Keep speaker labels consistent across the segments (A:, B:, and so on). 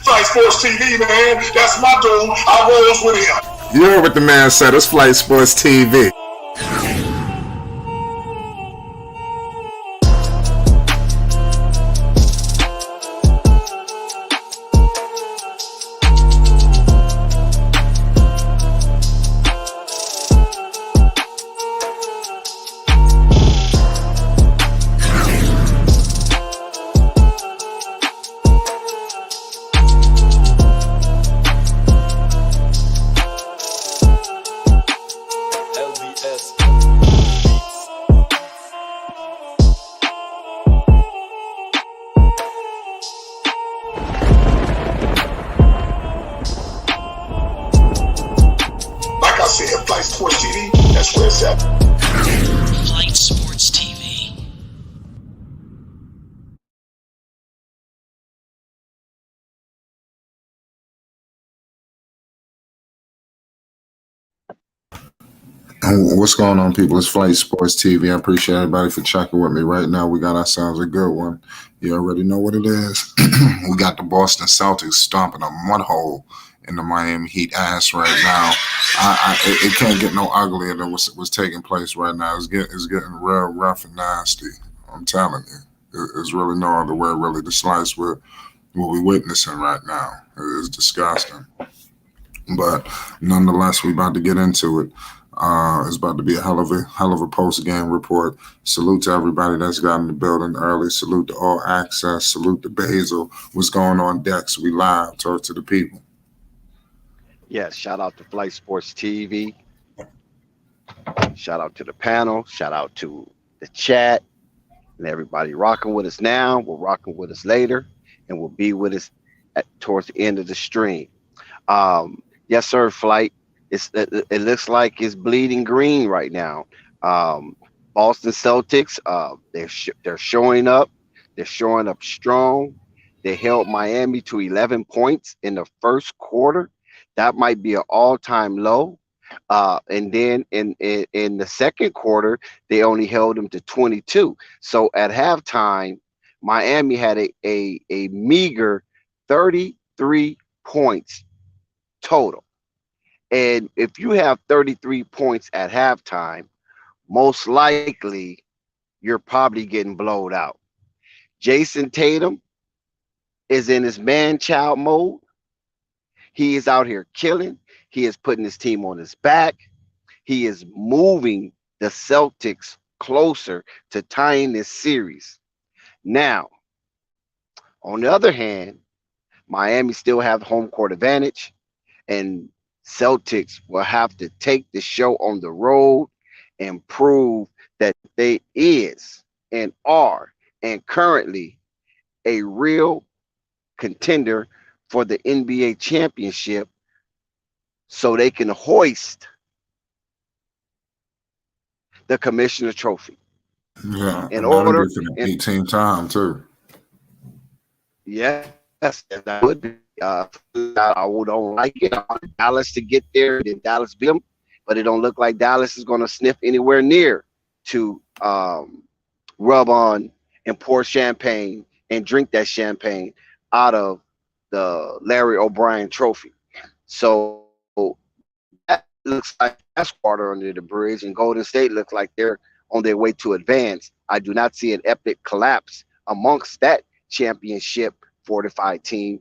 A: Flight Sports TV, man. That's my dude. I rolls with him.
B: You heard what the man said. It's Flight Sports TV.
A: Flight Sports TV, that's where it's at.
C: Flight Sports TV.
B: What's going on, people? It's Flight Sports TV. I appreciate everybody for checking with me. Right now, we got ourselves a good one. You already know what it is. We got the Boston Celtics stomping a mud hole in the Miami Heat ass right now. It can't get no uglier than what's taking place right now. It's getting real rough and nasty. I'm telling you, there's really no other way really to slice with what we're witnessing right now. It's disgusting. But nonetheless, we about to get into it. It's about to be a hell of a post-game report. Salute to everybody that's got in the building early. Salute to All Access. Salute to Basil. What's going on, Dex? We live. Talk to the people.
D: Yes, shout out to Flight Sports TV. Shout out to the panel. Shout out to the chat and everybody rocking with us now. We're rocking with us later, and will be with us towards the end of the stream. Yes, sir, Flight. It looks like it's bleeding green right now. Boston Celtics, they're showing up. They're showing up strong. They held Miami to 11 points in the first quarter. That might be an all-time low. And then in the second quarter, they only held them to 22. So at halftime, Miami had a meager 33 points total. And if you have 33 points at halftime, most likely you're probably getting blowed out. Jason Tatum is in his man-child mode. He is out here killing. He is putting his team on his back. He is moving the Celtics closer to tying this series. Now, on the other hand, Miami still have home court advantage, and Celtics will have to take the show on the road and prove that they is and are and currently a real contender for the NBA championship, so they can hoist the commissioner trophy.
B: Yeah,
D: in order
B: for the 18th time too.
D: Yes, that would be. I don't like it. I want Dallas to get there, then Dallas beat them, but it don't look like Dallas is going to sniff anywhere near to rub on and pour champagne and drink that champagne out of the Larry O'Brien trophy. So that looks like that's water under the bridge, and Golden State looks like they're on their way to advance. I do not see an epic collapse amongst that championship fortified team,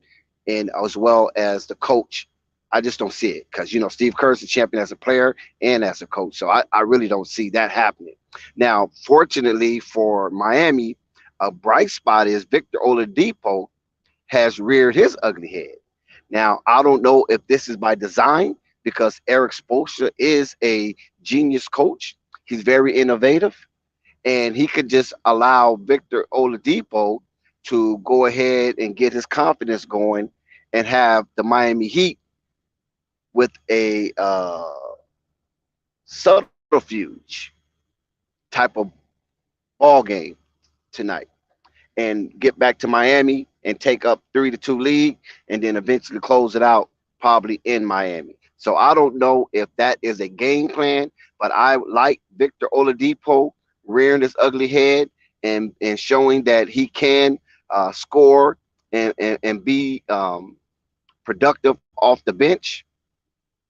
D: and as well as the coach. I just don't see it because, Steve Kerr's the champion as a player and as a coach. So I really don't see that happening. Now, fortunately for Miami, a bright spot is Victor Oladipo has reared his ugly head. Now, I don't know if this is by design, because Eric Spoelstra is a genius coach. He's very innovative, and he could just allow Victor Oladipo to go ahead and get his confidence going and have the Miami Heat with a subterfuge type of ball game tonight, and get back to Miami and take up 3-2 lead, and then eventually close it out probably in Miami. So I don't know if that is a game plan, but I like Victor Oladipo rearing his ugly head and showing that he can score and be productive off the bench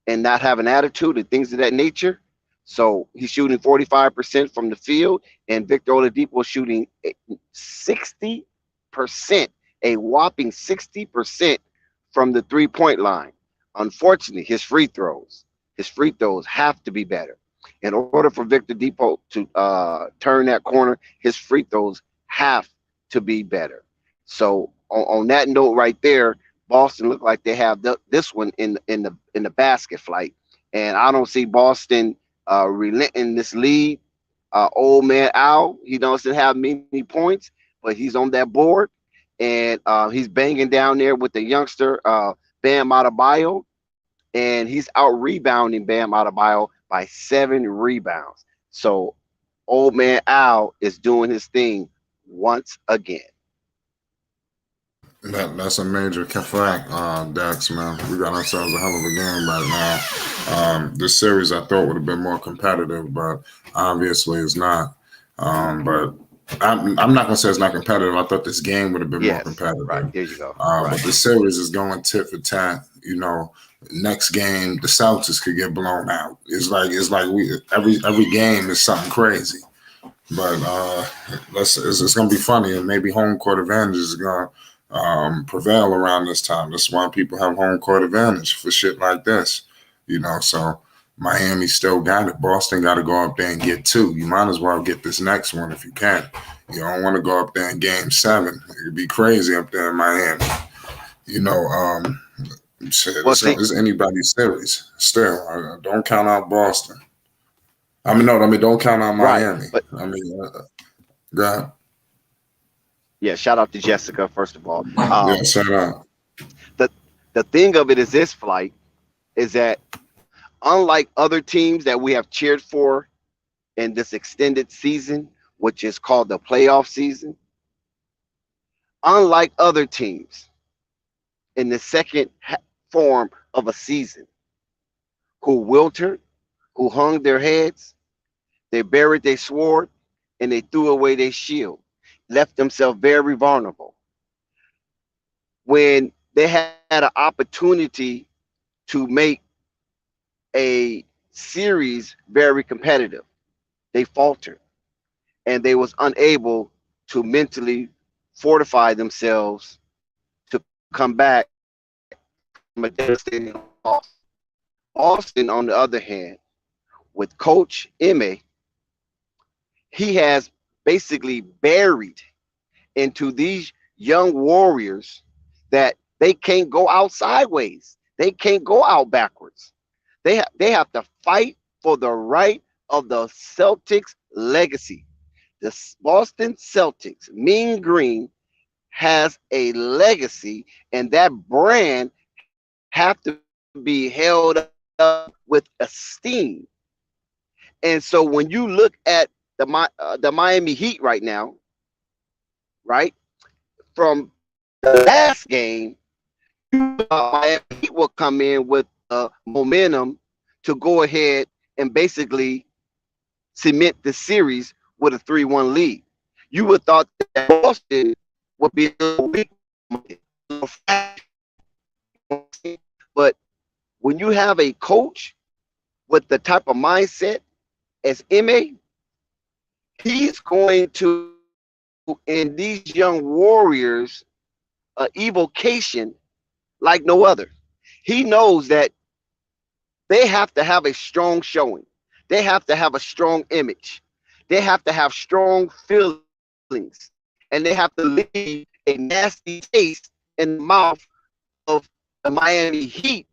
D: and not have an attitude and things of that nature. So he's shooting 45% from the field, and Victor Oladipo shooting 60%, a whopping 60% from the 3-point line. Unfortunately, his free throws have to be better. In order for Victor Oladipo to turn that corner, his free throws have to be better. So on that note right there, Boston look like they have this one in the basket flight, and I don't see Boston relenting this lead. Old man Al, he doesn't have many points, but he's on that board, and he's banging down there with the youngster Bam Adebayo, and he's out rebounding Bam Adebayo by 7 rebounds. So old man Al is doing his thing once again.
B: That's a major fact, Dax, man. We got ourselves a hell of a game right now. This series I thought would have been more competitive, but obviously it's not. But I'm not gonna say it's not competitive. I thought this game would have been more competitive.
D: Right, there you go.
B: But the series is going tit for tat. You know, next game the Celtics could get blown out. It's like we every game is something crazy. But it's gonna be funny, and maybe home court advantage is gonna prevail around this time. That's why people have home court advantage for shit like this, you know. So Miami still got it. Boston got to go up there and get 2. You might as well get this next one if you can. You don't want to go up there in game 7. It'd be crazy up there in Miami. You know, shit, it's anybody's series. Still, don't count out Boston. Don't count out Miami.
D: Right,
B: go ahead.
D: Yeah, shout out to Jessica, first of all.
B: Yeah, shout out.
D: The thing of it is this, Flight, is that unlike other teams that we have cheered for in this extended season, which is called the playoff season, unlike other teams in the second form of a season who wilted, who hung their heads, they buried their sword, and they threw away their shield, left themselves very vulnerable. When they had an opportunity to make a series very competitive, they faltered, and they was unable to mentally fortify themselves to come back from a devastating loss. Austin, on the other hand, with Coach Ime, he has basically buried into these young warriors that they can't go out sideways. They can't go out backwards. They have to fight for the right of the Celtics legacy. The Boston Celtics, Mean Green, has a legacy, and that brand have to be held up with esteem. And so when you look at the Miami Heat right now, right, from the last game, Miami Heat will come in with momentum to go ahead and basically cement the series with a 3-1 lead. You would thought that Boston would be a little weak, but when you have a coach with the type of mindset as Ime, he's going to, in these young warriors, evocation like no other. He knows that they have to have a strong showing. They have to have a strong image. They have to have strong feelings. And they have to leave a nasty taste in the mouth of the Miami Heat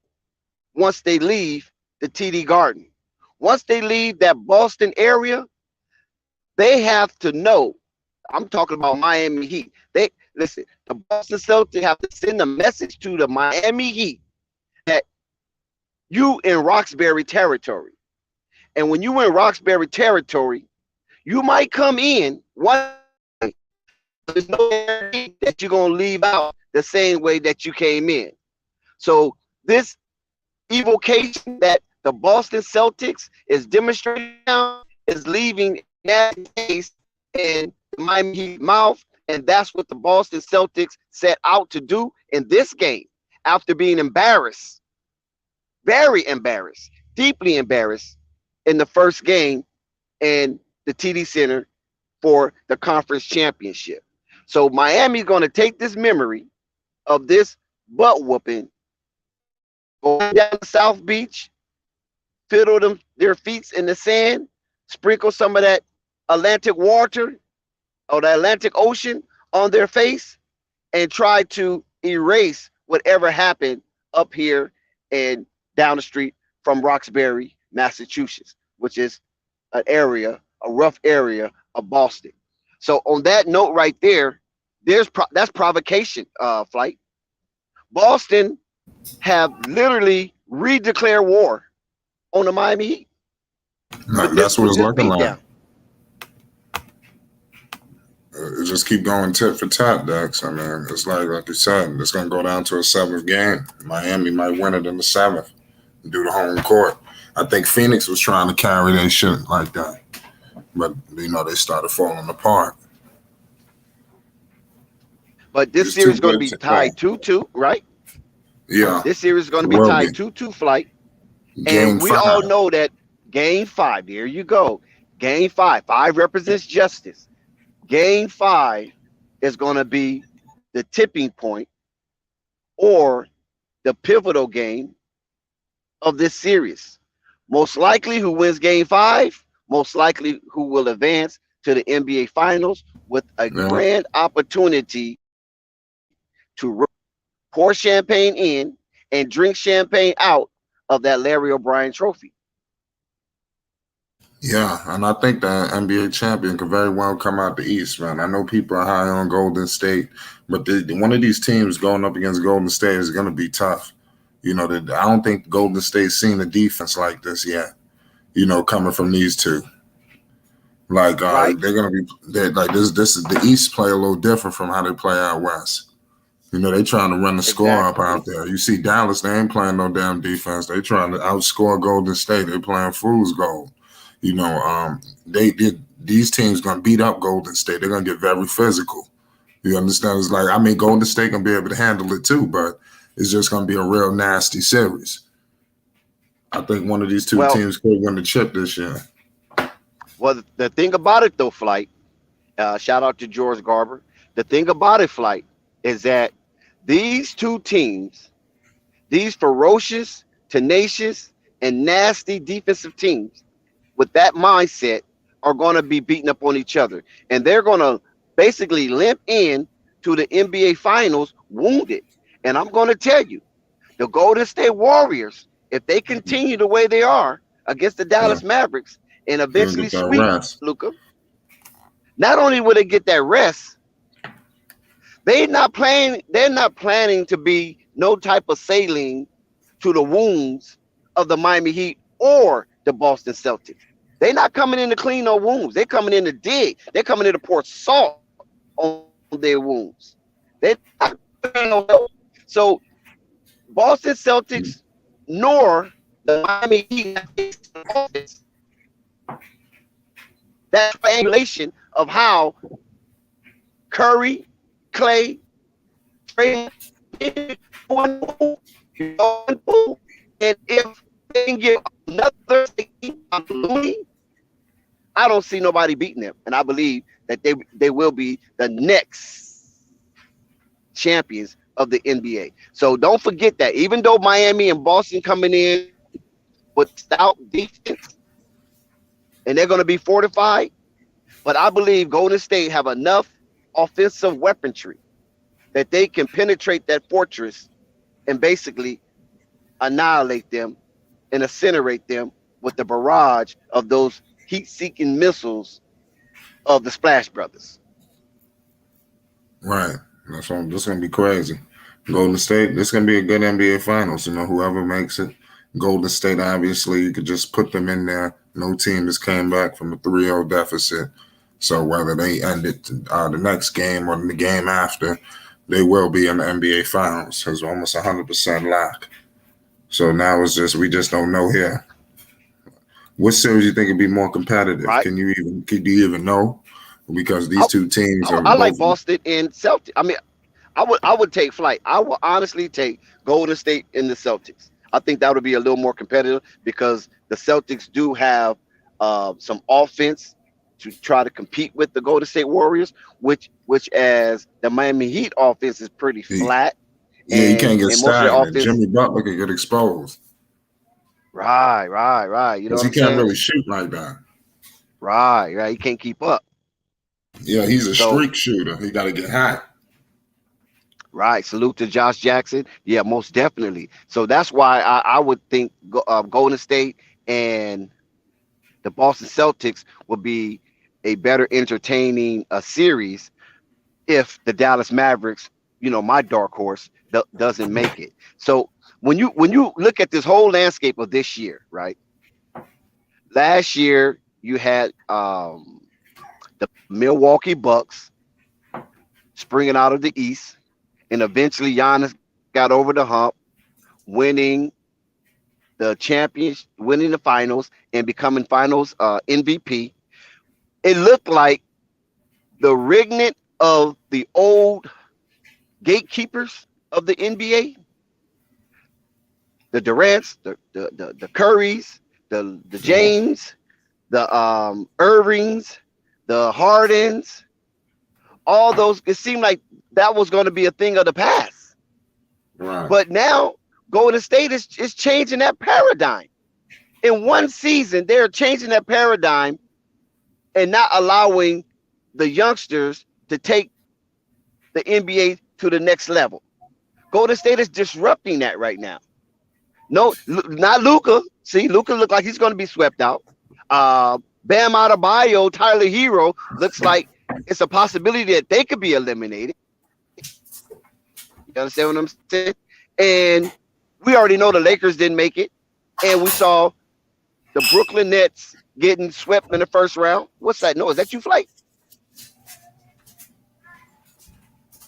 D: once they leave the TD Garden. Once they leave that Boston area, they have to know. I'm talking about Miami Heat. Listen, the Boston Celtics have to send a message to the Miami Heat that you in Roxbury territory. And when you in Roxbury territory, you might come in one way. There's no guarantee that you're going to leave out the same way that you came in. So this evocation that the Boston Celtics is demonstrating now is leaving that taste in the Miami Heat mouth. And that's what the Boston Celtics set out to do in this game. after being embarrassed, very embarrassed, deeply embarrassed in the first game in the TD Center for the conference championship. So Miami's going to take this memory of this butt whooping, go down to South Beach, fiddle them their feet in the sand, sprinkle some of that Atlantic water or the Atlantic Ocean on their face, and try to erase whatever happened up here and down the street from Roxbury, Massachusetts, which is an area, a rough area of Boston. So on that note right there, that's provocation, Flight. Boston have literally redeclared war on the Miami Heat.
B: That's what it's looking like.
D: Down.
B: It just keep going tit for tat, Dex. I mean, it's like you said, it's going to go down to a 7th game. Miami might win it in the 7th and do the home court. I think Phoenix was trying to carry their shit like that, but they started falling apart.
D: But this series is going to be tied 2-2, right?
B: Yeah.
D: This series is going to be tied 2-2, Flight. And we all know that Game 5, there you go. Game 5. 5 represents justice. Game 5 is going to be the tipping point or the pivotal game of this series. Most likely who wins Game 5, most likely who will advance to the NBA Finals with a grand opportunity to pour champagne in and drink champagne out of that Larry O'Brien trophy.
B: Yeah, and I think the NBA champion could very well come out the East, man. I know people are high on Golden State, but one of these teams going up against Golden State is going to be tough. I don't think Golden State's seen a defense like this yet, coming from these two. Like, right. They're going to be like this. This is the East play a little different from how they play out West. They trying to run the score up out there. You see Dallas, they ain't playing no damn defense. They trying to outscore Golden State. They playing fool's gold. These teams gonna beat up Golden State. They're gonna get very physical. You understand? It's like, Golden State gonna be able to handle it too, but it's just gonna be a real nasty series. I think one of these two teams could win the chip this year.
D: Well, the thing about it though, Flight, shout out to George Garber. The thing about it, Flight, is that these two teams, these ferocious, tenacious, and nasty defensive teams, with that mindset, are going to be beating up on each other. And they're going to basically limp in to the NBA Finals wounded. And I'm going to tell you, the Golden State Warriors, if they continue the way they are against the Dallas Mavericks and eventually sweep Luka, not only will they get that rest, they're not planning to be no type of saline to the wounds of the Miami Heat or the Boston Celtics. They're not coming in to clean no wounds. They're coming in to dig. They're coming in to pour salt on their wounds. They're not doing no help. So Boston Celtics nor the Miami Heat, that triangulation of how Curry, Clay, Trey, and if they can get another Looney, I don't see nobody beating them, and I believe that they will be the next champions of the NBA. So don't forget that. Even though Miami and Boston coming in with stout defense, and they're going to be fortified, but I believe Golden State have enough offensive weaponry that they can penetrate that fortress and basically annihilate them and incinerate them with the barrage of those heat-seeking missiles of the Splash Brothers.
B: Right. This is going to be crazy. Golden State, this is going to be a good NBA Finals. Whoever makes it. Golden State, obviously, you could just put them in there. No team has came back from a 3-0 deficit. So whether they end it the next game or the game after, they will be in the NBA Finals. It's almost 100% lock. So now it's just, we just don't know here. What series do you think would be more competitive? Right. Do you even know? Because these two teams are.
D: I like Boston and Celtics. I mean, I would take flight. I will honestly take Golden State and the Celtics. I think that would be a little more competitive because the Celtics do have some offense to try to compete with the Golden State Warriors, which as the Miami Heat offense is pretty flat,
B: Yeah, you can't get
D: and most of their
B: stagnant.
D: offense.
B: Jimmy Butler could get exposed
D: Right. You know
B: because
D: what
B: he
D: I'm
B: can't
D: saying?
B: really shoot like that.
D: Right. He can't keep up.
B: Yeah, he's a
D: So
B: streak shooter. He got to get hot.
D: right. Salute to Josh Jackson. Yeah, most definitely. So that's why I would think Golden State and the Boston Celtics would be a better entertaining series if the Dallas Mavericks, my dark horse, doesn't make it. So when you look at this whole landscape of this year, right? Last year you had the Milwaukee Bucks springing out of the East, and eventually Giannis got over the hump, winning the champions, winning the finals, and becoming finals MVP. It looked like the remnant of the old gatekeepers of the NBA, the Durants, the Currys, the James, the Irvings, the Hardens, all those. It seemed like that was going to be a thing of the past.
B: Right.
D: But now Golden State is changing that paradigm. In one season, they're changing that paradigm and not allowing the youngsters to take the NBA to the next level. Golden State is disrupting that right now. No, not Luka. See, Luka look like he's going to be swept out. Bam Adebayo, Tyler Hero looks like it's a possibility that they could be eliminated. You understand what I'm saying? And we already know the Lakers didn't make it, and we saw the Brooklyn Nets getting swept in the first round. What's that? No, is that you, Flight?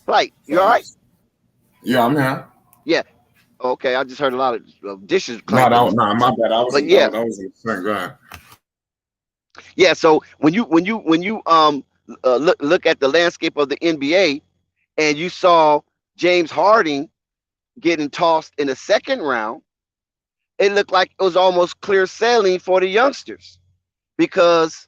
D: Flight, you all right?
B: Yeah, I'm here.
D: Yeah. Okay, I just heard a lot of dishes
B: No,
D: clanking.
B: my bad.
D: But yeah,
B: I was in the same. Go ahead.
D: yeah. So when you look at the landscape of the NBA and you saw James Harden getting tossed in the second round, it looked like it was almost clear sailing for the youngsters because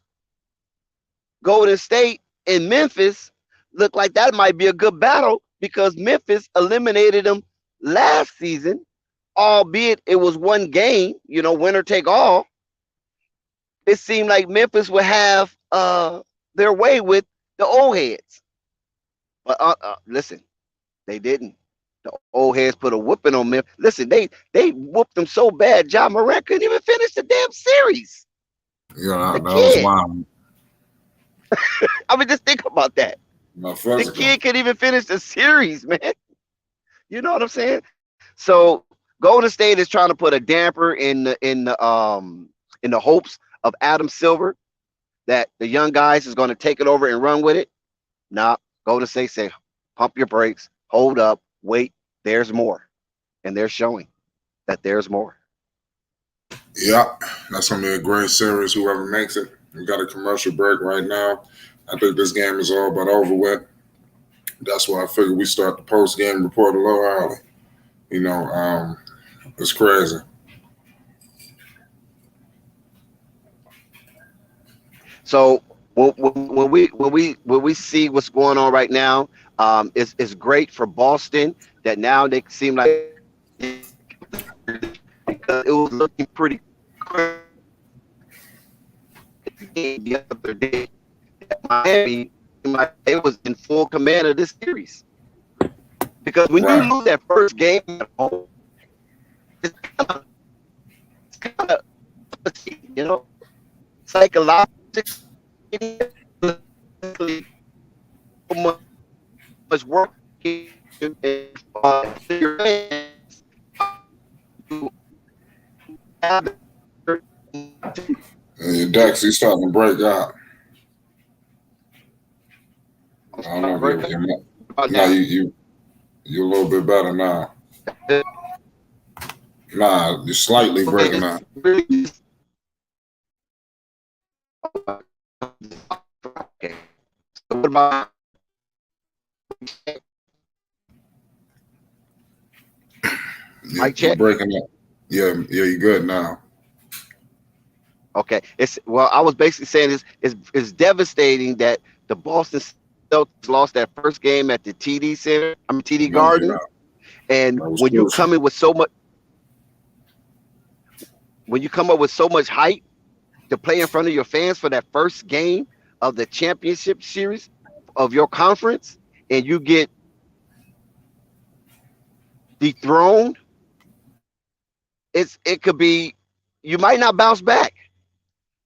D: Golden State and Memphis looked like that might be a good battle because Memphis eliminated them last season, albeit it was one game, winner take all. It seemed like Memphis would have their way with the old heads. But listen, they didn't. The old heads put a whooping on Memphis. Listen, they whooped them so bad, John Morant couldn't even finish the damn series.
B: Yeah,
D: The
B: that was
D: kid.
B: wild.
D: I mean, just think about that.
B: My
D: The
B: physical.
D: kid couldn't even finish the series, man. You know what I'm saying? So Golden State is trying to put a damper in the hopes of Adam Silver that the young guys is going to take it over and run with it. Nah, Golden State say, pump your brakes, hold up, wait, there's more. And they're showing that there's more.
B: Yeah, that's gonna be a great series. Whoever makes it. We got a commercial break right now. I think this game is all but over with. That's why I figured we start the post game report a little early. It's crazy.
D: So when we see what's going on right now, it's great for Boston that now they seem like because it was looking pretty crazy the other day. Miami, it was in full command of this series because when you
B: Right.
D: lose that first game at home, it's kind of psychologically much work
B: And your Dex, he's starting to break out. I don't know if you're a little bit better now. Nah, you're slightly breaking out.
D: What about
B: Yeah,
D: Mic
B: you're
D: check.
B: breaking up. Yeah, you're good now.
D: Okay. I was basically saying it's devastating that the Boston Celtics lost that first game at the TD
B: No
D: Garden.
B: doubt.
D: And
B: That was crucial.
D: when you come up with so much hype to play in front of your fans for that first game of the championship series of your conference, and you get dethroned, it could be you might not bounce back.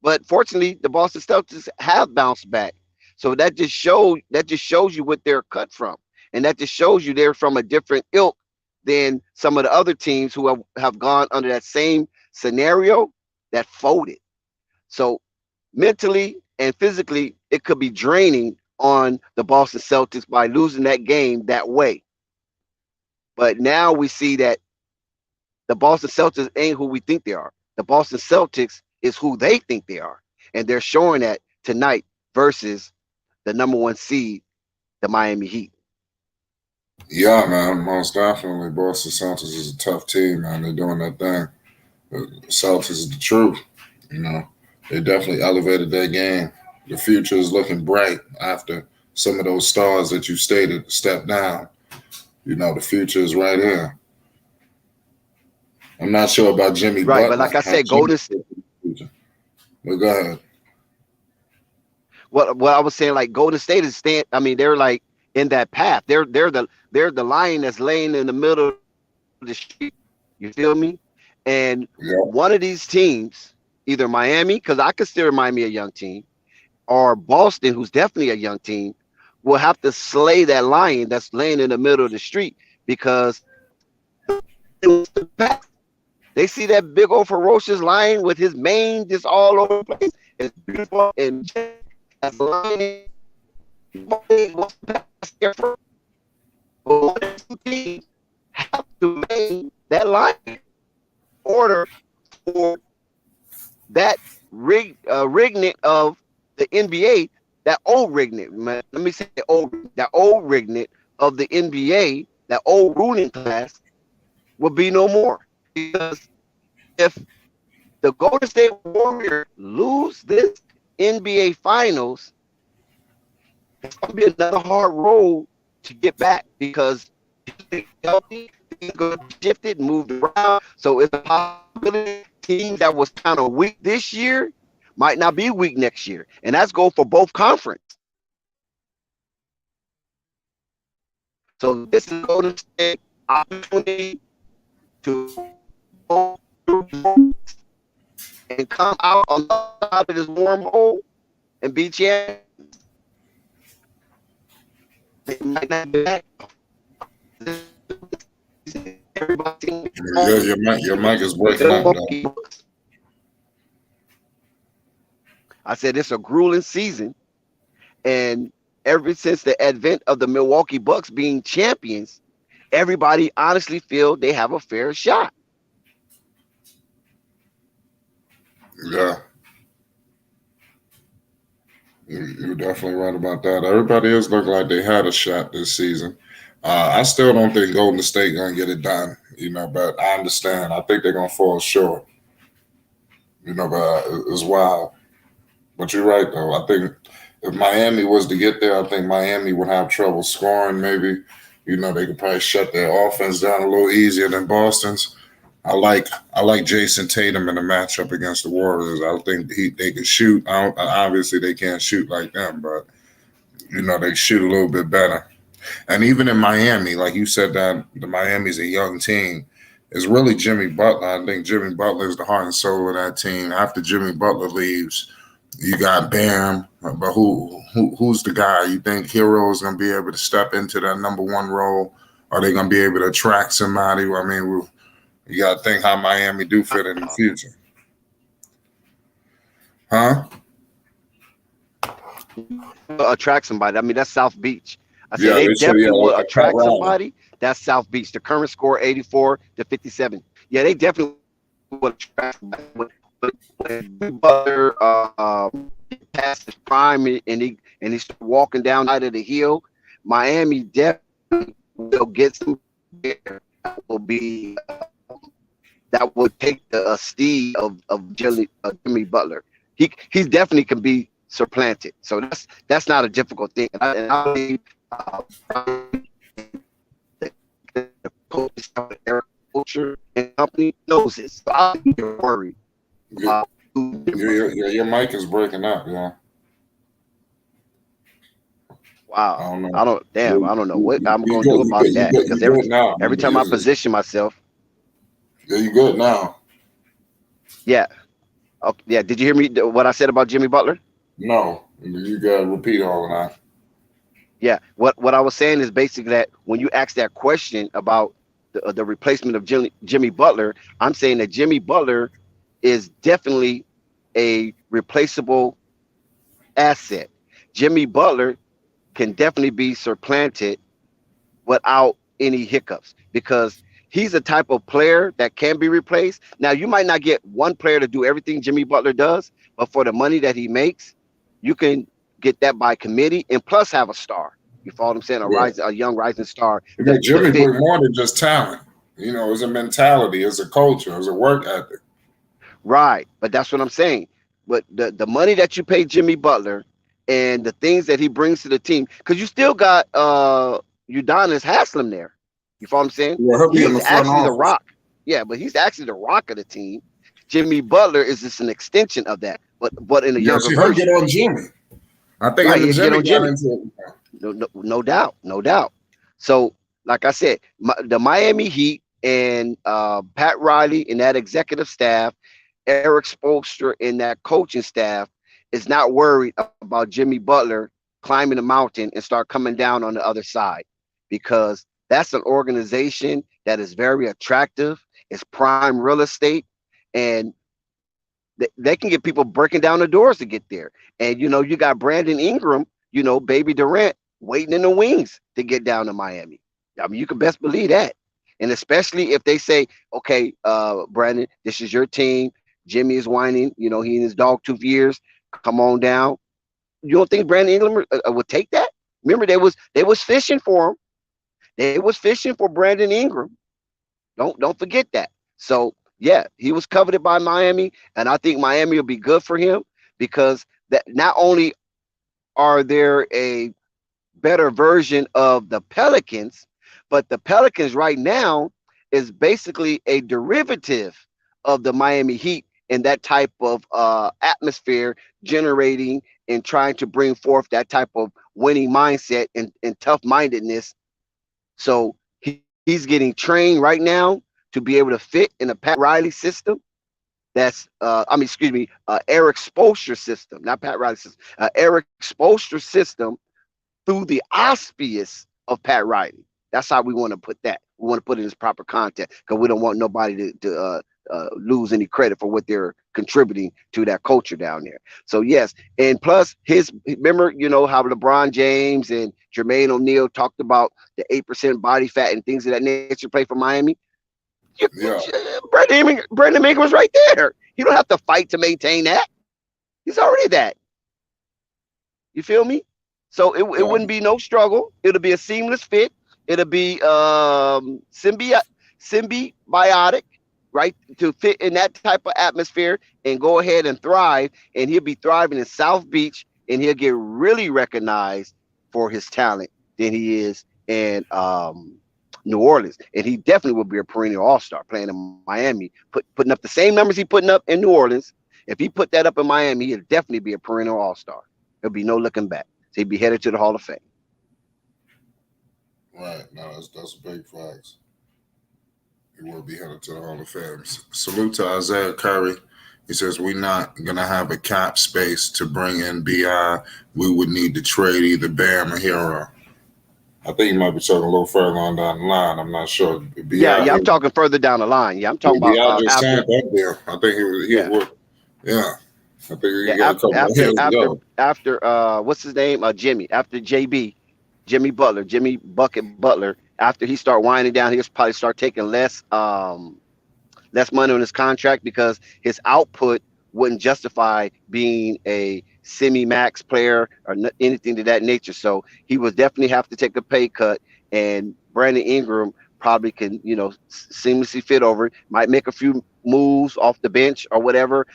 D: But fortunately, the Boston Celtics have bounced back. So that just shows you what they're cut from. And that just shows you they're from a different ilk than some of the other teams who have gone under that same scenario that folded. So mentally and physically, it could be draining on the Boston Celtics by losing that game that way. But now we see that the Boston Celtics ain't who we think they are. The Boston Celtics is who they think they are. And they're showing that tonight versus the number one seed, the Miami Heat.
B: Yeah, man, most definitely. Boston Celtics is a tough team, man. They're doing their thing. The Celtics is the truth. You know, they definitely elevated their game. The future is looking bright after some of those stars that you stated stepped down. You know, the future is right here. I'm not sure about Jimmy
D: Right. But
B: Butler.
D: like I
B: How
D: said,
B: Jimmy fits in the future. But go ahead.
D: what I was saying, like Golden State is stand. I mean, they're like in that path. They're the lion that's laying in the middle of the street. You feel me? And
B: Yeah,
D: one of these teams, either Miami, because I consider Miami a young team, or Boston, who's definitely a young team, will have to slay that lion that's laying in the middle of the street because they see that big old ferocious lion with his mane just all over the place. It's beautiful and as a lion wants to pass there first. But one of the two teams have to main that lion in order for that regnant of the NBA, that old regnant, man, let me say that old regnant of the NBA, that old ruling class will be no more. Because if the Golden State Warriors lose this NBA Finals, it's going to be another hard road to get back because healthy, things going to be shifted, moved around. So it's a possibility team that was kind of weak this year might not be weak next year, and that's go for both conference. So this is Golden State opportunity to go through and come out on the side of this wormhole and be champions. They might not be back.
B: yeah, your mic is breaking up, though.
D: I said it's a grueling season, and ever since the advent of the Milwaukee Bucks being champions, everybody honestly feel they have a fair shot.
B: Yeah, you're definitely right about that. Everybody is looking like they had a shot this season. I still don't think Golden State gonna get it done, but I understand. I think they're gonna fall short, but it's wild. But you're right, though. I think if Miami was to get there, I think Miami would have trouble scoring. Maybe, they could probably shut their offense down a little easier than Boston's. I like Jason Tatum in the matchup against the Warriors. I think they can shoot. Obviously, they can't shoot like them, but they shoot a little bit better. And even in Miami, like you said, that the Miami's a young team. It's really Jimmy Butler. I think Jimmy Butler is the heart and soul of that team. After Jimmy Butler leaves, you got Bam, but who's the guy? You think Hero is going to be able to step into that number one role? Are they going to be able to attract somebody? I mean, you got to think how Miami do fit in the future. Huh?
D: Attract somebody. I mean, that's South Beach. I said
B: Yeah,
D: they
B: they should. Yeah,
D: definitely will
B: like Pat
D: attract
B: Riley.
D: somebody. That's South Beach. The current score 84-57. Yeah, they definitely will attract somebody. When Butler past his prime and he's walking down out of the hill, Miami definitely will get some. Will be that would take the steed of Jimmy Butler. He definitely can be supplanted. So that's not a difficult thing. And I believe the coaches have Eric culture and company knows this. So I'm worried about
B: Your mic is breaking up, yeah.
D: wow.
B: I don't know.
D: I don't know what I'm
B: You
D: gonna do
B: good?
D: about that.
B: You
D: Because
B: good now?
D: every time I position myself,
B: Yeah, you good now?
D: yeah. Okay, yeah. Did you hear me what I said about Jimmy Butler?
B: No, you gotta repeat all of that.
D: Yeah. What I was saying is basically that when you ask that question about the replacement of Jimmy Butler, I'm saying that Jimmy Butler is definitely a replaceable asset. Jimmy Butler can definitely be supplanted without any hiccups because he's a type of player that can be replaced. Now, you might not get one player to do everything Jimmy Butler does, but for the money that he makes, you can get that by committee and plus have a star. You follow what I'm saying? A young rising star.
B: Jimmy bring more than just talent. You know, it's a mentality, it's a culture, it's a work ethic.
D: Right, but that's what I'm saying. But the money that you pay Jimmy Butler and the things that he brings to the team, because you still got Udonis Haslem there. You follow what I'm saying?
B: Yeah, he'll be in
D: He's
B: the front
D: actually the
B: office.
D: rock. Yeah, but he's actually the rock of the team. Jimmy Butler is just an extension of that, but in a younger
B: He'll
D: version.
B: get on Jimmy. I think
D: Right,
B: him and
D: he'll get
B: Jimmy
D: on
B: got
D: Jimmy.
B: into it.
D: No doubt, no doubt. So, like I said, the Miami Heat and Pat Riley and that executive staff, Eric Spoelstra and that coaching staff is not worried about Jimmy Butler climbing the mountain and start coming down on the other side because that's an organization that is very attractive. It's prime real estate, and they can get people breaking down the doors to get there. And you got Brandon Ingram, Baby Durant waiting in the wings to get down to Miami. I mean, you can best believe that. And especially if they say, okay, Brandon, this is your team. Jimmy is whining. He in his dog tooth years. Come on down. You don't think Brandon Ingram would take that? Remember, they was fishing for him. They was fishing for Brandon Ingram. Don't forget that. So yeah, he was coveted by Miami, and I think Miami will be good for him because that not only are there a better version of the Pelicans, but the Pelicans right now is basically a derivative of the Miami Heat in that type of atmosphere, generating and trying to bring forth that type of winning mindset and tough mindedness. So he's getting trained right now to be able to fit in a Pat Riley system. That's Eric Spoelstra system, not Pat Riley system. Eric Spoelstra system through the auspice of Pat Riley. That's how we want to put that. We want to put it in its proper context because we don't want nobody to lose any credit for what they're contributing to that culture down there. So yes, and plus remember, how LeBron James and Jermaine O'Neal talked about the 8% body fat and things of that nature play for Miami.
B: Yeah.
D: Brandon Ingram was right there. You don't have to fight to maintain that. He's already that. You feel me? So it wouldn't be no struggle. It'll be a seamless fit. It'll be symbiotic, right? To fit in that type of atmosphere and go ahead and thrive. And he'll be thriving in South Beach, and he'll get really recognized for his talent than he is in New Orleans. And he definitely will be a perennial all-star playing in Miami, putting up the same numbers he putting up in New Orleans. If he put that up in Miami, he'll definitely be a perennial all-star. There'll be no looking back. So he'd be headed to the Hall of Fame.
B: Right. No, that's big facts. He will be headed to the Hall of Fame. Salute to Isaiah Curry. He says, we're not going to have a cap space to bring in BI. We would need to trade either Bam or Hero. I think you might be talking a little further on down the line. I'm not sure. BI,
D: yeah, I'm talking further down the line. Yeah, I'm talking about
B: just
D: after.
B: that deal. I think he was. Yeah. I think he got a couple of years to go.
D: After what's his name? Jimmy. After Jimmy Butler, Jimmy Bucket Butler. After he start winding down, he'll probably start taking less money on his contract because his output wouldn't justify being a semi-max player or anything to that nature. So he would definitely have to take a pay cut, and Brandon Ingram probably can, seamlessly fit over. Might make a few moves off the bench or whatever.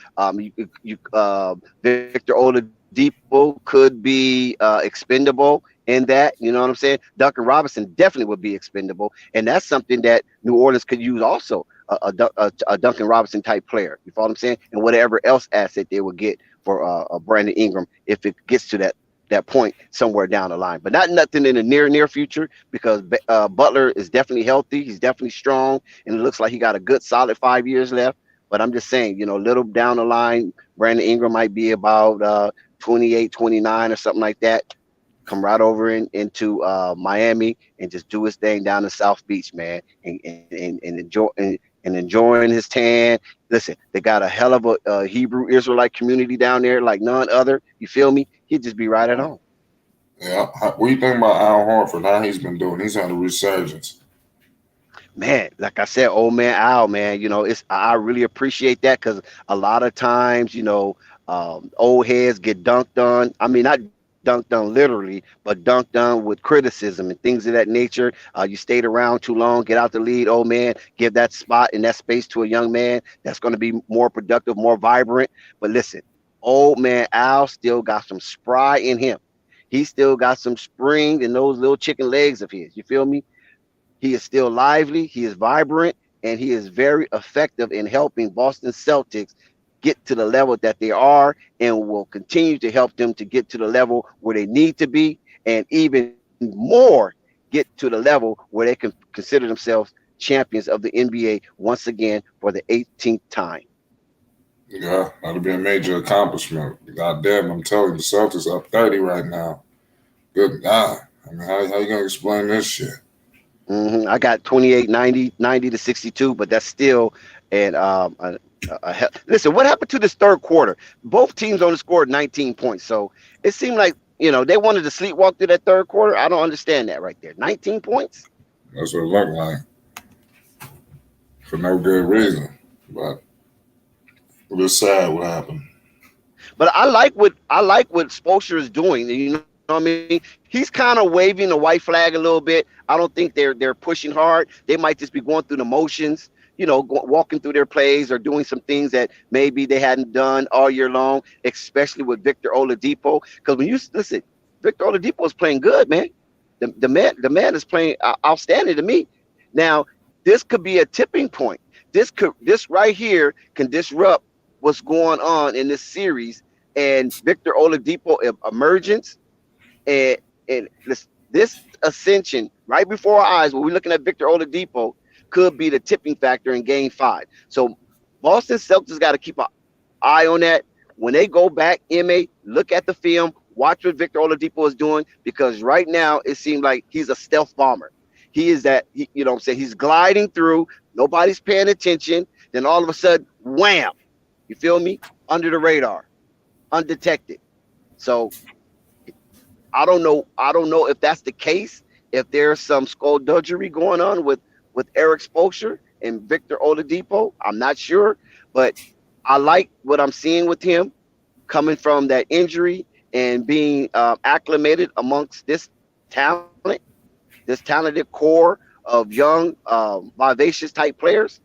D: Victor Oladipo could be expendable in that. You know what I'm saying? Duncan Robinson definitely would be expendable, and that's something that New Orleans could use also. A Duncan Robinson type player. You follow what I'm saying? And whatever else asset they would get for a Brandon Ingram if it gets to that point somewhere down the line, but not nothing in the near future, because Butler is definitely healthy. He's definitely strong, and it looks like he got a good solid 5 years left. But I'm just saying, little down the line, Brandon Ingram might be about 28, 29 or something like that. Come right over into Miami and just do his thing down in South Beach, man, and enjoying his tan. Listen, they got a hell of a Hebrew Israelite community down there like none other. You feel me? He'd just be right at home.
B: Yeah. What do you think about Al Horford? How he's been doing? He's had a resurgence.
D: Man, like I said, old man Al, man, I really appreciate that, because a lot of times, old heads get dunked on. I mean, not dunked on literally, but dunked on with criticism and things of that nature. You stayed around too long, get out the lead, old man, give that spot and that space to a young man that's going to be more productive, more vibrant. But listen, old man Al still got some spry in him. He still got some spring in those little chicken legs of his. You feel me? He is still lively, he is vibrant, and he is very effective in helping Boston Celtics get to the level that they are, and will continue to help them to get to the level where they need to be, and even more get to the level where they can consider themselves champions of the NBA once again for the 18th time.
B: Yeah, that'll be a major accomplishment. God damn, I'm telling you, the Celtics up 30 right now. Good God. I mean, how you going to explain this shit?
D: I got 28, 90 to 62, but that's still an listen, what happened to this third quarter? Both teams only scored 19 points. So it seemed like, they wanted to sleepwalk through that third quarter. I don't understand that right there. 19 points?
B: That's what it looked like. For no good reason. But it was sad what happened.
D: But I like what Spoelstra is doing. You know what I mean? He's kind of waving the white flag a little bit. I don't think they're pushing hard. They might just be going through the motions, walking through their plays or doing some things that maybe they hadn't done all year long, especially with Victor Oladipo. Because when you listen, Victor Oladipo is playing good, man. The man is playing outstanding to me. Now, this could be a tipping point. This right here can disrupt what's going on in this series, and Victor Oladipo emergence and this ascension right before our eyes when we're looking at Victor Oladipo could be the tipping factor in Game 5. So Boston Celtics got to keep an eye on that. When they go back, look at the film, watch what Victor Oladipo is doing, because right now it seems like he's a stealth bomber. He is that, he's gliding through, nobody's paying attention, then all of a sudden, wham, you feel me? Under the radar, undetected. So I don't know if that's the case, if there's some skullduggery going on with Eric Spoelstra and Victor Oladipo. I'm not sure, but I like what I'm seeing with him coming from that injury and being acclimated amongst this talented core of young, vivacious type players.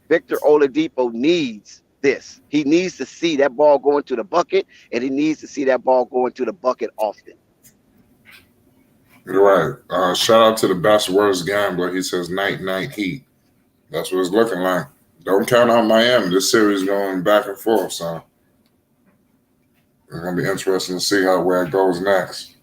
D: Victor Oladipo needs this. He needs to see that ball go into the bucket, and he needs to see that ball go into the bucket often.
B: You're right. Shout out to the best worst gambler. He says night Heat. That's what it's looking like. Don't count out Miami. This series going back and forth, so it's gonna be interesting to see where it goes next.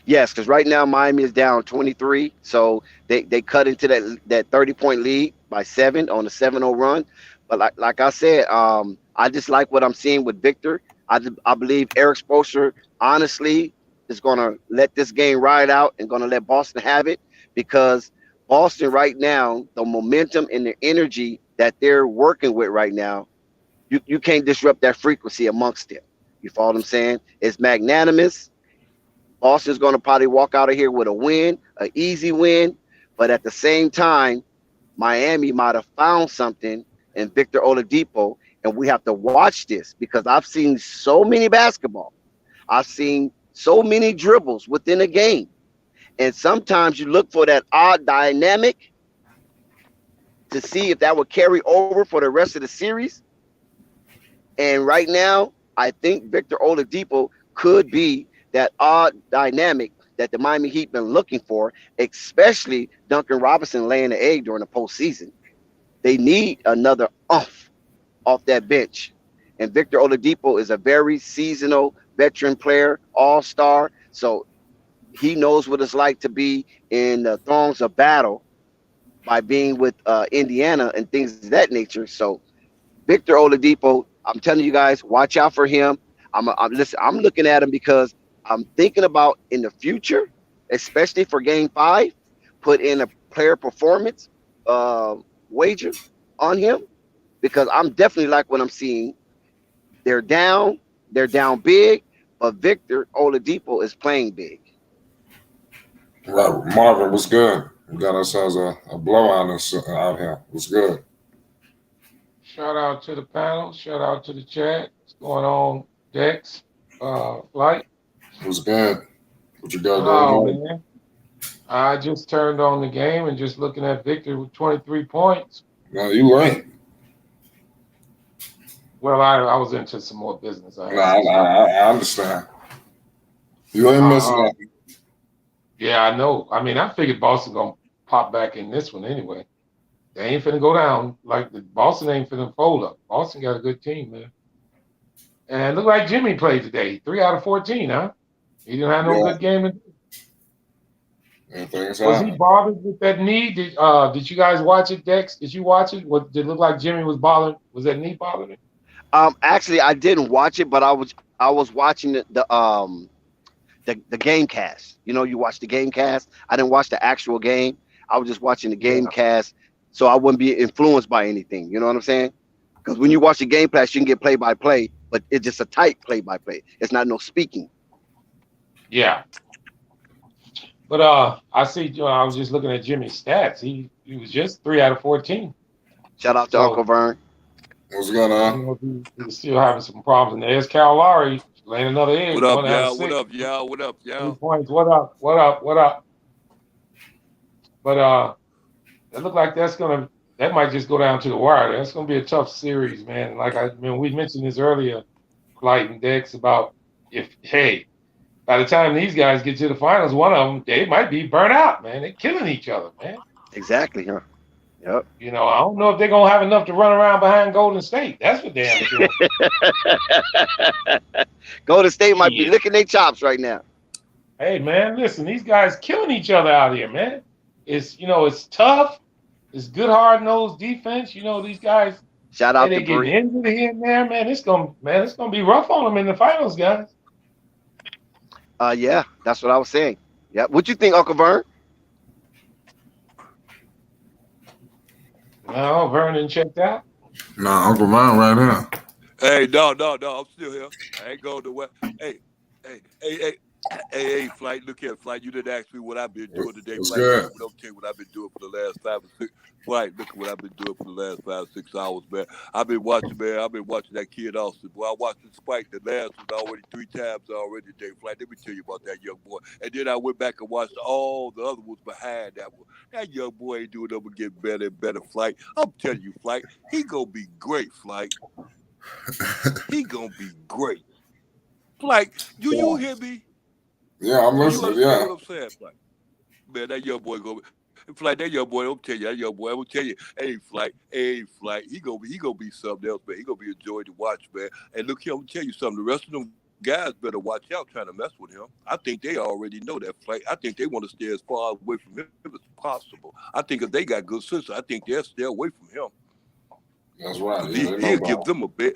D: Yes, because right now Miami is down 23, so they cut into that 30-point lead by 7 on a 7-0 run. But like I said, I just like what I'm seeing with Victor. I believe Eric Spoelstra, honestly, is going to let this game ride out and going to let Boston have it, because Boston right now, the momentum and the energy that they're working with right now, you can't disrupt that frequency amongst them. You follow what I'm saying? It's magnanimous. Boston's going to probably walk out of here with a win, an easy win. But at the same time, Miami might have found something in Victor Oladipo, and we have to watch this, because I've seen so many basketball. I've seen so many dribbles within a game. And sometimes you look for that odd dynamic to see if that will carry over for the rest of the series. And right now, I think Victor Oladipo could be that odd dynamic that the Miami Heat been looking for, especially Duncan Robinson laying the egg during the postseason. They need another off that bench. And Victor Oladipo is a very seasonal veteran player, all-star. So he knows what it's like to be in the throngs of battle by being with Indiana and things of that nature. So Victor Oladipo, I'm telling you guys, watch out for him. I'm looking at him because I'm thinking about in the future, especially for Game 5, put in a player performance wager on him because I'm definitely like what I'm seeing. They're down big, but Victor Oladipo is playing big.
B: Right, Marvin, what's good? We got ourselves a blowout out here. What's good?
E: Shout out to the panel. Shout out to the chat. What's going on, Dex? Flight.
B: What's good? What you got
E: Oh,
B: going on?
E: man. I just turned on the game and just looking at Victor with 23 points.
B: No, you late.
E: Well, I was into some more business.
B: I understand. You ain't missing nothing.
E: Yeah, I know. I mean, I figured Boston gonna pop back in this one anyway. They ain't finna go down like Boston ain't finna fold up. Boston got a good team, man. And look like Jimmy played today. 3 out of 14, huh? He didn't have no good game. Was he bothered with that knee? Did you guys watch it, Dex? Did you watch it? Did it look like Jimmy was bothered? Was that knee bothering him?
D: Actually, I didn't watch it, but I was watching the game cast. You know, you watch the game cast. I didn't watch the actual game. I was just watching the game cast, so I wouldn't be influenced by anything. You know what I'm saying? Because when you watch the game cast, you can get play by play, but it's just a tight play by play. It's not no speaking.
E: Yeah. But I see. I was just looking at Jimmy's stats. He was just 3 out of 14.
D: Shout out to Uncle Vern.
B: What's going on?
E: He's still having some problems. And there's Kyle Lowry laying another egg.
F: What up, y'all? What up, y'all? What up, y'all?
E: 3 points. What up? But it looked like that might just go down to the wire. That's gonna be a tough series, man. Like we mentioned this earlier, Light and Dex, about by the time these guys get to the finals, one of them, they might be burnt out, man. They're killing each other, man.
D: Exactly, huh? Yep.
E: You know, I don't know if they're gonna have enough to run around behind Golden State. That's what they're doing.
D: Golden State might be licking their chops right now.
E: Hey, man, listen, these guys killing each other out here, man. It's tough. It's good, hard-nosed defense. You know, these guys.
D: Shout out to
E: they get injured here and there, man. It's gonna be rough on them in the finals, guys.
D: Yeah, that's what I was saying. Yeah, what you think, Uncle Vern?
E: No, Vernon checked out.
B: Nah, Uncle Vern right here.
F: Hey, no, I'm still here. I ain't going nowhere. Hey, Flight, look here, Flight. You didn't ask me what I've been doing today.
B: It's
F: Flight,
B: good.
F: I'm gonna tell you what I've been doing for the last 5 or 6. Flight, look at what I've been doing for the last 5 or 6 hours, man. I've been watching that kid Austin. Boy, I watched the Spike the last one already 3 times already today. Flight, let me tell you about that young boy. And then I went back and watched all the other ones behind that one. That young boy ain't doing nothing but get better and better, Flight. I'm telling you, Flight, he gonna be great, Flight. He gonna be great. Flight, do you hear me?
B: Yeah, I'm listening. Yeah.
F: What I'm saying, Flight? Man, that young boy gonna be, Flight. That young boy, I'm telling you, that young boy, I'm tell you, hey, Flight, he gonna be something else, man. He gonna be a joy to watch, man. And look here, I'm gonna tell you something. The rest of them guys better watch out trying to mess with him. I think they already know that, Flight. I think they want to stay as far away from him as possible. I think if they got good sense, I think they'll stay away from him.
B: That's right.
F: He'll give them a bad.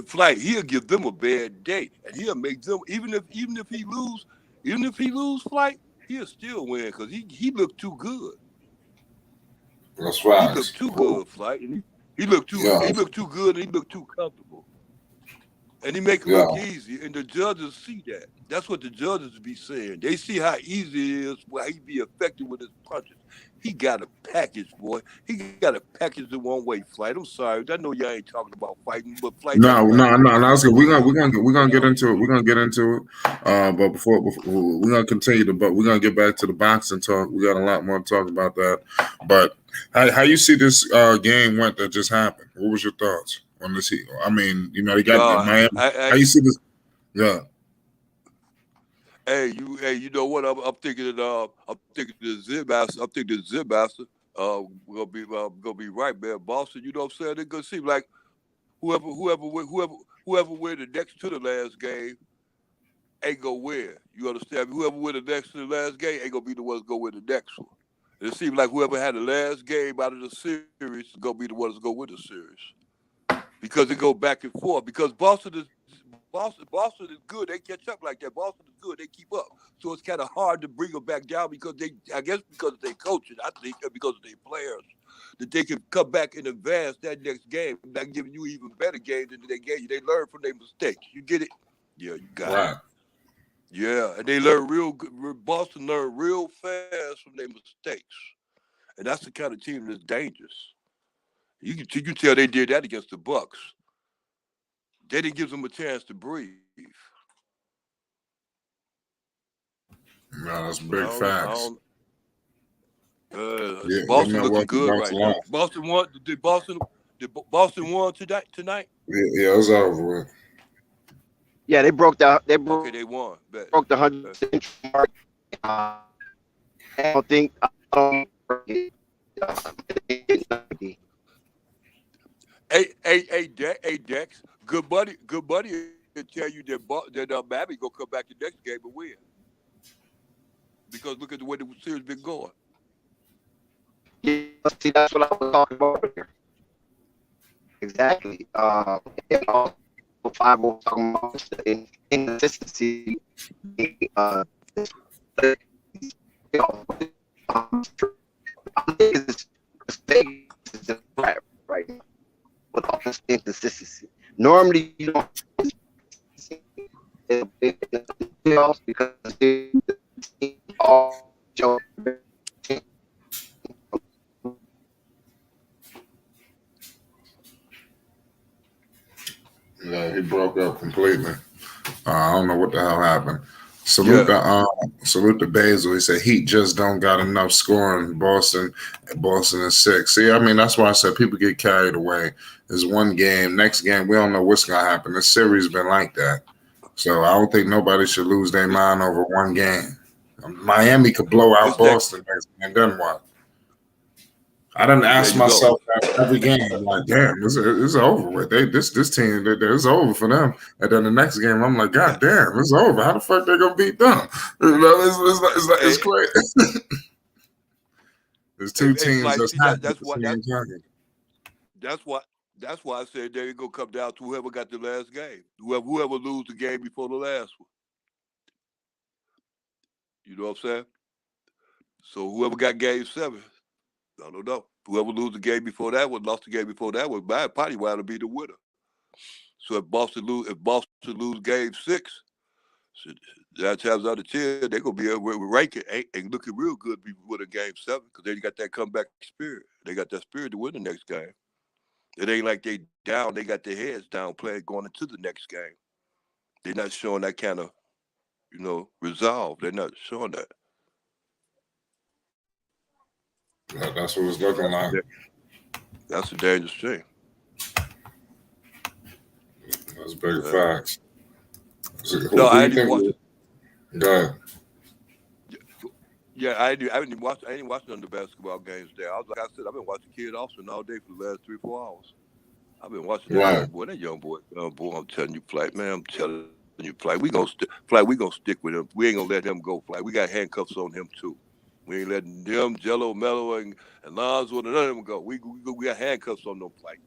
F: Flight. He'll give them a bad day, and he'll make them even if he lose, Flight. He'll still win because he looked too good.
B: That's right.
F: He looked too good, Flight. He looked too good and he looked too comfortable. And he make it
B: Yeah.
F: look easy, and the judges see that. That's what the judges be saying. They see how easy it is, how he be effective with his punches. He got a package, boy. He got a package in one way, Flight. I'm sorry, I know y'all ain't talking about fighting, but Flight, that's
B: No,
F: what I
B: no,
F: think.
B: no, no. It's good. We're gonna get into it. We're gonna get into it. But before we're gonna continue but we're gonna get back to the boxing talk. We got a lot more to talk about that. But how you see this game went that just happened? What was your thoughts on this? I mean, they got
F: No,
B: Miami. How you see this? Yeah.
F: you know what? I'm thinking the Zip Master. I'm thinking the Zip Master. Gonna be right, man. Boston. You know what I'm saying? It gonna seem like whoever win the next to the last game ain't gonna win. You understand me? Whoever win the next to the last game ain't gonna be the ones gonna win the next one. It seems like whoever had the last game out of the series is gonna be the ones that's gonna win the series because it go back and forth. Because Boston is good. They catch up like that. Boston is good. They keep up. So it's kind of hard to bring them back down because because of their coaching. I think because of their players that they can come back and advance that next game, not giving you even better games than they gave you. They learn from their mistakes. You get it? Yeah, you got it.
B: Right.
F: Yeah, and they learn real good. Boston learned real fast from their mistakes, and that's the kind of team that's dangerous. You can tell they did that against the Bucks. They didn't give them a chance to breathe.
B: No, that's
F: But
B: big facts. Yeah,
F: Boston looking
B: Milwaukee
F: good
B: Bucks
F: right now.
B: lost.
F: Boston won. Boston won tonight?
B: Yeah, it's over with.
D: Yeah, they broke the
F: Okay, they won. Bet.
D: broke the 100% mark. I don't think.
F: Hey, Dex. Good buddy. Will tell you that Miami gonna come back the next game and win because look at the way the series been going.
D: Yeah, see, that's what I was talking about earlier. Exactly. And also, five was talking about the inconsistency. Uh, you know, I think it's just right now with all this inconsistency. Normally, you don't playoffs because all show.
B: Yeah, he broke up completely. I don't know what the hell happened.
F: Yeah.
B: Salute to Basil. He said Heat just don't got enough scoring. Boston is 6. See, I mean that's why I said people get carried away. There's one game. Next game, we don't know what's gonna happen. This series been like that, so I don't think nobody should lose their mind over one game. Miami could blow out
F: This next.
B: Boston next game. Then what? I didn't
F: There
B: ask
F: you go.
B: myself that every game. I'm like, damn, it's over with. This team, it's over for them. And then the next game, I'm like, God damn, it's over. How the fuck they gonna beat them? It's crazy. There's two teams
F: Flight,
B: that's
F: see
B: happy
F: that's
B: at the
F: what
B: same time.
F: that's why I said there you go come down to whoever got the last game. Whoever lose the game before the last one. You know what I'm saying? So whoever got game 7, I don't know. Whoever lose the game before that one, lost the game before that one, my party wound to be the winner. So if Boston lose game 6, so 9 times out of 10, they're gonna be able to rank it and looking real good with a game 7 because they got that comeback spirit. They got that spirit to win the next game. It ain't like they down, they got their heads down playing going into the next game. They're not showing that kind of, resolve. They're not showing that.
B: That's what it's looking like.
F: That's a dangerous thing.
B: That's big facts. So
F: No,
B: who
F: I
B: you
F: didn't watch
B: think?
F: it.
B: Go ahead.
F: Yeah, I didn't watch none of the basketball games there. Like I said, I've been watching Kid Austin all day for the last 3-4 hours. I've been watching that
B: Right.
F: young boy. I'm telling you, Flight, man. I'm telling you, Flight. We gonna stick with him. We ain't gonna let him go, Flight. We got handcuffs on him too. We ain't letting them, Jello, Mello, and Lonzo, none of them go. We got handcuffs on them, Flight.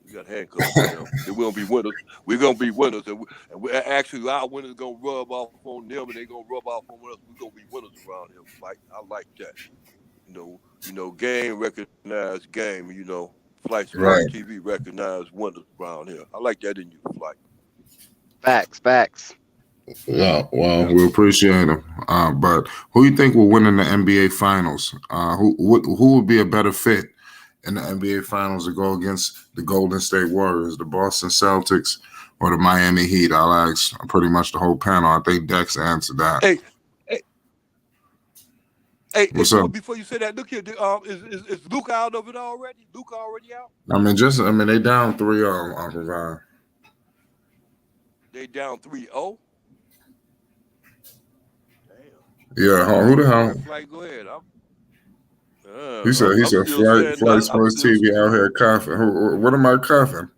F: We got handcuffs on them. We're gonna be winners. We're gonna be winners, and actually our winners gonna rub off on them, and they gonna rub off on us. We're gonna be winners around here, Flight. I like that. Game recognized game. Flight
B: Right.
F: Sports TV recognized winners around here. I like that in you, Flight.
D: Facts.
B: Yeah, well,
F: Yeah.
B: we appreciate him. But who you think will win in the NBA Finals? Who would be a better fit in the NBA Finals to go against the Golden State Warriors, the Boston Celtics, or the Miami Heat? I'll ask pretty much the whole panel. I think Dex answered that.
F: Hey,
B: What's up?
F: Drew, before you say that, look here. Is Luke out of it already? Luke already out?
B: They down 3-0 on Provide.
F: They down 3-0? Damn.
B: Yeah, who the hell?
F: Flight, go ahead.
B: He said Flight Sports TV out here coughing. What am I coughing?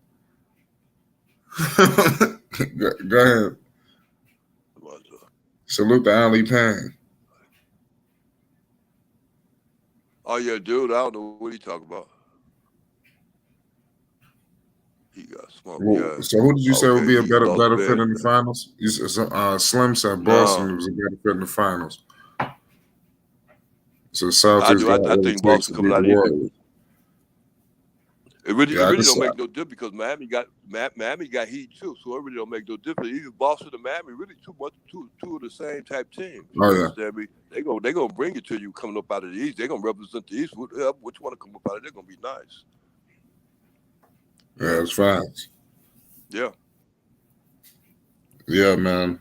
B: Go ahead. Salute to Ali Payne.
F: Oh yeah, dude. I don't know what he talking about. He got smoked.
B: Well,
F: Yeah.
B: so who did you say would be a better fit in the
F: bad.
B: finals? You said, Slim said Boston was a better fit in the finals. So Celtics
F: I think Boston coming out of here. It really don't make no difference because Miami got Heat too, so it really don't make no difference. Either Boston or Miami, really two of the same type teams.
B: Oh yeah,
F: understand me? They gonna bring it to you coming up out of the East. They gonna represent the East. Which one to come up out of? They're gonna be nice.
B: Yeah, it's facts.
F: Yeah.
B: Yeah, man.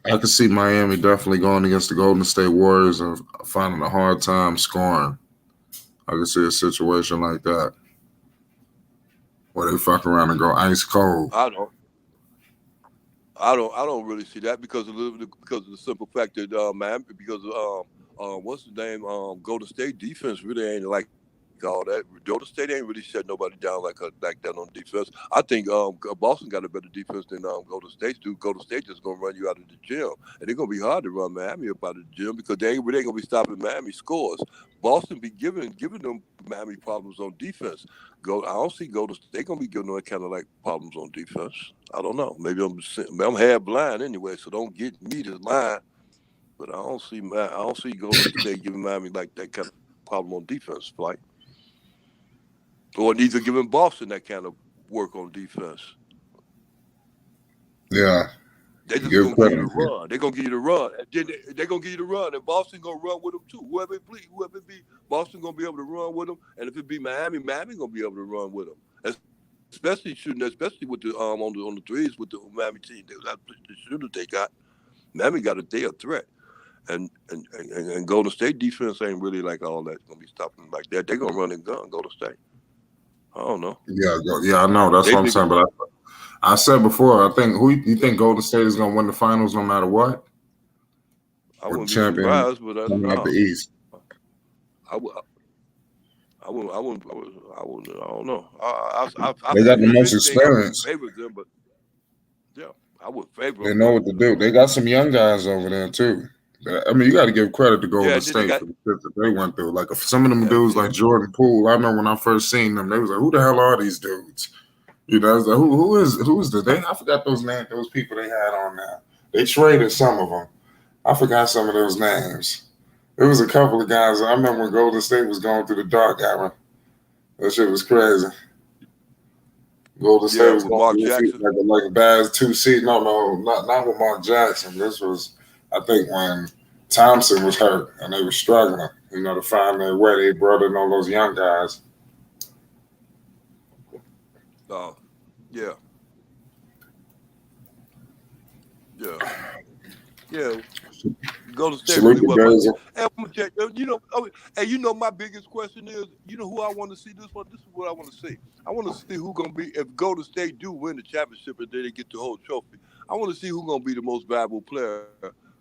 B: I could see Miami definitely going against the Golden State Warriors and finding a hard time scoring. I could see a situation like that where they fuck around and go ice cold.
F: I don't really see that because of the simple fact that Miami, because what's the name? Golden State defense really ain't like all that. Golden State ain't really shut nobody down like that on defense. I think Boston got a better defense than Golden State do. Golden State just gonna run you out of the gym, and it's gonna be hard to run Miami up out of the gym because they ain't gonna be stopping Miami scores. Boston be giving them Miami problems on defense. I don't see Golden State. They gonna be giving them kind of like problems on defense. I don't know. Maybe I'm half blind anyway, so don't get me to lie. But I don't see Golden State giving Miami like that kind of problem on defense, like. Or neither giving Boston that kind of work on defense.
B: Yeah.
F: They're just going to give you the run. They're going to give you the run. And then they're going to give you the run. And Boston going to run with them too. Whoever it be, Boston going to be able to run with them. And if it be Miami going to be able to run with them. Especially with the on the threes with the Miami team. The shooters they got. Miami got they a threat. And Golden State defense ain't really like all that. Going to be stopping them like that. They're going to run and gun Golden State. I don't know.
B: Yeah, I know. That's what I'm saying. But I said before, I think you think Golden State is going to win the finals no matter what?
F: I wouldn't be surprised, but
B: coming out the East.
F: I don't know.
B: They got the most experience.
F: I would favor them, but yeah, I would favor them.
B: They know what to do. They got some young guys over there too. I mean, you got to give credit to Golden State for the shit that they went through. Like some of them dudes, like Jordan Poole, I remember when I first seen them, they was like, "Who the hell are these dudes?" You know, I was like, who is the? I forgot those names. Those people they had on there. They traded some of them. I forgot some of those names. There was a couple of guys. I remember when Golden State was going through the dark era. That shit was crazy. Golden State was
F: Mark Jackson,
B: like a bad 2 seed. No, not with Mark Jackson. This was. I think when Thompson was hurt and they were struggling, to find their way, they brought in all those young guys.
F: Oh, yeah. Golden State really was. Hey, I'm gonna check. My biggest question is, who I want to see this one. This is what I want to see. I want to see who gonna be if Golden State do win the championship and then they get the whole trophy. I want to see who's gonna be the most valuable player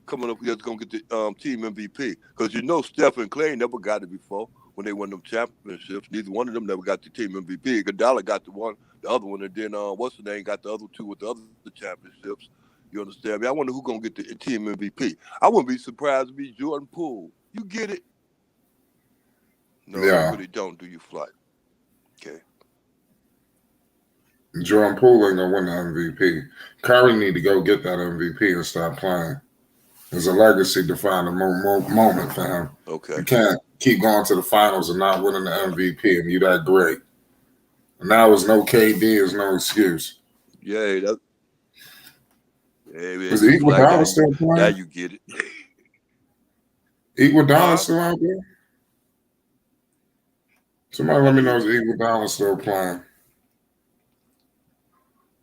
F: coming up that's going to get the team MVP. Because Steph and Clay never got it before when they won them championships. Neither one of them never got the team MVP. Iguodala got the other one, and then what's the name got the other two with the other championships. You understand me? I wonder who's going to get the team MVP. I wouldn't be surprised to be Jordan Poole. You get it? No, you really don't, do you, Flight? Okay.
B: Jordan Poole ain't going to win the MVP. Curry need to go get that MVP and stop playing. There's a legacy-defining moment for him.
F: Okay.
B: You can't keep going to the finals and not winning the MVP, and you're that great. Now it's no KD, is no excuse.
F: Yeah, that. Hey man,
B: Is
F: just like
B: Iguodala still
F: now
B: playing?
F: you get it.
B: Iguodala
F: Huh?
B: still out there? Somebody let me know
F: Yeah,
B: if Iguodala still playing.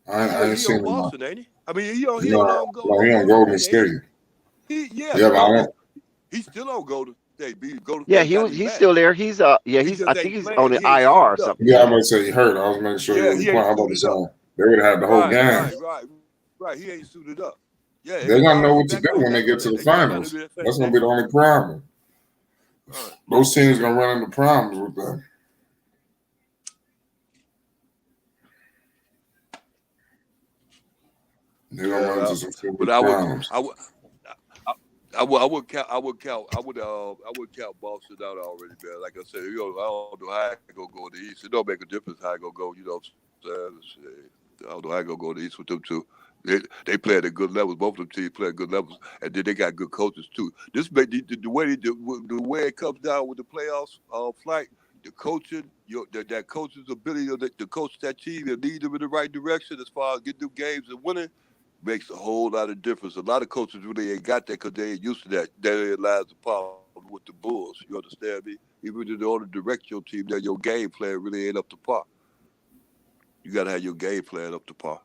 B: I ain't
F: he on
B: seen him.
F: Boston, ain't he? I mean, he on
B: No, he on
F: Golden
B: Golden
F: State, ain't
B: State.
F: he? Yeah,
B: Yeah, but I
F: no,
B: don't.
F: he's still on Golden State. Golden
D: Yeah,
F: State got him
D: he's
F: back.
D: still there. He's
F: He
D: I
F: just
D: think
F: ain't
D: he's on
F: playing.
D: the
F: He ain't
D: IR or
F: suited up.
D: something.
B: Yeah, I'm
D: Yeah.
B: gonna say he hurt. I was making sure he
F: Yeah,
B: wasn't
F: he ain't
B: playing. I'm about to
F: suited up.
B: say they would have had the whole game.
F: Right. He ain't suited up. Yeah,
B: They're gonna know
F: Iguodala, he
B: what to
F: back
B: do
F: on.
B: when they
F: That's
B: get to
F: good.
B: the
F: They just trying to
B: finals.
F: do that same
B: That's gonna
F: thing.
B: be the only problem.
F: All right.
B: Those teams gonna run into problems with that. They're gonna run
F: Yeah,
B: into some
F: but
B: serious problems.
F: I would count Boston out already, man. Like I said, I don't know how I go in the East. It don't make a difference how I go. You know what I'm saying? I don't know how I go in the East with them two. They play at good levels. Both of them teams play at good levels, and then they got good coaches too. This make the way it comes down with the playoffs, flight. The coaching, that coach's ability to coach that team and lead them in the right direction as far as getting them games and winning makes a whole lot of difference. A lot of coaches really ain't got that because they ain't used to that. There lies the problem with the Bulls. You understand me? Even if they want to direct your team, that your game plan really ain't up to par. You got to have your game plan up to par.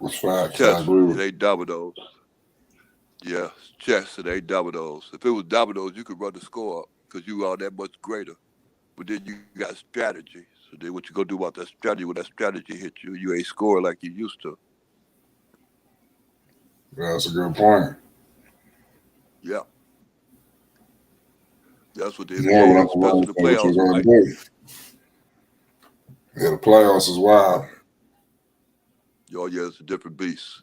B: It's
F: It's
B: facts. I
F: chess.
B: agree
F: It
B: with
F: ain't dominoes. Yeah, it's chess. It ain't dominoes. If it was dominoes, you could run the score up because you are that much greater. But then you got strategy. So then what you gonna do about that strategy when that strategy hit you? You ain't scoring like you used to.
B: you. Yeah, that's a good point.
F: Yeah, that's what the
B: Yeah, but
F: NBA
B: I'm
F: is,
B: gonna
F: especially the
B: say what you're
F: playoffs.
B: gonna
F: Like,
B: do. Yeah, the playoffs is wild.
F: oh yeah, it's a different beast.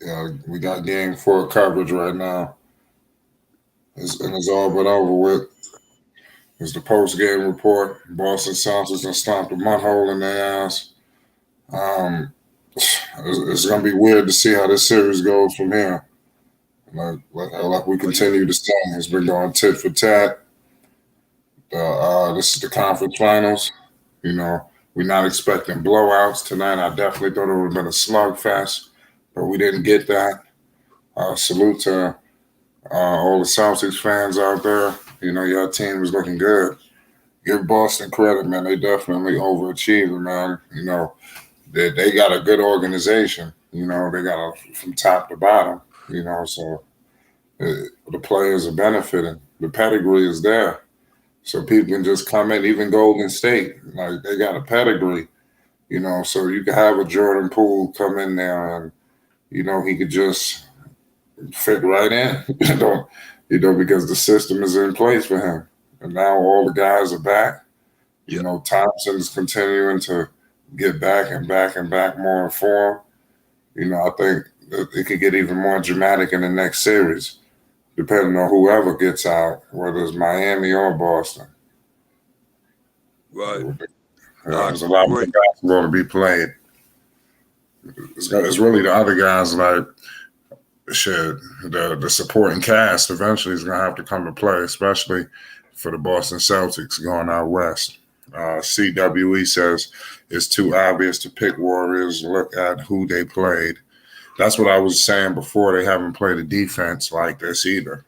B: Yeah, we got game 4 coverage right now. It's all but over with. It's the post game report. Boston Celtics and stomped a mud hole in their ass. It's gonna be weird to see how this series goes from here. Like we
F: Well, yeah,
B: continue to say, it's been going tit for tat. This is the conference finals. You know, we're not expecting blowouts tonight. I definitely thought it would have been a slugfest, but we didn't get that. Salute to all the Celtics fans out there. You know, your team is looking good. Give Boston credit, man. They definitely overachieved, man. You know, they got a good organization. You know, they got from top to bottom. You know, so the players are benefiting. The pedigree is there. So people can just come in, even Golden State, like they got a pedigree, you know. So you can have a Jordan Poole come in there, and you know he could just fit right in, because the system is in place for him. And now all the guys are back. You
F: yeah,
B: know, Thompson's continuing to get back and back and back more in form. You know, I think that it could get even more dramatic in the next series, depending on whoever gets out, whether it's Miami or Boston.
F: right. I
B: There's a lot more
F: agree.
B: basketball to be played. It's really the other guys like shit. The supporting cast eventually is gonna have to come to play, especially for the Boston Celtics going out west. CWE says it's too obvious to pick Warriors. Look at who they played. That's what I was saying before. They haven't played a defense like this either.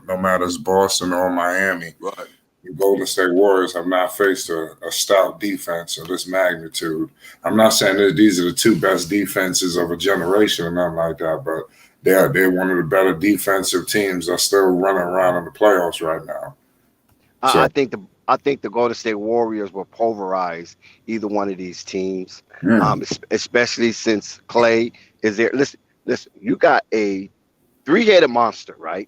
B: No matter it's Boston or Miami,
F: Right.
B: the Golden State Warriors have not faced a stout defense of this magnitude. I'm not saying that these are the two best defenses of a generation or nothing like that, but they're one of the better defensive teams that's still running around in the playoffs right now.
D: I
B: So,
D: think the Golden State Warriors will pulverize either one of these teams,
B: mm,
D: especially since Clay is there. Listen, you got a three-headed monster, right?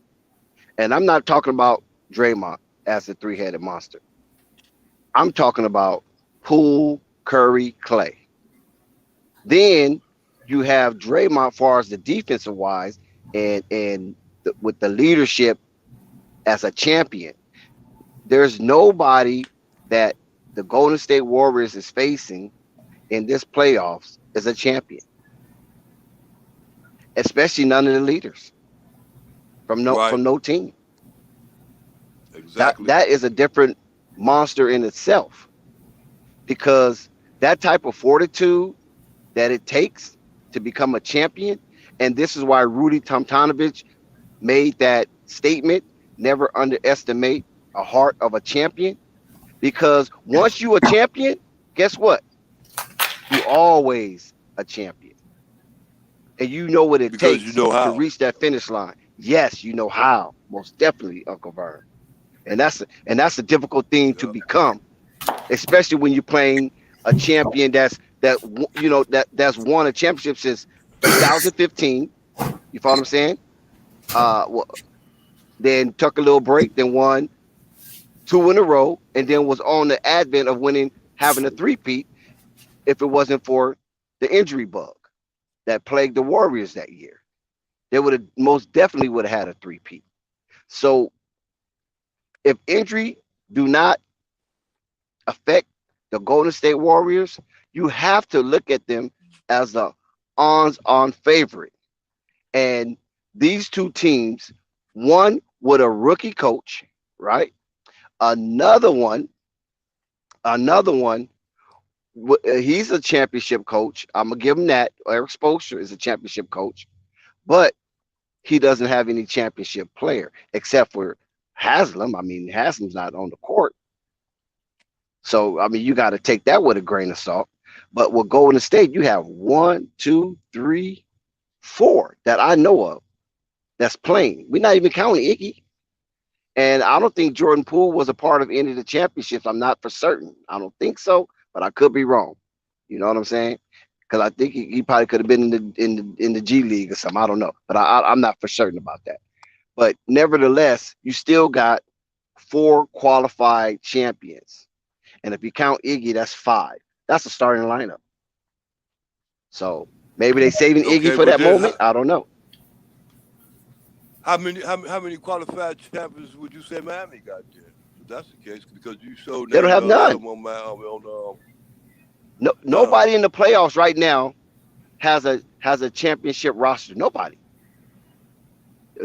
D: And I'm not talking about Draymond as a three-headed monster. I'm talking about Poole, Curry, Clay. Then you have Draymond, far as the defensive wise, and with the leadership as a champion. There's nobody that the Golden State Warriors is facing in this playoffs as a champion, especially none of the leaders from
F: Right.
D: no team.
F: Exactly.
D: That is a different monster in itself, because that type of fortitude that it takes to become a champion, and this is why Rudy Tomjanovich made that statement: never underestimate a heart of a champion, because once you a champion, guess what? You always a champion, and you know what it
F: Because you
D: takes
F: know
D: to
F: how.
D: reach that finish line. Yes, you know how, most definitely, Uncle Vern. And that's a difficult thing to
F: Yeah.
D: become, especially when you're playing a champion that's won a championship since 2015. You follow what I'm saying? Well, then took a little break, then won two in a row, and then was on the advent of winning, having a three-peat. If it wasn't for the injury bug that plagued the Warriors that year, they would have most definitely would have had a three-peat. So if injury do not affect the Golden State Warriors, you have to look at them as a odds-on favorite. And these two teams, one with a rookie coach, right? Another one, another one, he's a championship coach. I'm gonna give him that. Eric Spoelstra is a championship coach, but he doesn't have any championship player except for Haslam. I mean, Haslam's not on the court, so I mean, you got to take that with a grain of salt. But with Golden State, you have one, two, three, four that I know of that's playing. We're not even counting Iggy. And I don't think Jordan Poole was a part of any of the championships. I'm not for certain. I don't think so, but I could be wrong. You know what I'm saying? Because I think he probably could have been in the G League or something. I don't know, but I'm not for certain about that. But nevertheless, you still got four qualified champions, and if you count Iggy, that's five. That's a starting lineup. So maybe they saving Iggy
F: Okay,
D: for
F: but
D: that
F: then
D: moment. I don't know.
F: how many qualified champions would you say Miami got there? If that's the case, because you showed
D: They don't
F: named
D: have
F: a lot
D: none.
F: of them on
D: No,
F: no.
D: nobody in the playoffs right now has a championship roster. Nobody.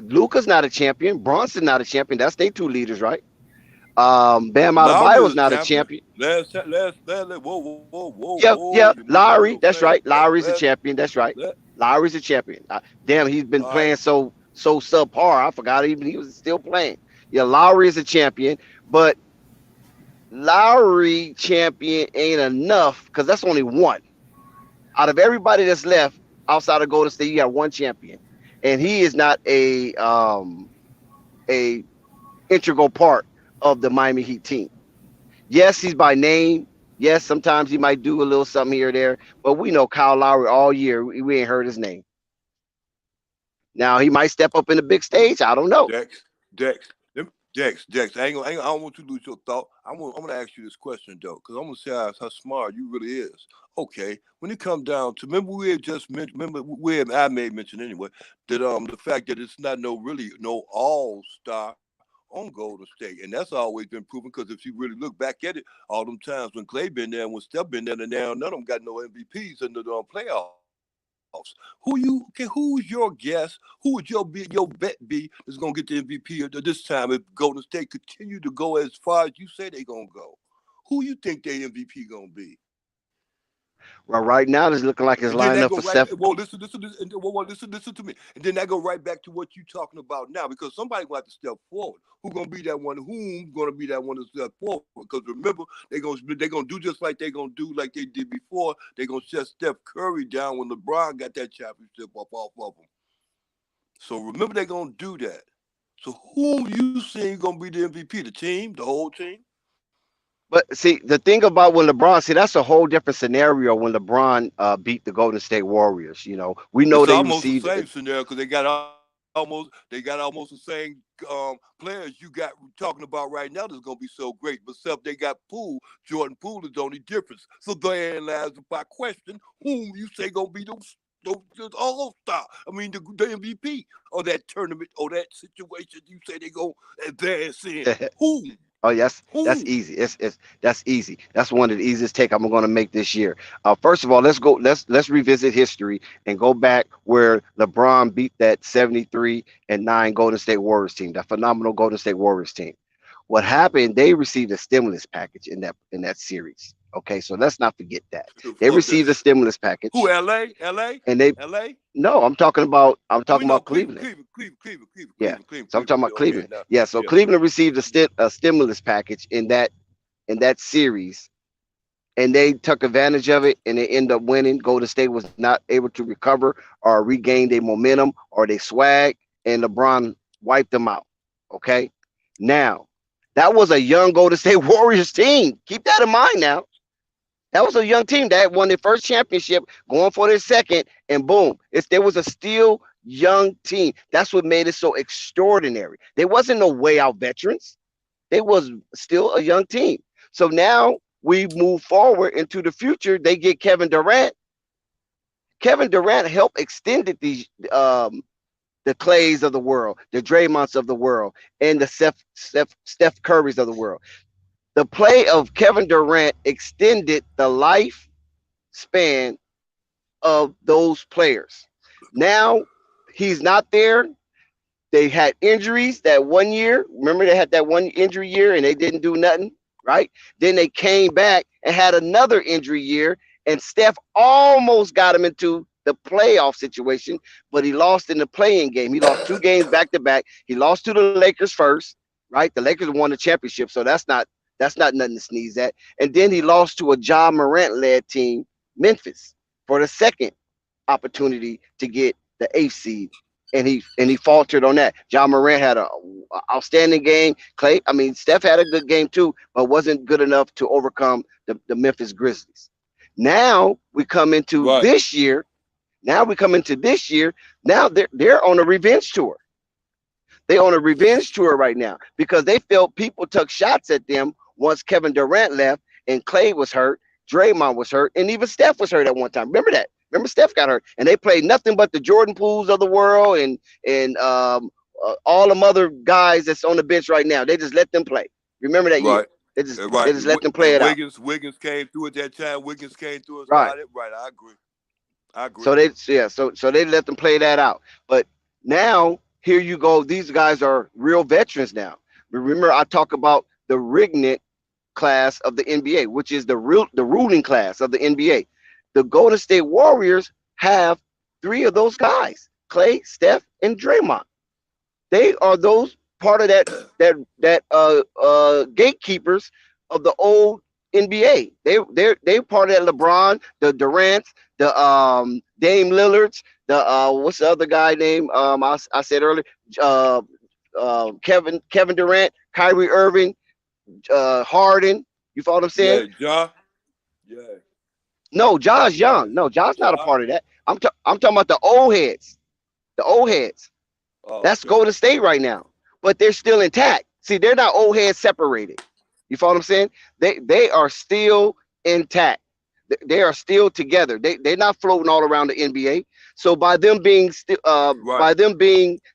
D: Luca's not a champion. Brunson not a champion. That's they two leaders, right? Bam
F: Lowry
D: Adebayo's
F: is a
D: not a
F: champion.
D: champion.
F: Last,
D: Yeah,
F: whoa,
D: yeah.
F: you're making me
D: Lowry,
F: go
D: that's
F: crazy.
D: right. Lowry's a
F: Last,
D: champion. That's right.
F: last,
D: Lowry's a champion. Damn, he's been
F: all right.
D: playing so subpar. I forgot even he was still playing. Yeah, Lowry is a champion, but Lowry champion ain't enough because that's only one. Out of everybody that's left outside of Golden State, you got one champion, and he is not a integral part of the Miami Heat team. Yes, he's by name. Yes, sometimes he might do a little something here or there, but we know Kyle Lowry all year. We ain't heard his name. Now he might step up in the big stage. I don't know.
F: Dex, Dex, Dex. I don't want you to lose your thought. I'm gonna ask you this question though, because I'm gonna say how smart you really is. Okay, when it comes down to, remember we had just mentioned, I made mention anyway, that the fact that it's not no all star on Golden State, and that's always been proven. Because if you really look back at it, all them times when Clay been there and when Steph been there, and now none of them got no MVPs in the playoffs. Who's your guess? Who would your bet be that's gonna get the MVP this time if Golden State continue to go as far as you say they gonna go? Who you think their MVP gonna be?
D: Well, right now it's looking like
F: And
D: it's
F: then that
D: lining
F: go
D: up for
F: right.
D: Steph.
F: Well, listen to me. And then that go right back to what you talking about now, because somebody gonna have to step forward. Who gonna be that one? Whom gonna be that one to step forward? Because remember, they gonna do just like they gonna do like they did before. They gonna shut Steph Curry down when LeBron got that championship up off of him. So remember, they gonna do that. So who you saying gonna be the MVP? The team, the whole team?
D: But see, the thing about when LeBron, see, that's a whole different scenario when LeBron beat the Golden State Warriors. You know, we know
F: It's
D: they
F: almost the
D: received.
F: same scenario because they got almost the same players you got talking about right now that's gonna be so great. But except they got Poole, Jordan Poole is the only difference. So therein lies my question: whom you say gonna be those all star? I mean the MVP or that tournament or that situation you say they go advance in? Whom?
D: Oh, yes, that's
F: Whom?
D: easy. It's that's easy. That's one of the easiest take I'm going to make this year. First of all, let's go. Let's revisit history and go back where LeBron beat that 73-9 Golden State Warriors team, that phenomenal Golden State Warriors team. What happened? They received a stimulus package in that series. Okay, so let's not forget that they
F: Fuck
D: received a
F: that.
D: stimulus package,
F: Who? L.A.
D: and they
F: L.A.
D: no, I'm talking about
F: We know Cleveland,
D: Cleveland.
F: Cleveland, Cleveland, Cleveland, Cleveland,
D: Yeah,
F: Cleveland, Cleveland,
D: so I'm talking
F: Cleveland.
D: about
F: Okay,
D: Cleveland.
F: now,
D: Yeah, so
F: yeah.
D: Cleveland received a stimulus package in that series, and they took advantage of it, and they end up winning. Golden State was not able to recover or regain their momentum or their swag, and LeBron wiped them out. Okay, now that was a young Golden State Warriors team. Keep that in mind now. That was a young team that won their first championship, going for their second, and boom, there was a still young team. That's what made it so extraordinary. They wasn't no way out veterans. They was still a young team. So now we move forward into the future. They get Kevin Durant. Kevin Durant helped extended these the Clays of the world, the Draymonds of the world, and the Steph Currys of the world. The play of Kevin Durant extended the lifespan of those players. Now he's not there. They had injuries that 1 year. Remember, they had that one injury year and they didn't do nothing, right? Then they came back and had another injury year, and Steph almost got him into the playoff situation, but he lost in the playing game. He lost 2 games back to back. He lost to the Lakers first, right? The Lakers won the championship, so that's not nothing to sneeze at. And then he lost to a Ja Morant-led team, Memphis, for the second opportunity to get the 8th seed, and he faltered on that. Ja Morant had a outstanding game. Steph had a good game too, but wasn't good enough to overcome the Memphis Grizzlies. Now we come into this year. Now they're on a revenge tour. They on a revenge tour right now because they felt people took shots at them once Kevin Durant left and Clay was hurt, Draymond was hurt, and even Steph was hurt at one time. Remember that? Remember Steph got hurt, and they played nothing but the Jordan Pooles of the world and all them other guys that's on the bench right now. They just let them play. Remember that year? They just let them play it out.
F: Wiggins came through at that time. Wiggins came through.
D: Right.
F: I agree.
D: So they let them play that out. But now here you go. These guys are real veterans now. Remember, I talk about the Rignant class of the NBA, which is the ruling class of the NBA. The Golden State Warriors have 3 of those guys: Clay, Steph, and Draymond. They are those part of that gatekeepers of the old NBA. They're part of that LeBron, the Durant, the Dame Lillards, the what's the other guy name? I said earlier, Kevin Durant, Kyrie Irving, Harden. You follow what I'm saying?
F: Yeah.
D: No, Ja's young. No, Ja's not a part of that. I'm talking about the old heads. The old heads. That's Golden State right now, but they're still intact. See, they're not old heads separated. You follow what I'm saying? They are still intact. They are still together. They're not floating all around the NBA. So by them being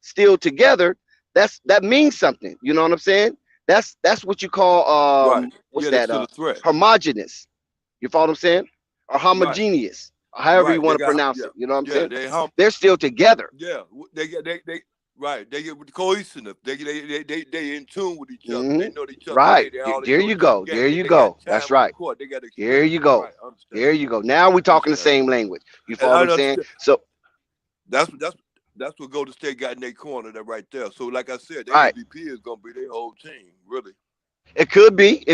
D: still together, that means something. You know what I'm saying? That's what you call what's that? Homogeneous. You follow what I'm saying? Or homogeneous, or however you want to pronounce it. You know what I'm saying? They're still together.
F: Yeah, they get cohesive. They in tune with each other. They know each other.
D: Right. There you go. That's right. Here you go. Here you go. Now we're talking the same language. You follow what I'm saying? So
F: that's what Golden State got in their corner right there. So like I said, their MVP is gonna be their whole team, really.
D: It could be.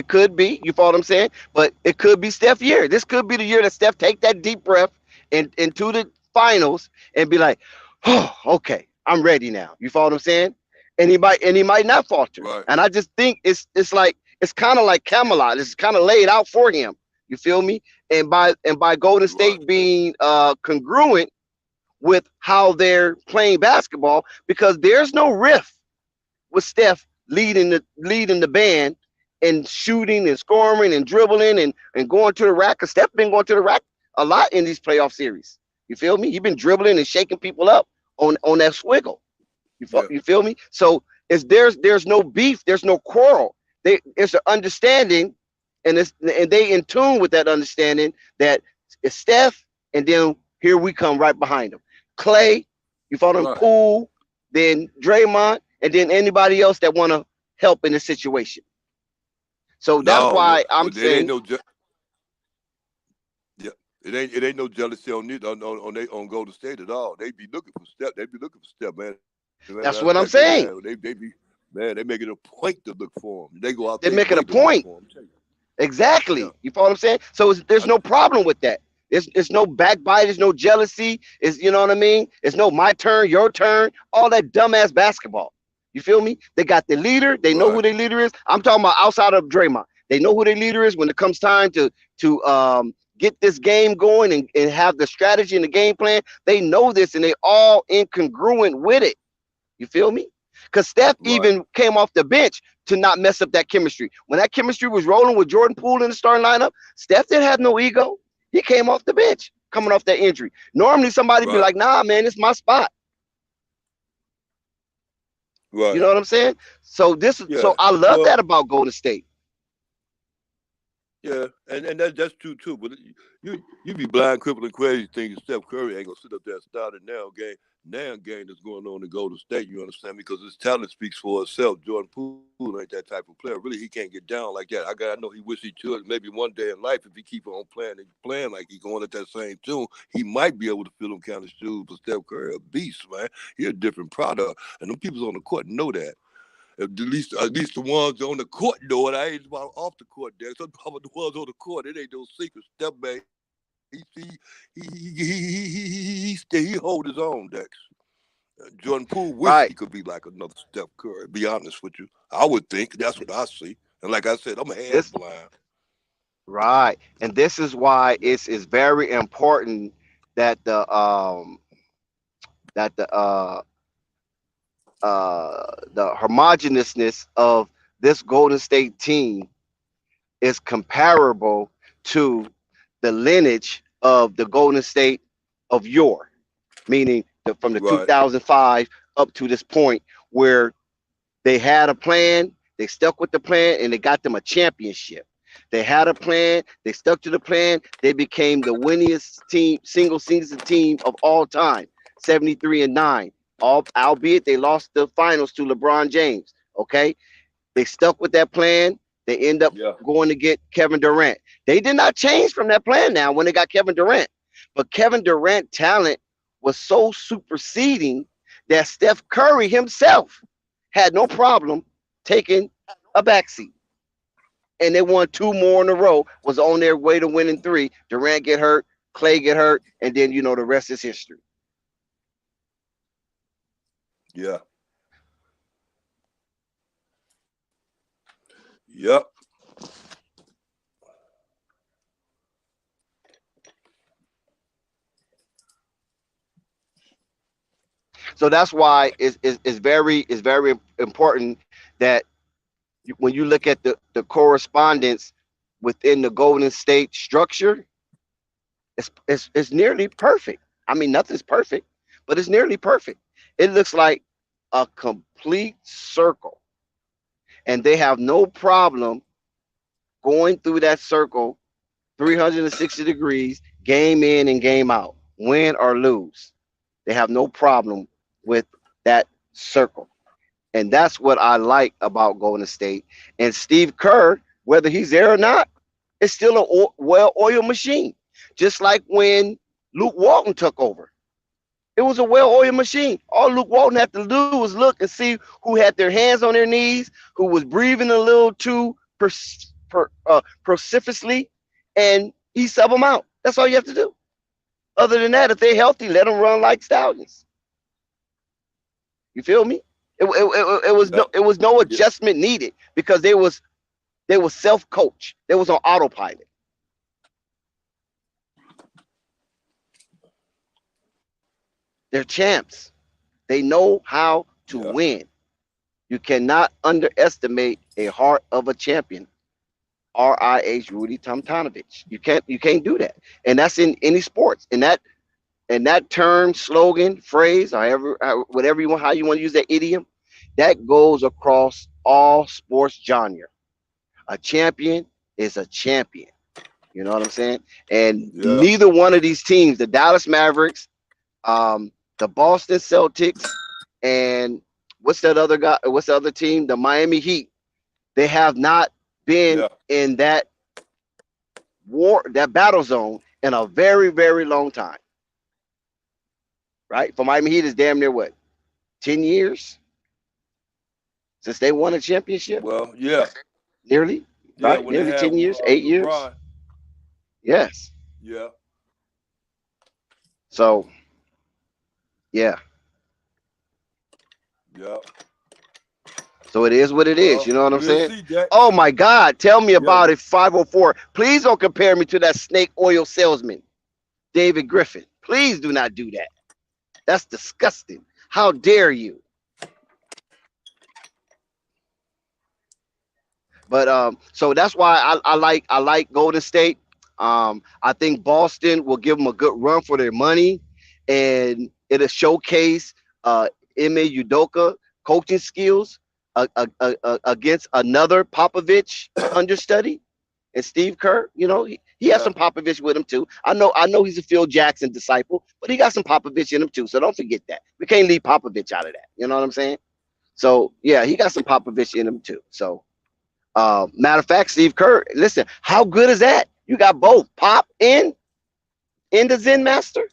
D: You follow what I'm saying? But it could be Steph's year. This could be the year that Steph take that deep breath into the finals and be like, oh, okay, I'm ready now. You follow what I'm saying? And he might not falter.
F: Right.
D: And I just think it's kind of like Camelot. It's kind of laid out for him. You feel me? And by Golden State being congruent with how they're playing basketball, because there's no rift with Steph leading the band and shooting and scoring and dribbling and going to the rack. Because Steph been going to the rack a lot in these playoff series. You feel me? He's been dribbling and shaking people up on that swiggle. You feel me? So there's no beef, there's no quarrel. It's an understanding, and they in tune with that understanding that it's Steph, and then here we come right behind him. Clay, you follow him, Poole, then Draymond, and then anybody else that want to help in the situation. So that's why I'm saying
F: it ain't no jealousy on Golden State at all. They be looking for Steph. They be looking for Steph, man.
D: That's what I'm saying.
F: They make it a point to look for him. They go out.
D: They make it a point. Exactly. Yeah. You follow what I'm saying? So there's no problem with that. It's no backbite. There's no jealousy. You know what I mean? It's no my turn, your turn. All that dumbass basketball. You feel me? They got the leader. They know who their leader is. I'm talking about outside of Draymond. They know who their leader is when it comes time to get this game going and have the strategy and the game plan. They know this and they all incongruent with it. You feel me? Because Steph even came off the bench to not mess up that chemistry. When that chemistry was rolling with Jordan Poole in the starting lineup, Steph didn't have no ego. He came off the bench coming off that injury. Normally somebody be like, nah, man, it's my spot. You know what I'm saying? So so I love that about Golden State.
F: Yeah, and that's true too. But you be blind, crippled, and crazy thinking Steph Curry ain't gonna sit up there and start a now game that's going on in Golden State. You understand me? Because his talent speaks for itself. Jordan Poole ain't that type of player. Really, he can't get down like that. I know he wish he could. Maybe one day in life, if he keep on playing like he going at that same tune, he might be able to fill them kind of shoes. But Steph Curry, a beast, man. He a different product, and them people on the court know that. At least the ones on the court know it. I ain't about off the court there. Some of the ones on the court, it ain't no secret. Steph, man, he hold his own, Dex. Jordan Poole wish he could be like another Steph Curry. Be honest with you, I would think that's what I see. And like I said, I'm hands blind.
D: Right, and this is why it's very important that the homogeneousness of this Golden State team is comparable to the lineage of the Golden State of yore, meaning from the 2005 up to this point where they had a plan, they stuck with the plan, and they got them a championship. They had a plan, they stuck to the plan, they became the winningest team, single season team of all time, 73-9. Albeit they lost the finals to LeBron James. Okay, they stuck with that plan. They end up going to get Kevin Durant. They did not change from that plan now when they got Kevin Durant, but Kevin Durant talent was so superseding that Steph Curry himself had no problem taking a backseat. And they won 2 more in a row, was on their way to winning 3. Durant get hurt, Clay get hurt, and then the rest is history.
F: Yeah. Yep.
D: So that's why it's very important that when you look at the correspondence within the Golden State structure, it's nearly perfect. I mean, nothing's perfect, but it's nearly perfect. It looks like a complete circle, and they have no problem going through that circle 360 degrees, game in and game out, win or lose. They have no problem with that circle. And that's what I like about Golden State. And Steve Kerr, whether he's there or not, is still a well-oiled machine. Just like when Luke Walton took over. It was a well-oiled machine. All Luke Walton had to do was look and see who had their hands on their knees, who was breathing a little too precipitously, and he sub them out. That's all you have to do. Other than that, if they're healthy, let them run like stallions. You feel me? It was no adjustment needed because they was self-coached. They was on autopilot. They're champs. They know how to win. You cannot underestimate a heart of a champion. RIH Rudy Tomjanovich. You can't do that. And that's in any sports. And that term, slogan, phrase, whatever you want, how you want to use that idiom, that goes across all sports genre. A champion is a champion. You know what I'm saying? And neither one of these teams, the Dallas Mavericks, the Boston Celtics, and what's the other team? The Miami Heat. They have not been in that battle zone in a very, very long time. Right? For Miami Heat is damn near what? 10 years since they won a championship?
F: Well, yeah.
D: Nearly,
F: Yeah,
D: right?
F: when they
D: Nearly
F: have
D: 10 years, 8 years.
F: LeBron.
D: Yes.
F: Yeah.
D: So, yeah.
F: Yeah.
D: So it is what it is. You know what I'm
F: We'll
D: saying?
F: see, Jack.
D: Oh my God. Tell me about
F: Yeah.
D: it. 504. Please don't compare me to that snake oil salesman, David Griffin. Please do not do that. That's disgusting. How dare you? But so that's why I like Golden State. I think Boston will give them a good run for their money, and it'll showcase Ime Udoka coaching skills against another Popovich understudy and Steve Kerr. You know, he has some Popovich with him too. I know he's a Phil Jackson disciple, but he got some Popovich in him too. So don't forget that. We can't leave Popovich out of that. You know what I'm saying? So yeah, he got some Popovich in him too. So. Matter of fact, Steve Kerr, listen, how good is that? You got both Pop and the Zen Master.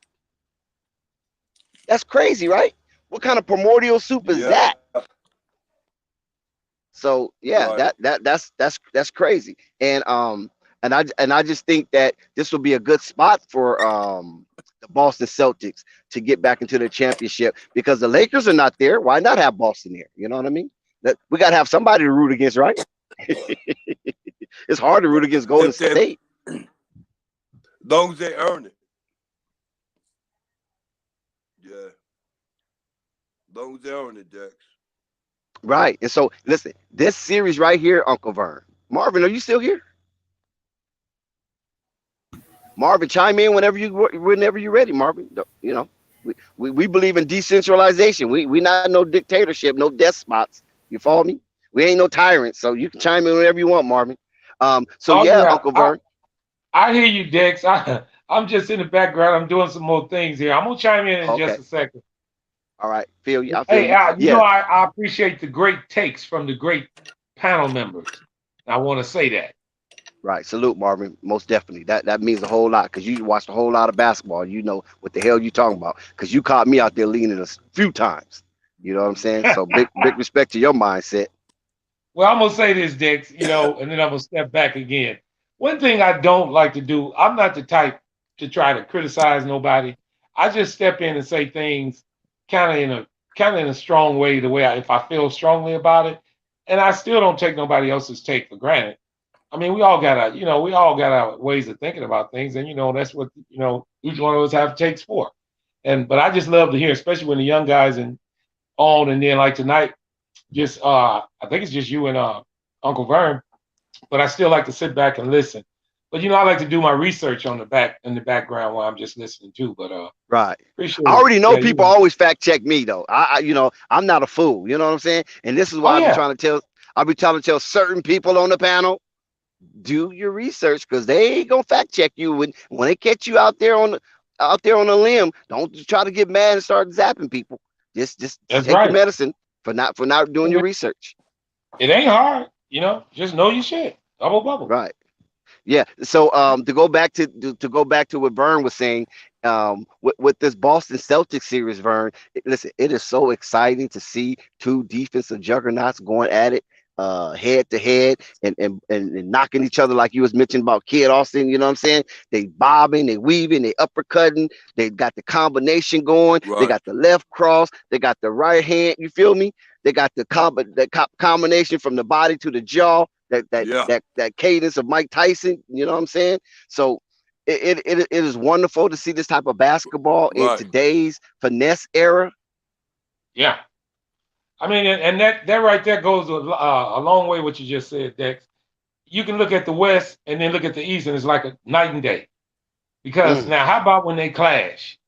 D: That's crazy, right? What kind of primordial soup is that? So yeah, that's crazy. And I just think that this will be a good spot for the Boston Celtics to get back into the championship because the Lakers are not there. Why not have Boston here? You know what I mean? We got to have somebody to root against, right? It's hard to root against Golden State.
F: As long as they earn it. Yeah. As long as they earn it, Jax.
D: Right. And so, listen, this series right here, Uncle Vern. Marvin, are you still here? Marvin, chime in whenever you're ready, Marvin. You know, we believe in decentralization. We not no dictatorship, no despots. You follow me? We ain't no tyrants, so you can chime in whenever you want, Marvin. Uncle Vern.
E: I hear you, Dex. I'm just in the background. I'm doing some more things here. I'm gonna chime in just a second.
D: All right, feel you.
E: I appreciate the great takes from the great panel members. I want to say that.
D: Right, salute, Marvin. Most definitely. That means a whole lot because you watched a whole lot of basketball. You know what the hell you talking about because you caught me out there leaning a few times. You know what I'm saying? So big respect to your mindset.
E: Well, I'm gonna say this, Dex, and then I'm gonna step back again. One thing I don't like to do, I'm not the type to try to criticize nobody. I just step in and say things kind of in a strong way, if I feel strongly about it, and I still don't take nobody else's take for granted. I mean, we all got our ways of thinking about things, and that's what each one of us have takes for. But I just love to hear, especially when the young guys and then like tonight. Just I think it's just you and Uncle Vern, but I still like to sit back and listen. But I like to do my research in the background while I'm just listening too. But
D: right,
E: appreciate
D: I already know people always fact check me though. I'm not a fool. You know what I'm saying? And this is why I'll be trying to tell certain people on the panel, do your research because they ain't gonna fact check you when they catch you out there on a limb. Don't try to get mad and start zapping people. Just take your medicine. For not doing your research.
E: It ain't hard, just know your shit. Bubble.
D: Right. Yeah. So to go back to what Vern was saying, with this Boston Celtics series, Vern, listen, it is so exciting to see two defensive juggernauts going at it head to head and knocking each other like you was mentioning about Kid Austin. You know what I'm saying? They bobbing, they weaving, they uppercutting. They got the combination going. Right. They got the left cross. They got the right hand. You feel me? They got the combination from the body to the jaw. That cadence of Mike Tyson. You know what I'm saying? So it is wonderful to see this type of basketball in today's finesse era.
E: Yeah. I mean, and that right there goes a long way what you just said, Dex. You can look at the West and then look at the East, and it's like a night and day. Because now, how about when they clash?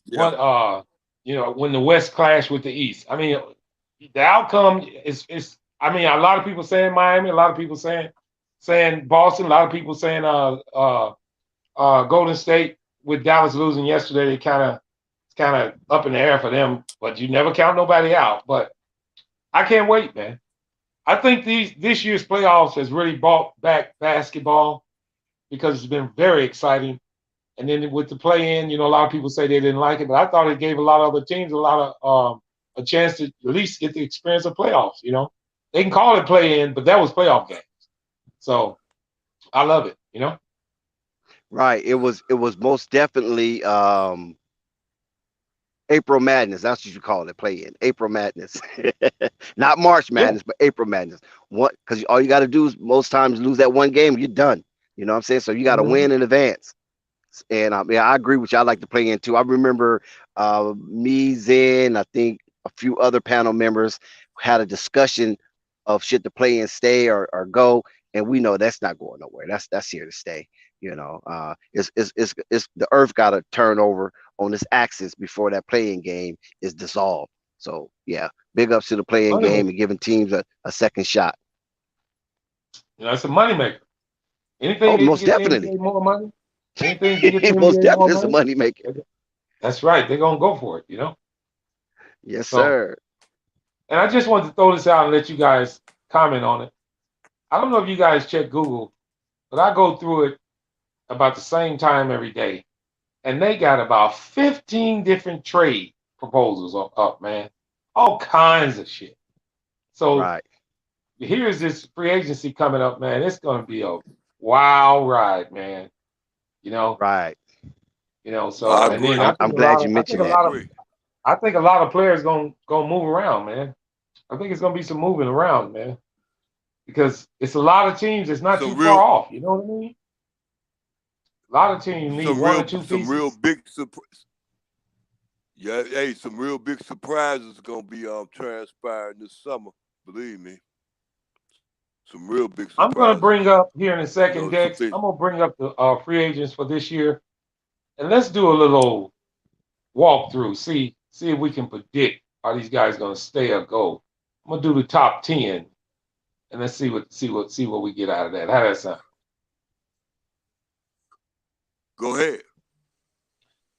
E: Yeah. When the West clash with the East. I mean, the outcome is I mean, a lot of people saying Miami, a lot of people saying Boston, a lot of people saying Golden State. With Dallas losing yesterday, they kind of up in the air for them. But you never count nobody out. But I can't wait, man. I think this year's playoffs has really brought back basketball because it's been very exciting. And then with the play-in, a lot of people say they didn't like it, but I thought it gave a lot of other teams a lot of a chance to at least get the experience of playoffs. They can call it play-in, but that was playoff games. So I love it.
D: Right. It was most definitely April Madness. That's what you call it, play in. April Madness. Not March
E: Yeah.
D: Madness, but April Madness. What? Because all you got to do is most times lose that one game, you're done. You know what I'm saying? So you got to win in advance. And I agree with you. I like to play in too. I remember me, Zen, I think a few other panel members had a discussion of should the play in stay or go. And we know that's not going nowhere. That's here to stay. It's the earth got to turn over on this axis before that playing game is dissolved. So yeah, big ups to the playing game and giving teams a second shot.
E: It's a moneymaker. Anything
D: Oh,
E: to
D: most
E: get the
D: definitely.
E: NBA more money. Anything to get the
D: Most
E: NBA more
D: definitely, it's a
E: money.
D: money maker.
E: That's right. They're gonna go for it.
D: Yes,
E: So,
D: sir.
E: and I just wanted to throw this out and let you guys comment on it. I don't know if you guys check Google, but I go through it about the same time every day, and they got about 15 different trade proposals up, man. All kinds of shit. So
D: Right.
E: here's this free agency coming up, man. It's gonna be a wow ride, man.
D: Right.
E: So
F: I
E: and then
F: agree.
D: I'm glad you mentioned that.
E: I think a lot of players gonna move around, man. I think it's gonna be some moving around, man, because it's a lot of teams. It's not too
F: Some
E: far
F: real,
E: off. You know what I mean? A lot of teams need one or two
F: some real
E: pieces.
F: big surprise. Yeah, hey, some real big surprises gonna be transpiring this summer. Believe me, some real big
E: I'm gonna
F: surprises.
E: bring up here in a second, Dex.
F: Something.
E: I'm gonna bring up the free agents for this year, and let's do a little walkthrough. See if we can predict are these guys gonna stay or go. I'm gonna do the top 10, and let's see what we get out of that. How that sound?
F: Go ahead.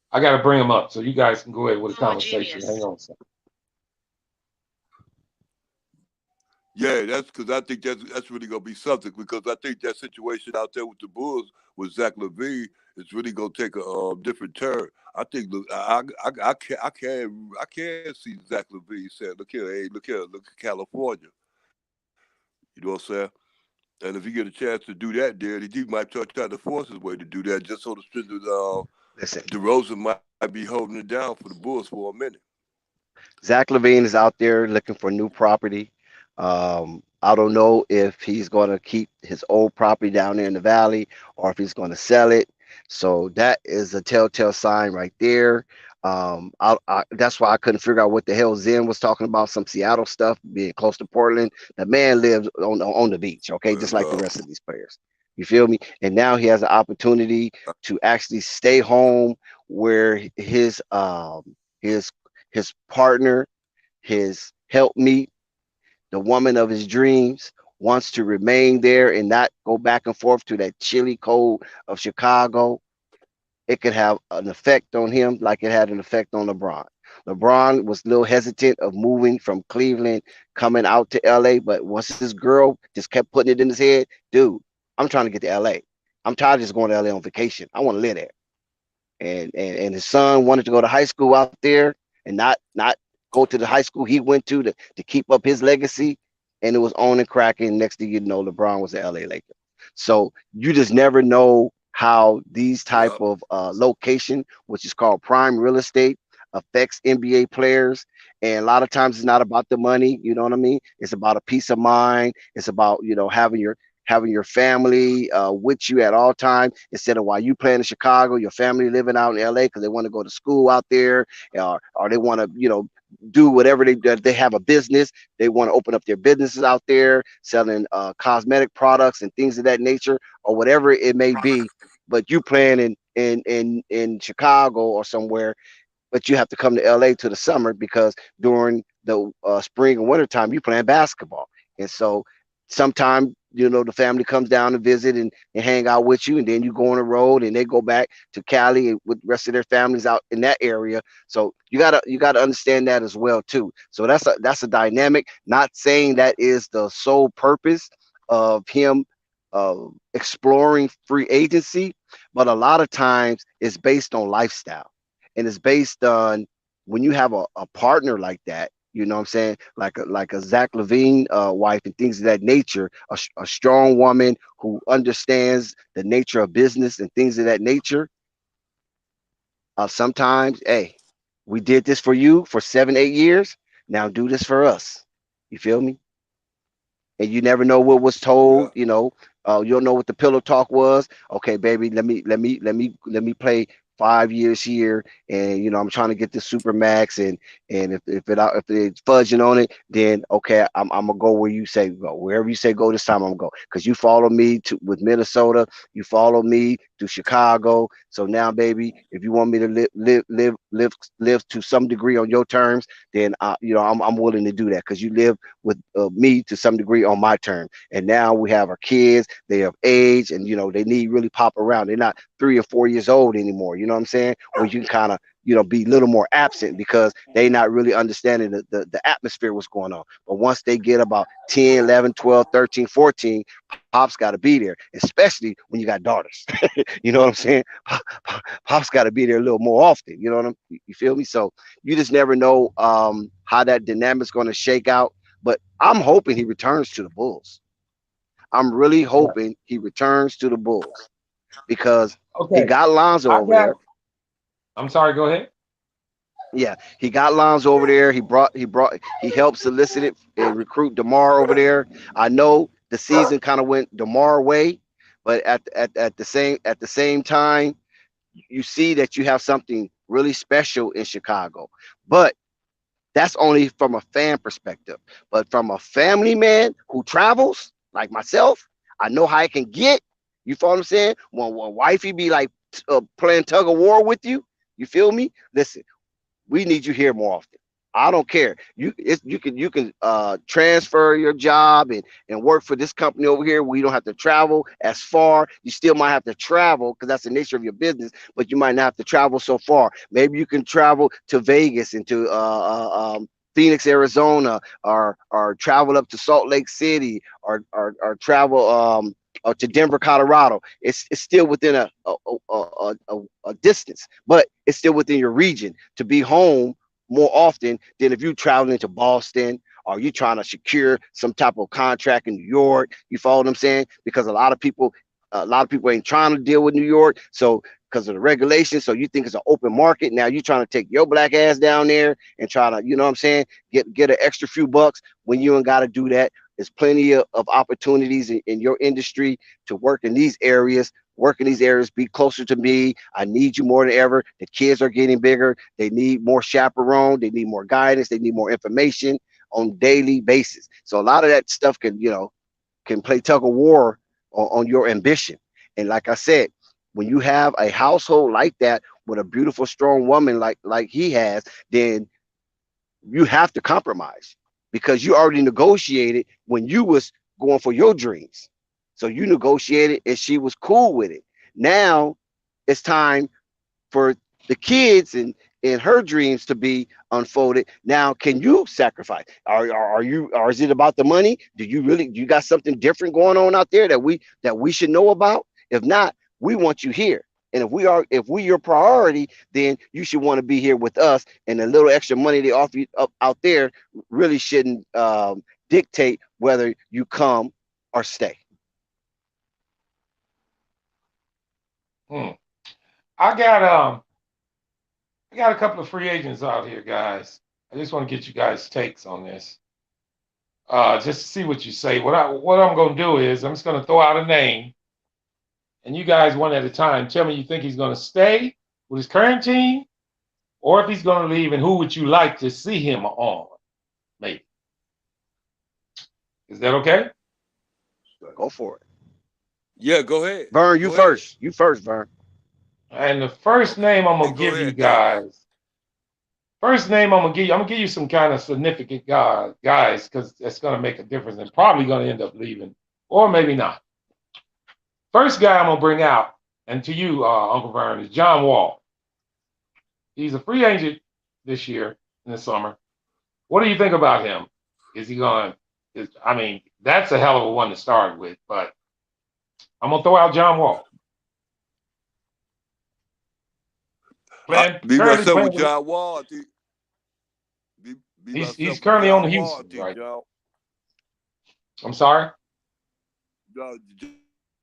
E: I got to bring them up so you guys can go ahead with a conversation.
C: Homogeneous.
E: Hang on a second.
F: Yeah, that's because I think that's really gonna be something because I think that situation out there with the Bulls with Zach LaVine is really gonna take a different turn. I think I can't see Zach LaVine saying, "Look here, hey, look at California." You know what I'm saying? And if he get a chance to do that, there, he might try to force his way to do that just so the strength of
D: Listen,
F: DeRozan might be holding it down for the Bulls for a minute.
D: Zach LaVine is out there looking for new property. I don't know if he's going to keep his old property down there in the valley or if he's going to sell it. So that is a telltale sign right there. That's why I couldn't figure out what the hell Zen was talking about, some Seattle stuff being close to Portland. The man lives on the beach, okay, just like the rest of these players. You feel me? And now he has an opportunity to actually stay home where his partner, his helpmeet, the woman of his dreams, wants to remain there and not go back and forth to that chilly cold of Chicago. It could have an effect on him like it had an effect on LeBron. LeBron was a little hesitant of moving from Cleveland, coming out to LA, but once his girl just kept putting it in his head, dude, I'm trying to get to LA. I'm tired of just going to LA on vacation. I want to live there. And his son wanted to go to high school out there and not go to the high school he went to keep up his legacy. And it was on and cracking. Next thing you know, LeBron was an LA Laker. So you just never know how these type of location, which is called prime real estate, affects NBA players. And a lot of times it's not about the money, you know what I mean? It's about a peace of mind. It's about, having your family with you at all times instead of while you playing in Chicago, your family living out in LA because they want to go to school out there or they want to, do whatever they have a business. They want to open up their businesses out there, selling cosmetic products and things of that nature or whatever it may be. But you playing in Chicago or somewhere, but you have to come to LA to the summer because during the spring and winter time you playing basketball. And so Sometimes, the family comes down to visit and hang out with you, and then you go on the road and they go back to Cali and with the rest of their families out in that area. So you gotta understand that as well too. So that's a dynamic. Not saying that is the sole purpose of him exploring free agency, but a lot of times it's based on lifestyle, and it's based on when you have a partner like that. You know what I'm saying? Like a Zach LaVine wife and things of that nature, a strong woman who understands the nature of business and things of that nature. Sometimes, hey, we did this for you for 7, 8 years. Now do this for us. You feel me? And you never know what was told.
F: Yeah.
D: You don't know what the pillow talk was. Okay, baby, let me play 5 years here, and I'm trying to get this super max, and if it's fudging on it, then okay, I'm gonna go where you say go. Wherever you say go this time, I'm gonna go, because you follow me to with Minnesota, you follow me to Chicago. So now, baby, if you want me to live to some degree on your terms, then I'm willing to do that, because you live with me to some degree on my term. And now we have our kids, they have age, and they need really pop around. They're not 3 or 4 years old anymore. You know what I'm saying? Where you can kind of be a little more absent, because they not really understanding the atmosphere, what's going on. But once they get about 10, 11, 12, 13, 14, Pop's got to be there, especially when you got daughters. You know what I'm saying? Pop's got to be there a little more often. You know what you feel me? So you just never know how that dynamic's going to shake out. But I'm hoping he returns to the Bulls. I'm really hoping he returns to the Bulls, because he
E: Okay,
D: got Lonzo
E: I
D: over
E: got.
D: there.
E: I'm sorry. Go ahead.
D: Yeah, he got Lonzo over there. He helped solicit it and recruit DeMar over there. I know the season kind of went DeMar way, but at the same time, you see that you have something really special in Chicago. But that's only from a fan perspective. But from a family man who travels, like myself, I know how I can get. You feel what I'm saying? When wifey be like playing tug of war with you, you feel me? Listen, we need you here more often. I don't care. You can transfer your job and work for this company over here where you don't have to travel as far. You still might have to travel because that's the nature of your business, but you might not have to travel so far. Maybe you can travel to Vegas and to Phoenix, Arizona, or travel up to Salt Lake City, or travel to Denver, Colorado. It's still within a distance, but it's still within your region to be home more often than if you traveling to Boston, or you trying to secure some type of contract in New York. You follow what I'm saying? Because a lot of people ain't trying to deal with New York. So because of the regulations, so you think it's an open market. Now you're trying to take your black ass down there and try to, you know what I'm saying, get an extra few bucks when you ain't got to do that. There's plenty of opportunities in your industry to work in these areas. Work in these areas, be closer to me. I need you more than ever. The kids are getting bigger. They need more chaperone. They need more guidance. They need more information on daily basis. So a lot of that stuff can play tug of war on your ambition. And like I said, when you have a household like that with a beautiful, strong woman like he has, then you have to compromise, because you already negotiated when you was going for your dreams. So you negotiated and she was cool with it. Now it's time for the kids and her dreams to be unfolded. Now, can you sacrifice? Are you, or is it about the money? Do you got something different going on out there that we should know about? If not, we want you here. And if we your priority, then you should want to be here with us. And the little extra money they offer you up out there really shouldn't dictate whether you come or stay.
E: Hmm. I got I got a couple of free agents out here, guys. I just want to get you guys' takes on this. Just to see what you say. What I'm gonna do is I'm just gonna throw out a name, and you guys one at a time tell me you think he's gonna stay with his current team, or if he's gonna leave, and who would you like to see him on? Maybe. Is that okay?
D: Go for it.
F: Yeah, go ahead.
D: Vern, you
F: Go ahead.
D: first. You first, Vern.
E: And the first name I'm
F: Hey,
E: gonna
F: go
E: give you
F: ahead, Dave.
E: guys First name I'm gonna give you some kind of significant guys because that's gonna make a difference and probably gonna end up leaving, or maybe not. First guy I'm gonna bring out, and to you, Uncle Vern, is John Wall. He's a free agent this year in the summer. What do you think about him? Is he gonna? I mean, that's a hell of a one to start with, but I'm gonna throw out John Wall.
F: Be
E: Currently
F: myself
E: playing
F: with
E: with.
F: John Wall. I think be
E: He's
F: myself with
E: currently on
F: John
E: the
F: Wall. I
E: Houston,
F: think
E: right?
F: John.
E: I'm sorry.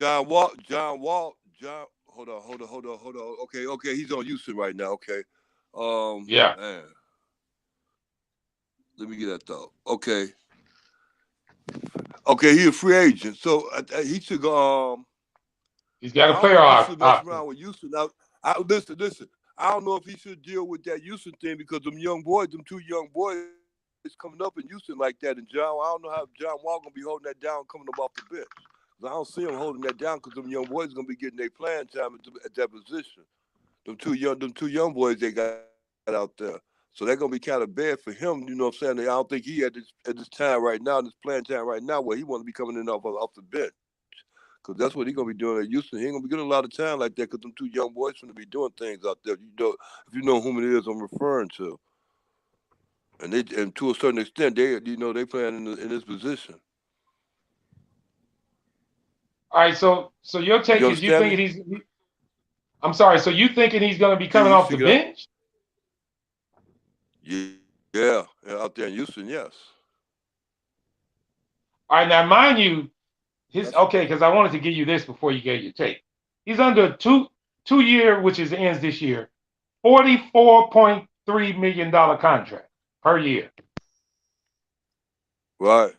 F: John Wall. John Wall. John. Hold on. Okay. He's on Houston right now. Okay.
E: Yeah,
F: Man. Let me get that thought. Okay. Okay. He's a free agent, so he should go.
E: he's got a
F: I don't
E: player
F: know if he should mess
E: option.
F: around with Houston. Now, listen. I don't know if he should deal with that Houston thing because them two young boys coming up in Houston like that. And John, I don't know how John Wall gonna be holding that down coming up off the bench. I don't see him holding that down because them young boys gonna be getting their playing time at that position. Them two young boys they got out there. So they're gonna be kind of bad for him. You know what I'm saying? I don't think he at this time right now, this playing time right now, where he want to be coming in off the bench. Because that's what he's gonna be doing at Houston. He ain't gonna be getting a lot of time like that because them two young boys gonna be doing things out there. If you know whom it is I'm referring to, and to a certain extent, they playing in this position.
E: All right, so your
F: You
E: take is you
F: understand me?
E: thinking I'm sorry, so you thinking he's going to be
F: Yeah,
E: coming
F: you
E: off the
F: figure out.
E: bench?
F: Yeah, out there in Houston, yes.
E: All right, now mind you, his
F: That's
E: okay, because I wanted to give you this before you gave your take. He's under a two-year, which ends this year, $44.3 million contract per year.
F: right,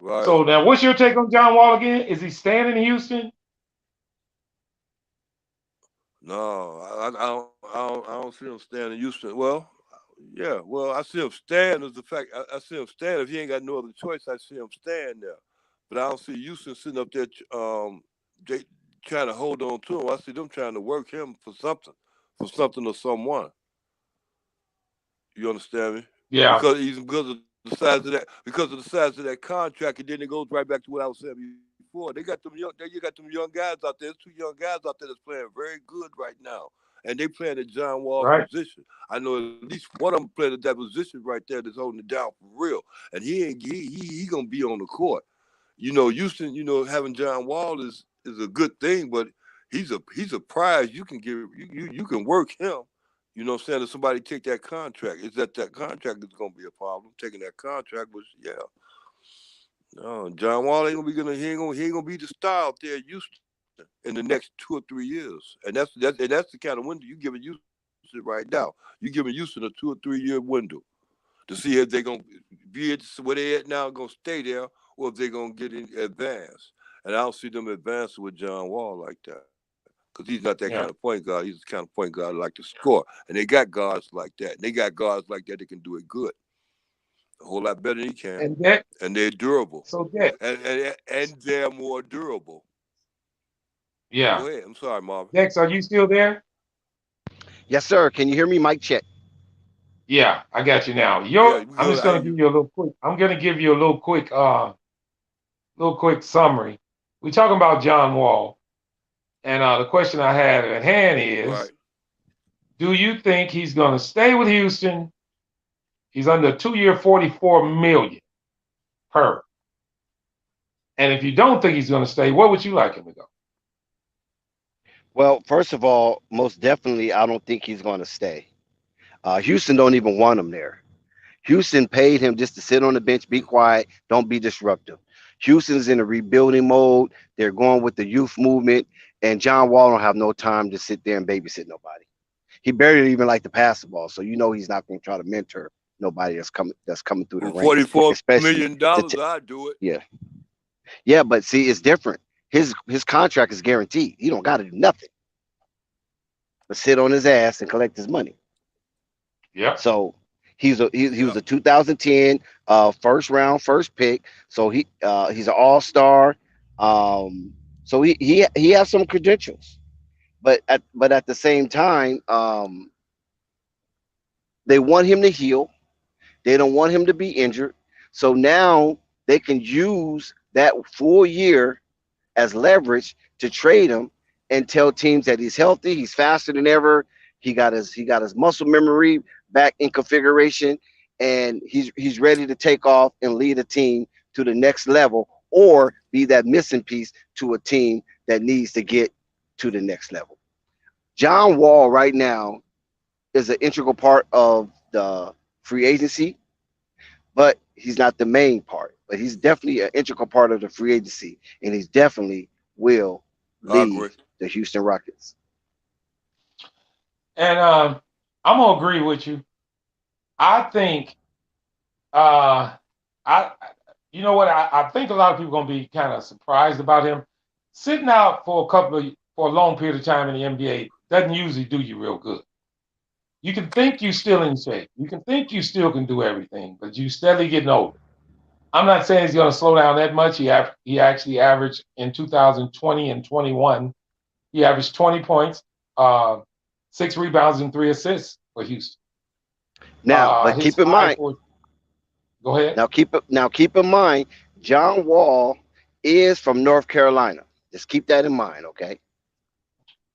F: right.
E: So now, what's your take on John Wall again? Is he staying in Houston?
F: No, I don't see him staying in Houston. Well, yeah, well, I see him staying as the fact. I see him staying. If he ain't got no other choice, I see him staying there. But I don't see Houston sitting up there, they trying to hold on to him. I see them trying to work him for something or someone. You understand me?
E: Yeah,
F: Because of the size of that contract, and then it goes right back to what I was saying before. You got them young guys out there. There's two young guys out there that's playing very good right now, and they playing at John Wall's
E: right.
F: position. I know at least one of them playing at that position right there that's holding it down for real, and he gonna be on the court. Houston. Having John Wall is a good thing, but he's a prize. You can you can work him. You know what I'm saying? If somebody take that contract, it's that contract is gonna be a problem. Taking that contract was no, John Wall he ain't gonna be the star out there at Houston in the next 2 or 3 years. And that's the kind of window you giving Houston right now. You giving Houston a 2 or 3 year window to see if they're gonna be at where they at now, gonna stay there, or if they're gonna get in advance. And I don't see them advancing with John Wall like that. Because he's not that kind of
E: Yeah,
F: point guard. He's the kind of point guard that like to score. And they got guards like that. And they got guards like that that can do it good. A whole lot better than he can.
E: and that
F: And they're durable.
E: so that
F: And they're more durable.
E: yeah.
F: Go ahead. I'm sorry, Marvin.
E: Dex, are you still there?
D: Yes, sir. Can you hear me? Mic check.
E: Yeah, I got you now.
F: Yeah, we
E: I'm
F: go.
E: just gonna give you a little quick. I'm gonna give you a little quick summary. We're talking about John Wall, and the question I had at hand
F: Right.
E: is, do you think he's gonna stay with Houston? He's under a 2-year, 44 million per. And if you don't think he's gonna stay, where would you like him to go?
D: Well, first of all, most definitely, I don't think he's going to stay. Houston don't even want him there. Houston paid him just to sit on the bench, be quiet, don't be disruptive. Houston's in a rebuilding mode. They're going with the youth movement, and John Wall don't have no time to sit there and babysit nobody. He barely even like to pass the ball, so he's not going to try to mentor nobody that's coming through the
F: For
D: ranks,
F: $44
D: especially
F: million,
D: to
F: I'd do it.
D: yeah, yeah. But see, it's different. His contract is guaranteed. He don't got to do nothing but sit on his ass and collect his money.
E: Yep.
D: So he was
F: Yeah.
D: a 2010 first round first pick. So he's an all star. So he has some credentials, but at the same time, They want him to heal. They don't want him to be injured. So now they can use that full year as leverage to trade him and tell teams that he's healthy, he's faster than ever, he got his muscle memory back in configuration, and he's ready to take off and lead a team to the next level or be that missing piece to a team that needs to get to the next level. John Wall right now is an integral part of the free agency, but he's not the main part. But he's definitely an integral part of the free agency, and he's definitely will
F: I agree.
D: leave the Houston Rockets.
E: And I'm gonna agree with you. I think, I you know what? I think a lot of people are gonna be kind of surprised about him sitting out for a long period of time in the NBA. Doesn't usually do you real good. You can think you still in shape. You can think you still can do everything, but you steadily getting older. I'm not saying he's going to slow down that much. He actually averaged in 2020 and 21. He averaged 20 points, 6 rebounds, and 3 assists for Houston.
D: Now, but keep in mind.
E: Go ahead.
D: Now keep in mind, John Wall is from North Carolina. Just keep that in mind, okay?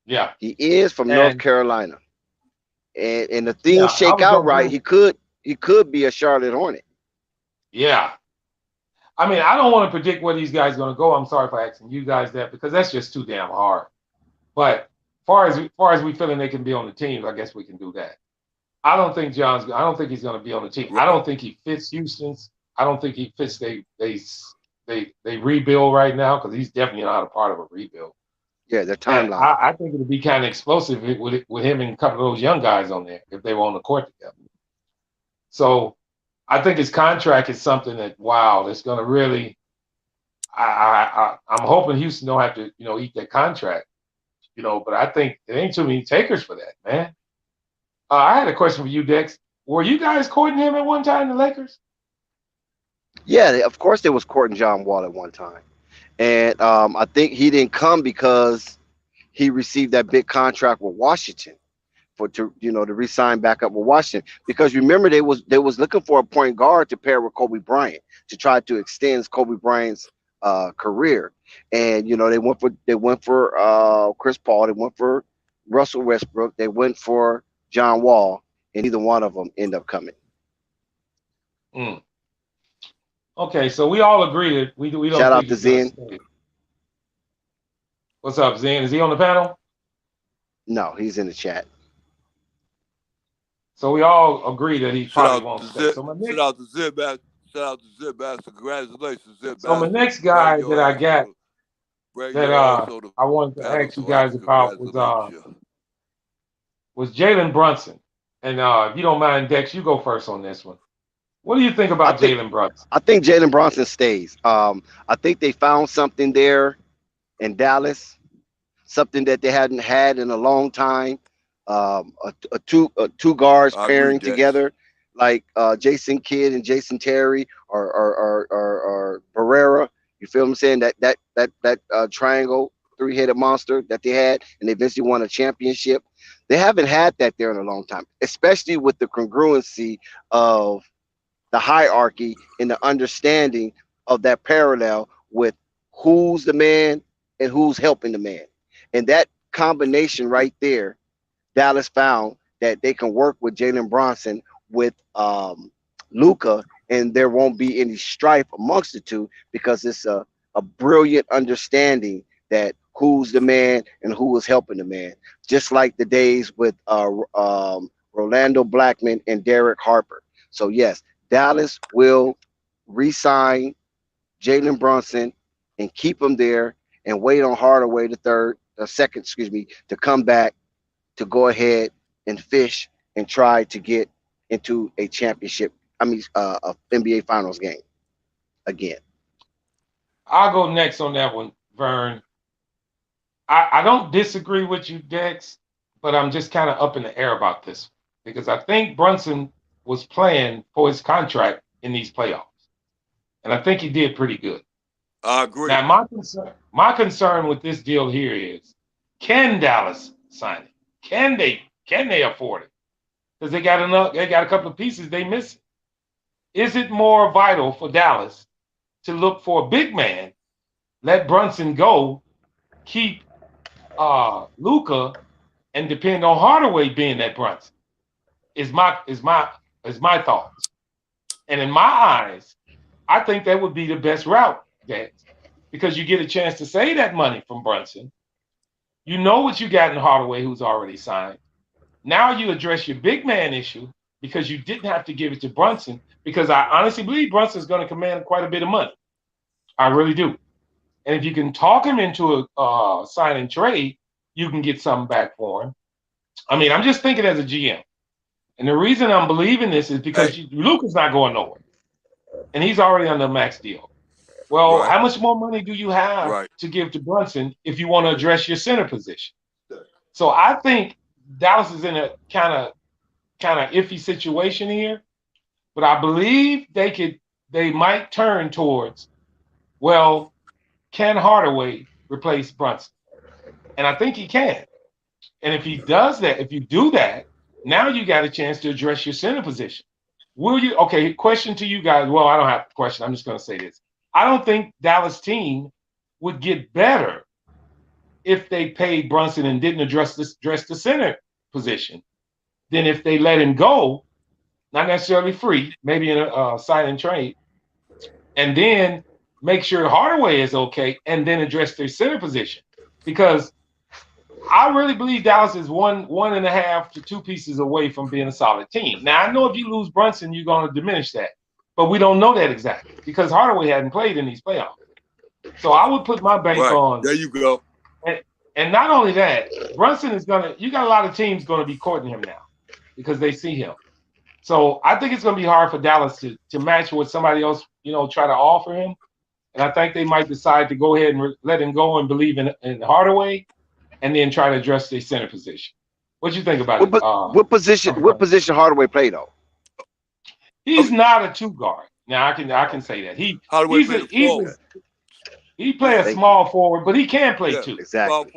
E: Yeah.
D: He is from North Carolina. And if things shake out right, he could be a Charlotte Hornet.
E: Yeah. I mean, I don't want to predict where these guys are going to go. I'm sorry for asking you guys that because that's just too damn hard. But far as we feeling they can be on the team, I guess we can do that. I don't think he's going to be on the team. I don't think he fits Houston's. I don't think he fits they rebuild right now because he's definitely not a part of a rebuild.
D: Yeah, their timeline.
E: I think it'll be kind of explosive with him and a couple of those young guys on there if they were on the court together. So I think his contract is something that that's going to really. I'm hoping Houston don't have to eat that contract, But I think there ain't too many takers for that, man. I had a question for you, Dex. Were you guys courting him at one time, the Lakers?
D: Yeah, of course they was courting John Wall at one time. And I think he didn't come because he received that big contract with Washington to re-sign back up with Washington. Because remember they was looking for a point guard to pair with Kobe Bryant to try to extend Kobe Bryant's career. And they went for Chris Paul, they went for Russell Westbrook, they went for John Wall, and neither one of them end up coming.
E: Okay, so we all agree that we don't.
D: Shout out to Zen.
E: What's up, Zen? Is he on the panel?
D: No, he's in the chat.
E: So we all agree that he probably won't stay.
F: Shout out to Zip Master. Congratulations, Zip Master.
E: So my next guy that I got that I wanted to ask you guys about was Jalen Brunson. And if you don't mind, Dex, you go first on this one. What do you think about Jalen Brunson?
D: I think Jalen Brunson stays. I think they found something there in Dallas, something that they hadn't had in a long time. Two guards pairing together, like Jason Kidd and Jason Terry or Barrera. You feel what I'm saying? That triangle, 3-headed monster that they had, and they eventually won a championship. They haven't had that there in a long time, especially with the congruency of the hierarchy and the understanding of that parallel with who's the man and who's helping the man. And that combination right there, Dallas found that they can work with Jalen Brunson with Luka, and there won't be any strife amongst the two because it's a brilliant understanding that who's the man and who is helping the man. Just like the days with Rolando Blackman and Derek Harper. So yes, Dallas will re-sign Jalen Brunson and keep him there and wait on Hardaway second, to come back to go ahead and fish and try to get into a championship. a NBA Finals game again.
E: I'll go next on that one, Vern. I don't disagree with you, Dex, but I'm just kind of up in the air about this because I think Brunson was playing for his contract in these playoffs. And I think he did pretty good.
F: I agree.
E: Now, my concern with this deal here is, can Dallas sign it? Can they afford it? because they got a couple of pieces they missing. Is it more vital for Dallas to look for a big man, let Brunson go, keep Luka, and depend on Hardaway being that Brunson? Is my thoughts. And in my eyes, I think that would be the best route, Dex, because you get a chance to save that money from Brunson. You know what you got in Hardaway, who's already signed. Now you address your big man issue because you didn't have to give it to Brunson, because I honestly believe Brunson's going to command quite a bit of money. I really do. And if you can talk him into a sign and trade, you can get something back for him. I mean, I'm just thinking as a GM. And the reason I'm believing this is because Luka's not going nowhere. And he's already on the max deal. Well, how much more money do you have to give to Brunson if you want to address your center position? So I think Dallas is in a kind of iffy situation here, but I believe they might turn towards, well, can Hardaway replace Brunson? And I think he can. And if he does that, if you do that, now you got a chance to address your center position. Will you? Okay, question to you guys. Well, I don't have a question. I'm just going to say this. I don't think Dallas team would get better if they paid Brunson and didn't address the center position than if they let him go, not necessarily free, maybe in a sign and trade, and then make sure Hardaway is okay, and then address their center position. Because I really believe Dallas is 1.5 to 2 pieces away from being a solid team. Now, I know if you lose Brunson, you're going to diminish that. But we don't know that exactly because Hardaway hadn't played in these playoffs. So I would put my bank on.
F: There you go.
E: And not only that, Brunson is going to – you got a lot of teams going to be courting him now because they see him. So I think it's going to be hard for Dallas to match what somebody else, try to offer him. And I think they might decide to go ahead and let him go and believe in Hardaway and then try to address their center position. What do you think about it?
D: What position Hardaway play, though?
E: He's not a 2 guard. Now I can say that. He play a small forward, but he can play 2.
D: Exactly.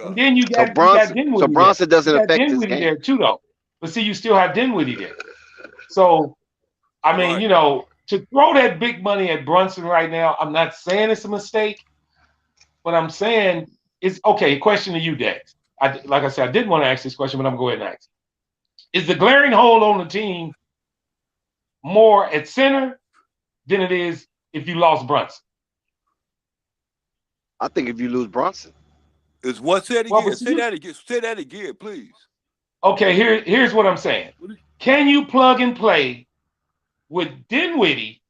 E: And then you got Dinwiddie.
D: So Brunson doesn't affect his
E: Dinwiddie
D: game
E: there too, though. But see, you still have Dinwiddie there. So I mean, to throw that big money at Brunson right now, I'm not saying it's a mistake, but I'm saying it's okay. Question to you, Dex. Like I said, I didn't want to ask this question, but I'm going to go ahead and ask. Is the glaring hole on the team more at center than it is if you lost Brunson?
D: I think if you lose Brunson.
F: It's what? Say it again. Say that again, please.
E: Okay, here's what I'm saying. Can you plug and play with Dinwiddie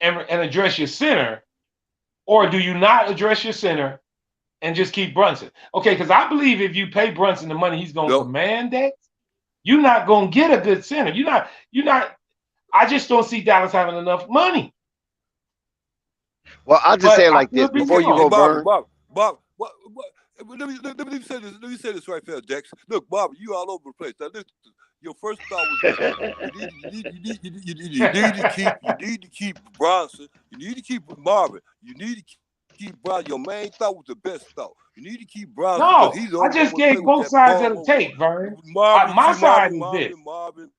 E: and address your center, or do you not address your center and just keep Brunson? Okay, because I believe if you pay Brunson the money he's going to command that, you're not going to get a good center. You're not. I just don't see Dallas having enough money.
D: Well, I'll just say it like this before you go, Vern.
F: Bob, let me say this. Let me say this right there, Dex. Look, Bob, you all over the place. Now, listen, your first thought was you need to keep Brunson. You need to keep Marvin. You need to keep Brunson. Your main thought was the best thought. You need to keep Brunson.
E: No, I just gave both sides of the tape, Vern. My side is this.
F: Marvin,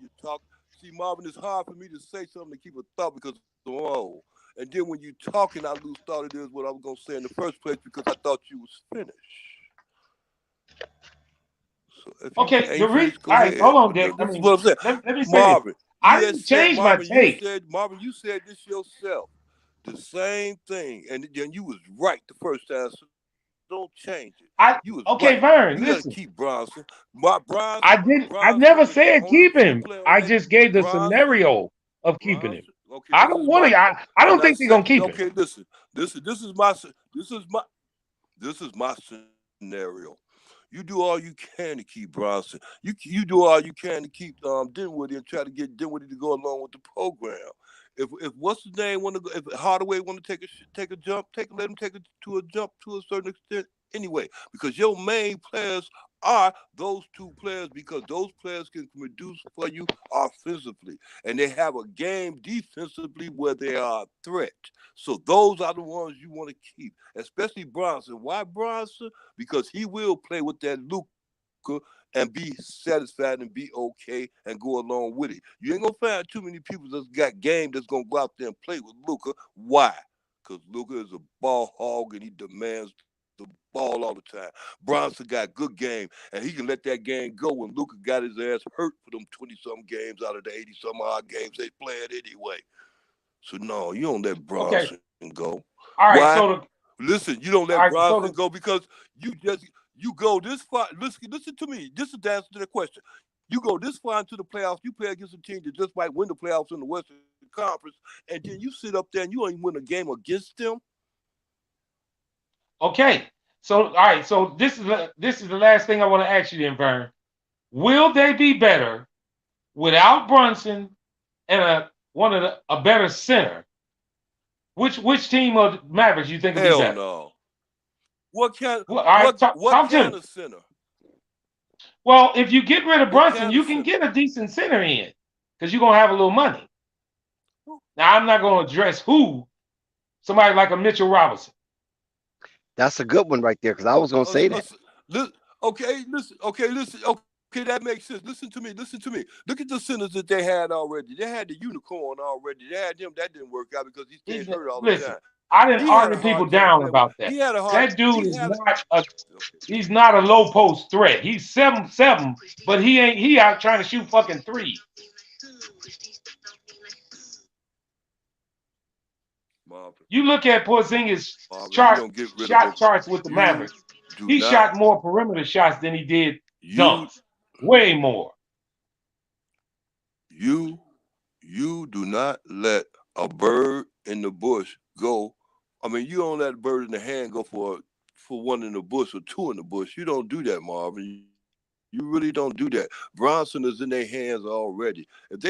F: you talk. See, Marvin, it's hard for me to say something to keep a thought because I'm old. And then when you talking, I lose thought it is what I was going to say in the first place because I thought you was finished. So
E: okay, all right, hold on, Dick.
F: This is what I'm saying.
E: Let me say
F: Marvin,
E: this. I didn't change my take.
F: Marvin, you said this yourself. The same thing. And then you was right the first time. So don't change it.
E: Vern,
F: you
E: listen.
F: Keep Brunson.
E: I never said keep him. I just gave the scenario of keeping him.
F: Okay,
E: I don't want to. I don't think they're gonna keep him.
F: Okay, listen. This is my scenario. You do all you can to keep Brunson. You do all you can to keep Dinwiddie and try to get Dinwiddie to go along with the program. If what's his name want to go, if Hardaway want to take a jump, let him take it to a jump to a certain extent anyway. Because your main players are those 2 players because those players can produce for you offensively. And they have a game defensively where they are a threat. So those are the ones you want to keep, especially Brunson. Why Brunson? Because he will play with that Luka and be satisfied and be okay and go along with it. You ain't gonna find too many people that's got game that's gonna go out there and play with Luka. Why? Because Luka is a ball hog and he demands the ball all the time. Brunson got good game, and he can let that game go when Luka got his ass hurt for them 20-some games out of the 80-some odd games they played anyway. So no, you don't let Brunson go.
E: All right.
F: Why?
E: So
F: Listen, you don't let Brunson go because you go this far. Listen to me. This is the answer to the question. You go this far into the playoffs, you play against a team that just might win the playoffs in the Western Conference, and then you sit up there and you don't even win a game against them.
E: Okay. So all right. So this is the last thing I want to ask you, then, Vern. Will they be better without Brunson and a better center? Which team of Mavericks you think will be better?
F: Hell no. What kind of center?
E: Well, if you get rid of Brunson, you can get a decent center in because you're going to have a little money. Now, I'm not going to address who. Somebody like a Mitchell Robinson.
D: That's a good one right there because I was going to say that.
F: Okay, that makes sense. Listen to me. Look at the centers that they had already. They had the unicorn already. They had him. That didn't work out because he stayed hurt all the time.
E: I didn't argue people down about that. That dude he's not a low post threat. He's 7'7", but he out trying to shoot fucking three.
F: Marvin.
E: You look at Porzingis' shot charts with the Mavericks. He shot more perimeter shots than he did dunks. Way more.
F: You do not let a bird in the bush go. I mean, you don't let a bird in the hand go for one in the bush or two in the bush. You don't do that, Marvin. You really don't do that. Brunson is in their hands already. If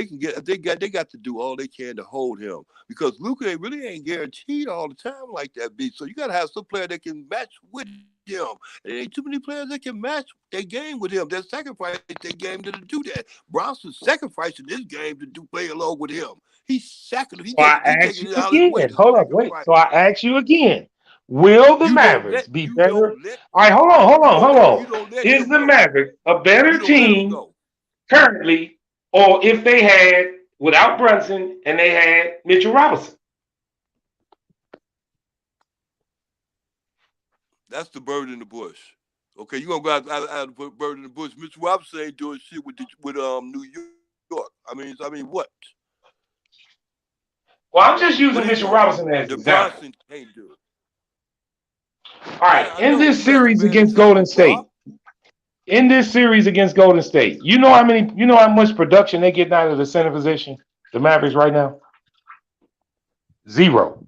F: they got to do all they can to hold him because Luka really ain't guaranteed all the time like that. So you got to have some player that can match with him. There ain't too many players that can match their game with him. They sacrifice their game to do that. Brunson's sacrificing his game to play along with him. He's sacrificing.
E: I ask you again. Hold up, wait. So I ask you again. Will the Mavericks be better? All right, hold on. Is the Mavericks a better team currently, or if they had without Brunson and they had Mitchell Robinson?
F: That's the bird in the bush. Okay, you're gonna go out the bird in the bush. Mitchell Robinson ain't doing shit with New York. I mean what?
E: Well, I'm just using Mitchell Robinson as an example.
F: Brunson can't do it.
E: All right, in this series against Golden State, you know how much production they get out of the center position, the Mavericks right now? Zero.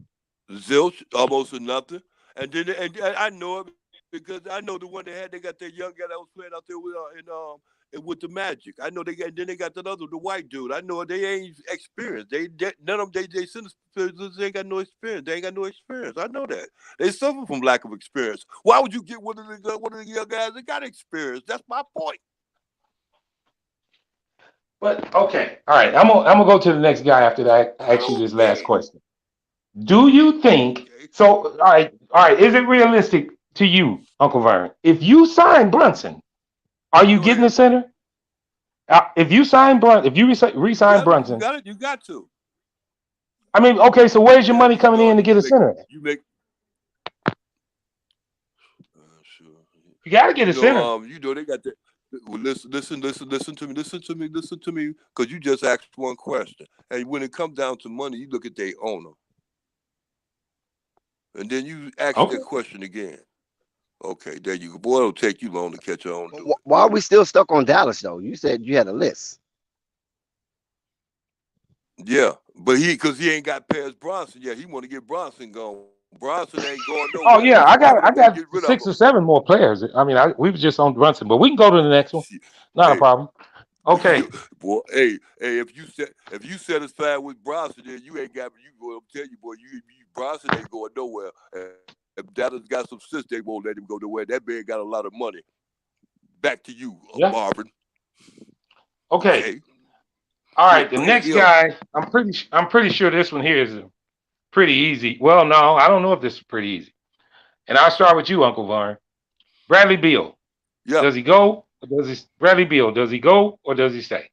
F: Zilch, almost nothing. And then I know it because I know the one they got that young guy that was playing out there with the Magic. I know they got the white dude. I know they ain't experienced. None of them they ain't got no experience. They ain't got no experience. I know that. They suffer from lack of experience. Why would you get one of the young guys that got experience? That's my point.
E: But okay, all right. I'm gonna go to the next guy after that. I ask you this last question. Do you think so? All right. Is it realistic to you, Uncle Vern? If you sign Brunson, are you getting a center? If you sign Brunson, if you re-sign Brunson,
F: you got to.
E: I mean, okay. So where's your money coming in to get a center?
F: You
E: got to get a center.
F: They got that. Well, listen to me, because you just asked one question, and when it comes down to money, you look at their owner. And then you ask that question again. Okay, there you go. Boy, it'll take you long to catch on.
D: Why are we still stuck on Dallas, though? You said you had a list.
F: Yeah, but because he ain't got past Brunson yet. He want to get Brunson going. Brunson ain't going nowhere.
E: Oh, yeah, I got 6 or 7 more players. I mean, we were just on Brunson, but we can go to the next one. Not a problem. Okay.
F: Boy, hey, if you satisfied with Brunson, then you ain't got. I'm tell you, boy, Brunson ain't going nowhere. If Dallas got some sense, they won't let him go nowhere. That man got a lot of money. Back to you, Marvin.
E: Okay. All right, the next guy. I'm pretty sure this one here is pretty easy. Well, no, I don't know if this is pretty easy. And I'll start with you, Uncle Vern. Bradley Beal. Yeah. Does he go? Or does he Bradley Beal? Does he go or does he stay?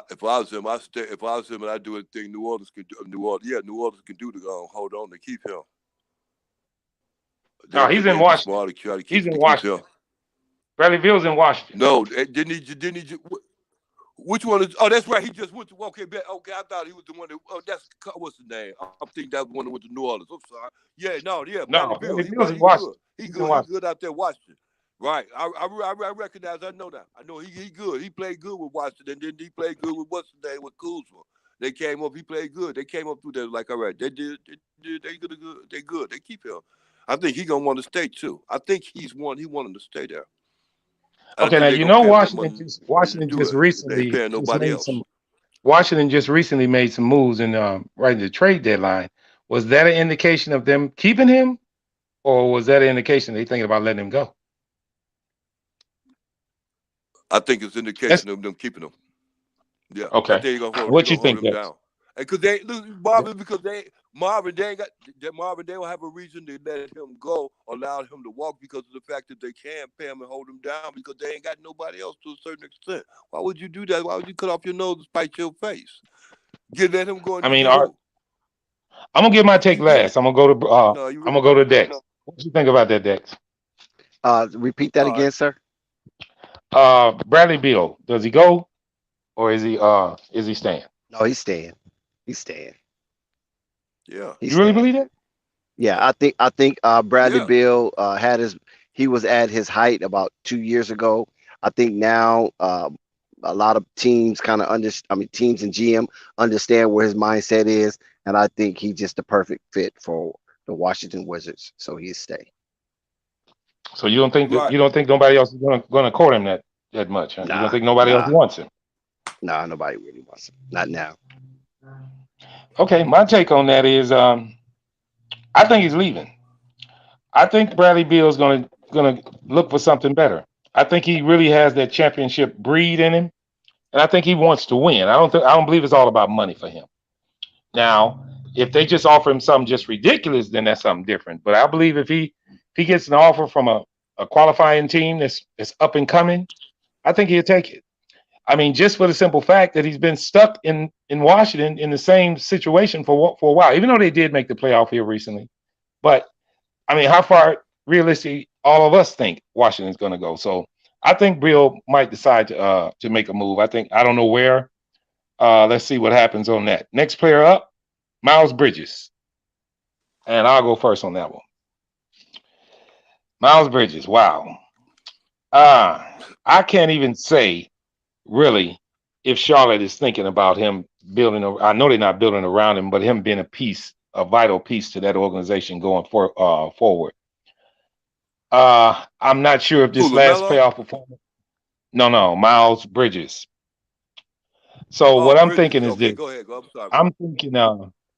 F: If I was him, I stay. If I was him, and I do anything New Orleans can do. New Orleans can do to hold on to keep him.
E: No, he's in
F: They'd be
E: Washington.
F: smart to try to
E: He's in
F: keep
E: Washington.
F: him.
E: Bradley Beal's in Washington.
F: No, didn't he? Which one is? Oh, that's right. He just went to. Okay, I thought he was the one that. Oh, that's what's the name? I'm thinking that was the one that went to New Orleans. I'm sorry. Yeah, Bradley
E: No,
F: Beal.
E: Bradley
F: He
E: Beal's in
F: good.
E: Washington.
F: He
E: He's in
F: good. He
E: Washington.
F: good out there Washington. Right. I recognize. I know that. I know he good. He played good with Washington. Then he played good with what's the name with Kuzma. They came up. He played good. They came up through there like all right. They did. They good. They good. They keep him. I think he gonna want to stay too. I think he wanted to stay there.
E: Okay, now you know Washington just recently just made
F: else.
E: Washington just recently made some moves in right in the trade deadline. Was that an indication of them keeping him, or was that an indication they thinking about letting him go?
F: I think it's an indication of them keeping him. Yeah.
E: Okay.
F: I think they're gonna
E: What you
F: hold
E: think
F: him down. Because they Marvin, they will have a reason to let him go, allow him to walk because of the fact that they can't pay him and hold him down because they ain't got nobody else to a certain extent. Why would you do that? Why would you cut off your nose and spite your face? Let him go and do
E: I'm gonna give my take last. I'm gonna go to Dex. What do you think about that, Dex?
D: Repeat that again, sir.
E: Bradley Beal, does he go or is he staying?
D: No, he's staying. He's staying.
F: Yeah.
D: He's
E: You really
D: staying.
E: believe that?
D: Yeah, I think Bradley Beal he was at his height about 2 years ago. I think now a lot of teams teams and GM understand where his mindset is, and I think he's just the perfect fit for the Washington Wizards. So he'll stay.
E: So you don't think nobody else is gonna court him that much? Huh? You don't think nobody else wants him?
D: Nah, nobody really wants him. Not now.
E: Okay, my take on that is I think he's leaving. I think Bradley Beal is gonna look for something better. I think he really has that championship breed in him, and I think he wants to win. I don't believe it's all about money for him. Now, if they just offer him something just ridiculous, then that's something different. But I believe if he gets an offer from a qualifying team that's up and coming, I think he'll take it. I mean, just for the simple fact that he's been stuck in Washington in the same situation for a while, even though they did make the playoff here recently. But I mean, how far realistically all of us think Washington's going to go? So I think Bill might decide to make a move. I don't know where. Let's see what happens on that. Next player up, Miles Bridges, and I'll go first on that one. Miles Bridges, wow. I can't even say really if Charlotte is thinking about him building. I know they're not building around him, but him being a vital piece to that organization going forward. I'm not sure if this last playoff performance. No, Miles Bridges. So what I'm thinking is this.
F: Go ahead. I'm sorry.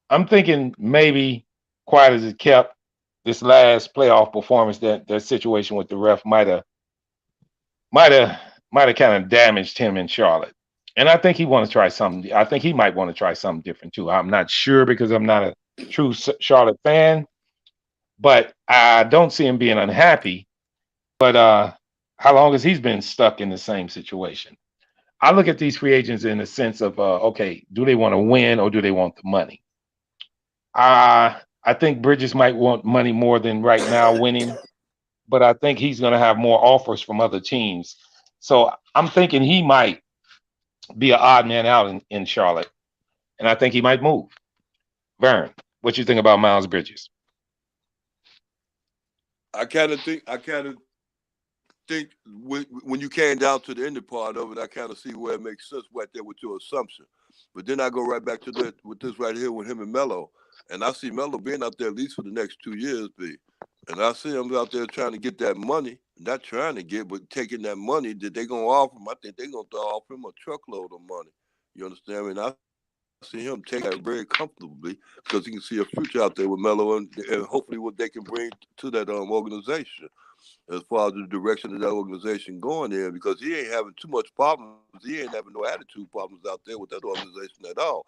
E: I'm thinking maybe quiet as it kept, this last playoff performance, that situation with the ref might have kind of damaged him in Charlotte. And I think he want to try something. I think he might want to try something different too. I'm not sure because I'm not a true Charlotte fan, but I don't see him being unhappy. But how long has he been stuck in the same situation? I look at these free agents in the sense of, okay, do they want to win or do they want the money? I think Bridges might want money more than right now winning, but I think he's going to have more offers from other teams. So I'm thinking he might be an odd man out in Charlotte, and I think he might move. Vern, what you think about Miles Bridges?
F: I kind of think when you came down to the end part of it, I kind of see where it makes sense right there with your assumption. But then I go right back to that with this right here with him and Melo. And I see Melo being out there at least for the next 2 years, B. And I see him out there trying to get that money. Not trying to get, but taking that money that they're going to offer him. I think they're going to offer him a truckload of money. You understand? I mean, I see him take that very comfortably because he can see a future out there with Melo and hopefully what they can bring to that organization as far as the direction of that organization going in, because he ain't having too much problems. He ain't having no attitude problems out there with that organization at all.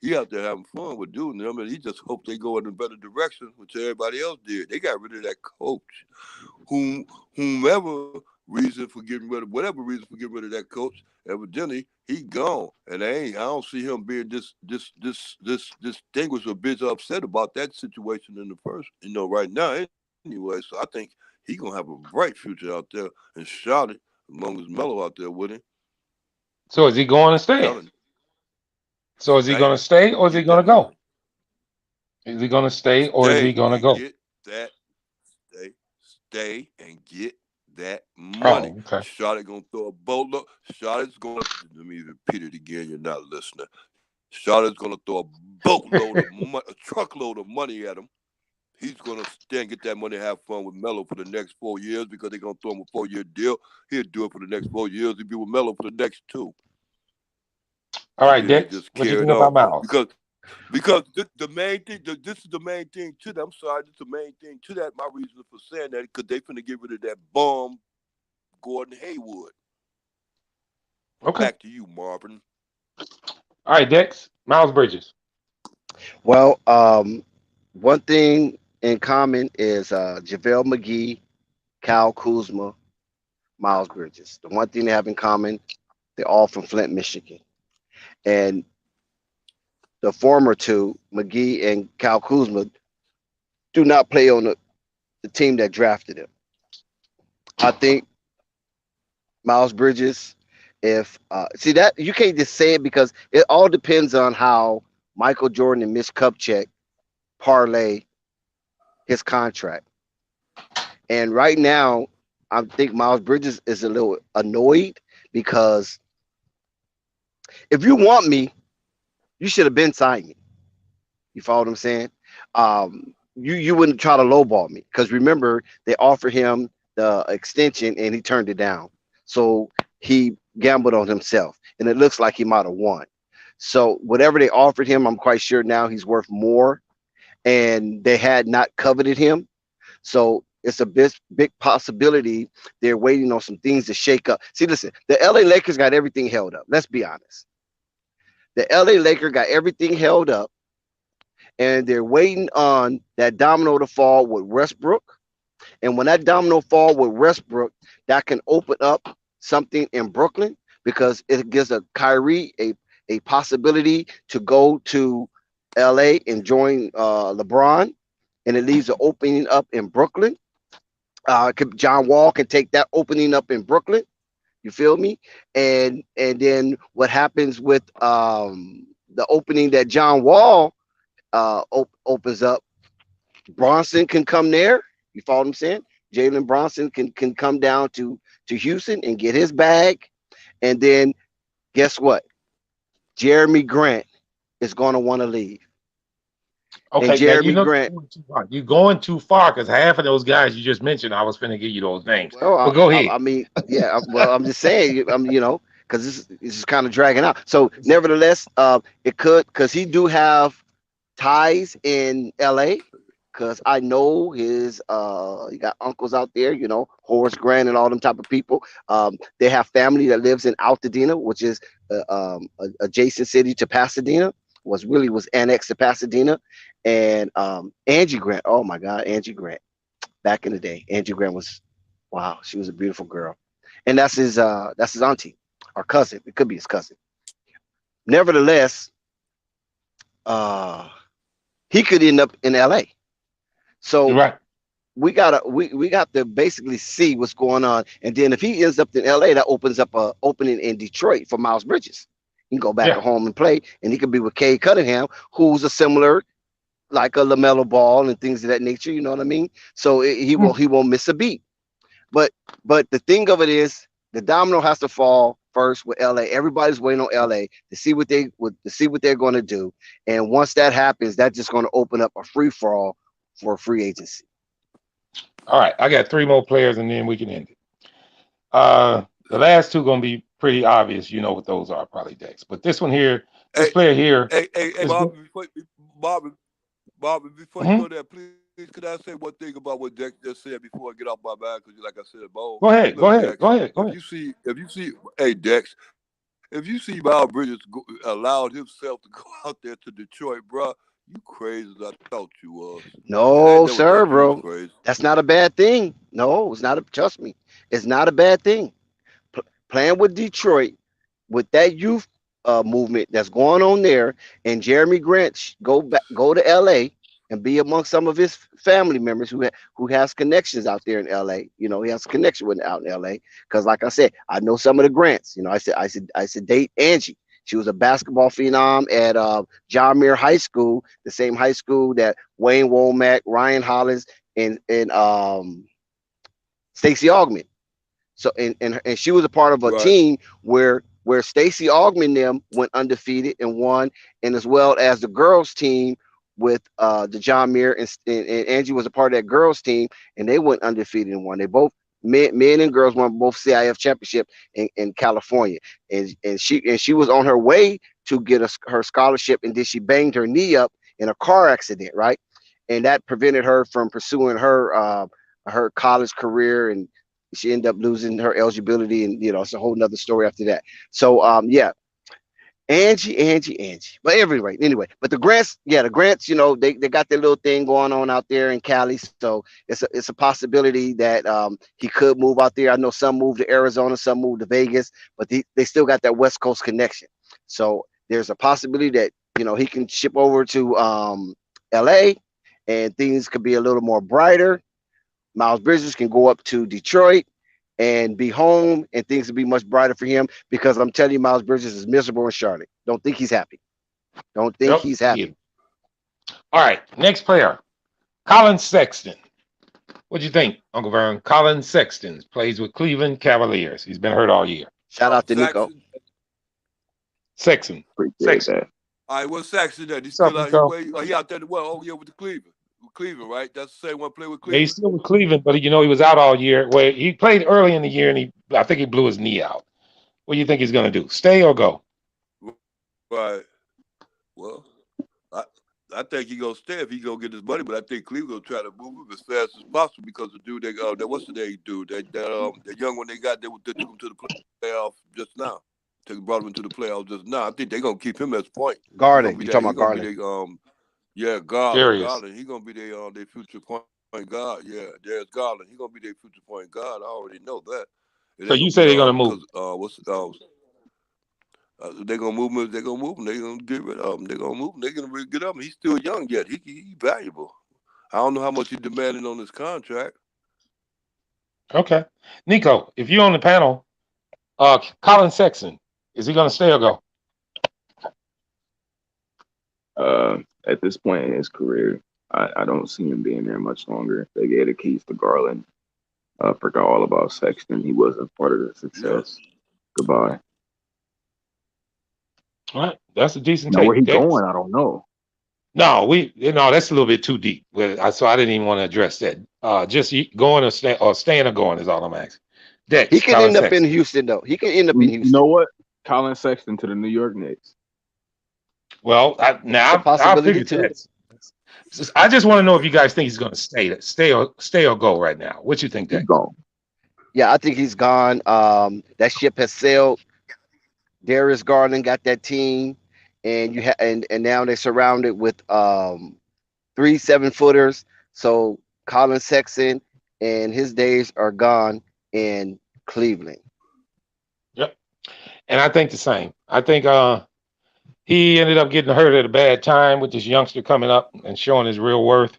F: he out there having fun with doing them, and he just hoped they go in a better direction, which everybody else did. They got rid of that coach, whomever reason for getting rid of whatever reason for getting rid of that coach, evidently he gone, and I don't see him being this distinguished or bit upset about that situation in the first, right now anyway. So I think he gonna have a bright future out there in Charlotte, as long as Melo out there with him.
E: So is he going to stay? So is he going to stay or is he going to go? Is he going to stay or is he going to go?
F: Get that, stay and get that money.
E: Oh, okay.
F: Charlotte gonna throw a boatload. Charlotte's gonna, let me repeat it again. You're not listening. Charlotte's gonna throw a boatload of money, a truckload of money at him. He's gonna stay and get that money, have fun with Melo for the next 4 years because they're gonna throw him a 4-year deal. He'll do it for the next 4 years. He'll be with Melo for the next 2.
E: All right, Dick. What you think about Miles?
F: Because the main thing, this is the main thing to that. I'm sorry, this is the main thing to that. My reason for saying that because they finna get rid of that bum, Gordon Hayward.
E: Okay.
F: Back to you, Marvin.
E: All right, Dex. Miles Bridges.
D: Well, one thing in common is JaVale McGee, Kyle Kuzma, Miles Bridges. The one thing they have in common, they're all from Flint, Michigan. And the former two, McGee and Kyle Kuzma, do not play on the team that drafted him. I think Miles Bridges, see that you can't just say it because it all depends on how Michael Jordan and Mitch Kupchak parlay his contract. And right now, I think Miles Bridges is a little annoyed because if you want me, you should have been signed me. You follow what I'm saying? You wouldn't try to lowball me because remember they offered him the extension and he turned it down. So he gambled on himself, and it looks like he might have won. So whatever they offered him, I'm quite sure now he's worth more, and they had not coveted him. So it's a big possibility they're waiting on some things to shake up. See, listen, the LA Lakers got everything held up. Let's be honest. The LA Lakers got everything held up, and they're waiting on that domino to fall with Westbrook. And when that domino fall with Westbrook, that can open up something in Brooklyn because it gives a Kyrie a possibility to go to LA and join LeBron, and it leaves an opening up in Brooklyn. John Wall can take that opening up in Brooklyn. You feel me? And then what happens with the opening that John Wall opens up, Brunson can come there. You follow what I'm saying? Jalen Brunson can come down to Houston and get his bag. And then guess what? Jeremy Grant is going to want to leave.
E: Okay,
D: and Jeremy Grant.
E: You're going too far because half of those guys you just mentioned, I was finna give you those names.
D: Well,
E: but go ahead.
D: I mean, yeah. Well, I'm just saying, because this is kind of dragging out. So, nevertheless, it could, because he do have ties in LA. Because I know he got uncles out there, Horace Grant and all them type of people. They have family that lives in Altadena, which is adjacent city to Pasadena. Was annexed to Pasadena. And Angie Grant, oh my God, Angie Grant. Back in the day, Angie Grant was, wow, she was a beautiful girl. And that's his auntie, or cousin. It could be his cousin. Nevertheless, he could end up in LA. So
E: right.
D: we got to basically see what's going on. And then if he ends up in LA, that opens up a opening in Detroit for Miles Bridges. He can go back home and play, and he could be with Cade Cunningham, who's a similar, like a LaMelo Ball and things of that nature. You know what I mean? So he won't miss a beat. But the thing of it is, the domino has to fall first with LA. Everybody's waiting on LA to see what they're going to do. And once that happens, that's just going to open up a free for all for a free agency.
E: All right, I got 3 more players, and then we can end it. The last 2 going to be pretty obvious. You know what those are, probably, Dex. But this one here, this player here.
F: Hey, Marvin, before you go there, please, could I say one thing about what Dex just said before I get off my mind? Because, like I said, Bo.
E: Go ahead.
F: If you see, hey, Dex, if you see Miles Bridges allowed himself to go out there to Detroit, bro, you crazy as I thought you was.
D: No,
F: Never
D: sir,
F: thought you was
D: bro.
F: crazy.
D: That's not a bad thing. No, it's not. Trust me, it's not a bad thing. Playing with Detroit, with that youth movement that's going on there, and Jeremy Grant go to L.A. and be among some of his family members who has connections out there in L.A. You know, he has a connection with out in L.A. Because, like I said, I know some of the Grants. You know, I said date Angie. She was a basketball phenom at John Muir High School, the same high school that Wayne Womack, Ryan Hollins, and Stacey Augmon. So and she was a part of a
F: Right.
D: team where Stacey Augmon them went undefeated and won, and as well as the girls team with the John Muir and Angie was a part of that girls team, and they went undefeated and won. They both men and girls won both CIF championship in California, and she was on her way to get her scholarship, and then she banged her knee up in a car accident, right, and that prevented her from pursuing her college career, and she ended up losing her eligibility, and it's a whole nother story after that. So yeah, Angie. But anyway, but the Grants, they got their little thing going on out there in Cali. So it's a possibility that he could move out there. I know some moved to Arizona, some moved to Vegas, but they still got that West Coast connection. So there's a possibility that he can ship over to LA, and things could be a little more brighter. Miles Bridges can go up to Detroit and be home, and things will be much brighter for him, because I'm telling you, Miles Bridges is miserable in Charlotte. Don't think he's happy. Don't think
E: Yep.
D: he's happy.
E: All right, next player, Colin Sexton. What do you think, Uncle Vern? Colin Sexton plays with Cleveland Cavaliers. He's been hurt all year.
D: Shout out to Nico.
E: Sexton.
G: Appreciate that.
F: All right, what's Saxon at? He's
E: What's
F: still
E: up,
F: out
E: Nico?
F: here. He out there. Well, oh yeah, with the Cleveland. With Cleveland, right? That's the same one play with
E: Yeah, he's
F: Cleveland.
E: still with Cleveland, but he was out all year. Where he played early in the year, and I think he blew his knee out. What do you think he's going to do? Stay or go?
F: Right. Well, I think he gonna stay if he gonna get his money, but I think Cleveland gonna try to move him as fast as possible, because the dude that what's the name dude that young one they got they took him to the playoffs just now. Brought him into the playoffs just now. I think they're gonna keep him as point.
D: Garland. You talking about Garland?
F: Garland.
E: Darius.
F: Garland. He's gonna be their future point guard. Yeah, Darius Garland. He's gonna be their future point guard. I already know that.
E: So you say they're gonna move?
F: They're gonna move him. They're gonna move him. They're gonna get rid of him. They're gonna move him. They're gonna get up him. He's still young yet. He's valuable. I don't know how much he's demanding on his contract.
E: Okay, Nico, if you're on the panel, Colin Sexton, is he going to stay or go?
G: At this point in his career, I don't see him being there much longer. They gave the keys to Garland. Forgot all about Sexton. He wasn't part of the success. Yeah. Goodbye.
E: All right, that's a decent
G: now,
E: take.
G: where he going, I don't know.
E: No, that's a little bit too deep. So I didn't even want to address that. Just going or staying or going is all I'm asking. Dex,
D: he can
E: Colin
D: end up
E: Sexton.
D: in Houston, though. He can end up in Houston.
G: You know what? Colin Sexton to the New York Knicks.
E: Well, I'll figure that. I just want to know if you guys think he's going to stay or go right now. What you think, Dex?
G: He's gone.
D: Yeah, I think he's gone. That ship has sailed. Darius Garland got that team, and and now they're surrounded with 3 7-footers. So Colin Sexton and his days are gone in Cleveland.
E: Yep, and I think the same. I think he ended up getting hurt at a bad time with this youngster coming up and showing his real worth.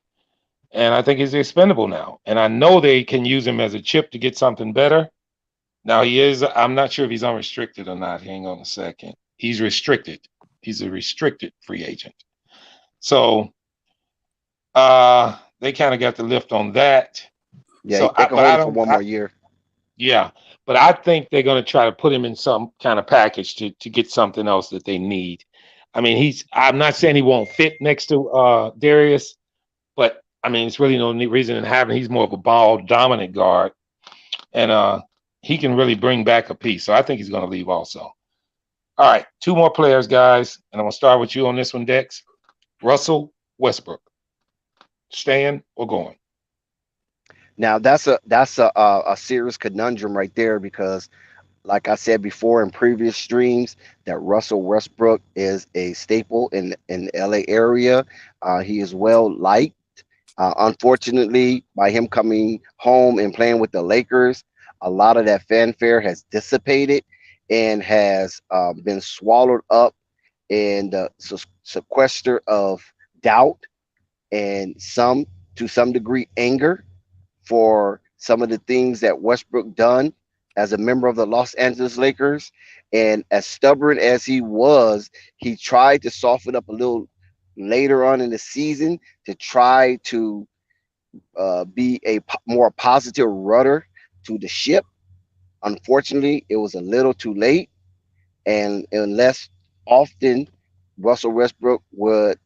E: And I think he's expendable now. And I know they can use him as a chip to get something better. Now I'm not sure if he's unrestricted or not. Hang on a second. He's restricted. He's a restricted free agent. So they kind of got the lift on that.
D: Yeah,
E: so
D: they can hold him for one more year.
E: Yeah, but I think they're going to try to put him in some kind of package to get something else that they need. I mean, I'm not saying he won't fit next to Darius, but I mean, it's really no reason in having. He's more of a ball dominant guard, and he can really bring back a piece. So I think he's going to leave also. All right, 2 more players, guys, and I'm going to start with you on this one, Dex. Russell Westbrook, staying or going?
D: Now that's a serious conundrum right there, because like I said before in previous streams, that Russell Westbrook is a staple in the LA area. He is well liked. Unfortunately, by him coming home and playing with the Lakers, a lot of that fanfare has dissipated and has been swallowed up in the sequester of doubt and to some degree, anger for some of the things that Westbrook done as a member of the Los Angeles Lakers. And as stubborn as he was, he tried to soften up a little later on in the season to try to be a more positive rudder to the ship. Unfortunately, it was a little too late, and unless often Russell Westbrook would,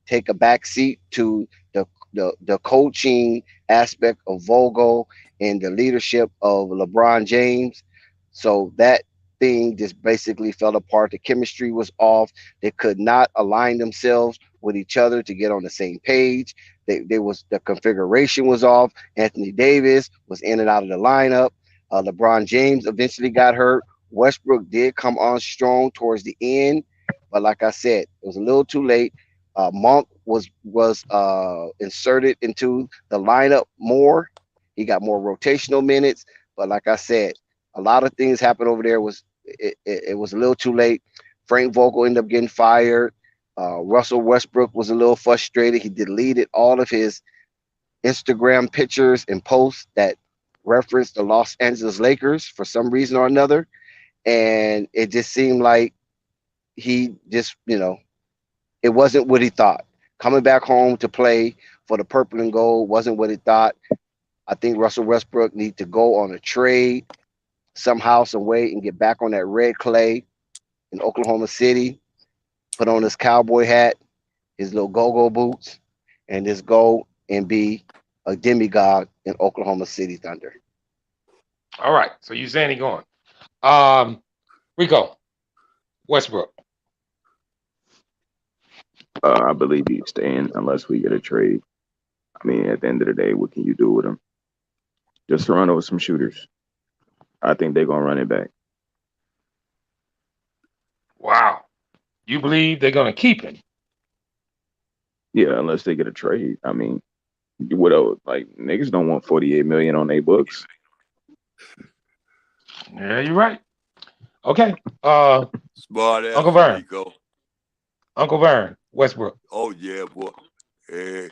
D: take a back seat to the coaching aspect of Vogel and the leadership of LeBron James. So that thing just basically fell apart. The chemistry was off. They could not align themselves with each other to get on the same page. The configuration was off. Anthony Davis was in and out of the lineup. LeBron James eventually got hurt. Westbrook did come on strong towards the end, but like I said, it was a little too late. Monk was inserted into the lineup more. He got more rotational minutes, but like I said, a lot of things happened over there. It was a little too late. Frank Vogel ended up getting fired. Russell Westbrook was a little frustrated. He deleted all of his Instagram pictures and posts that referenced the Los Angeles Lakers for some reason or another, and it just seemed like he just, it wasn't what he thought. Coming back home to play for the purple and gold wasn't what he thought. I think Russell Westbrook needs to go on a trade somehow, some way, and get back on that red clay in Oklahoma City, put on his cowboy hat, his little go-go boots, and just go and be a demigod in Oklahoma City Thunder.
E: All right. So you're saying he going. Rico, Westbrook.
G: I believe he's staying unless we get a trade. I mean, at the end of the day, what can you do with him? Just run over some shooters. I think they're gonna run it back.
E: Wow. You believe they're gonna keep him?
G: Yeah, unless they get a trade. I mean, what else? Like, niggas don't want $48 million on their books.
E: Yeah, you're right. Okay.
F: Smart ass,
E: Uncle Vern.
F: Rico.
E: Uncle Vern, Westbrook.
F: Oh yeah, boy. Hey,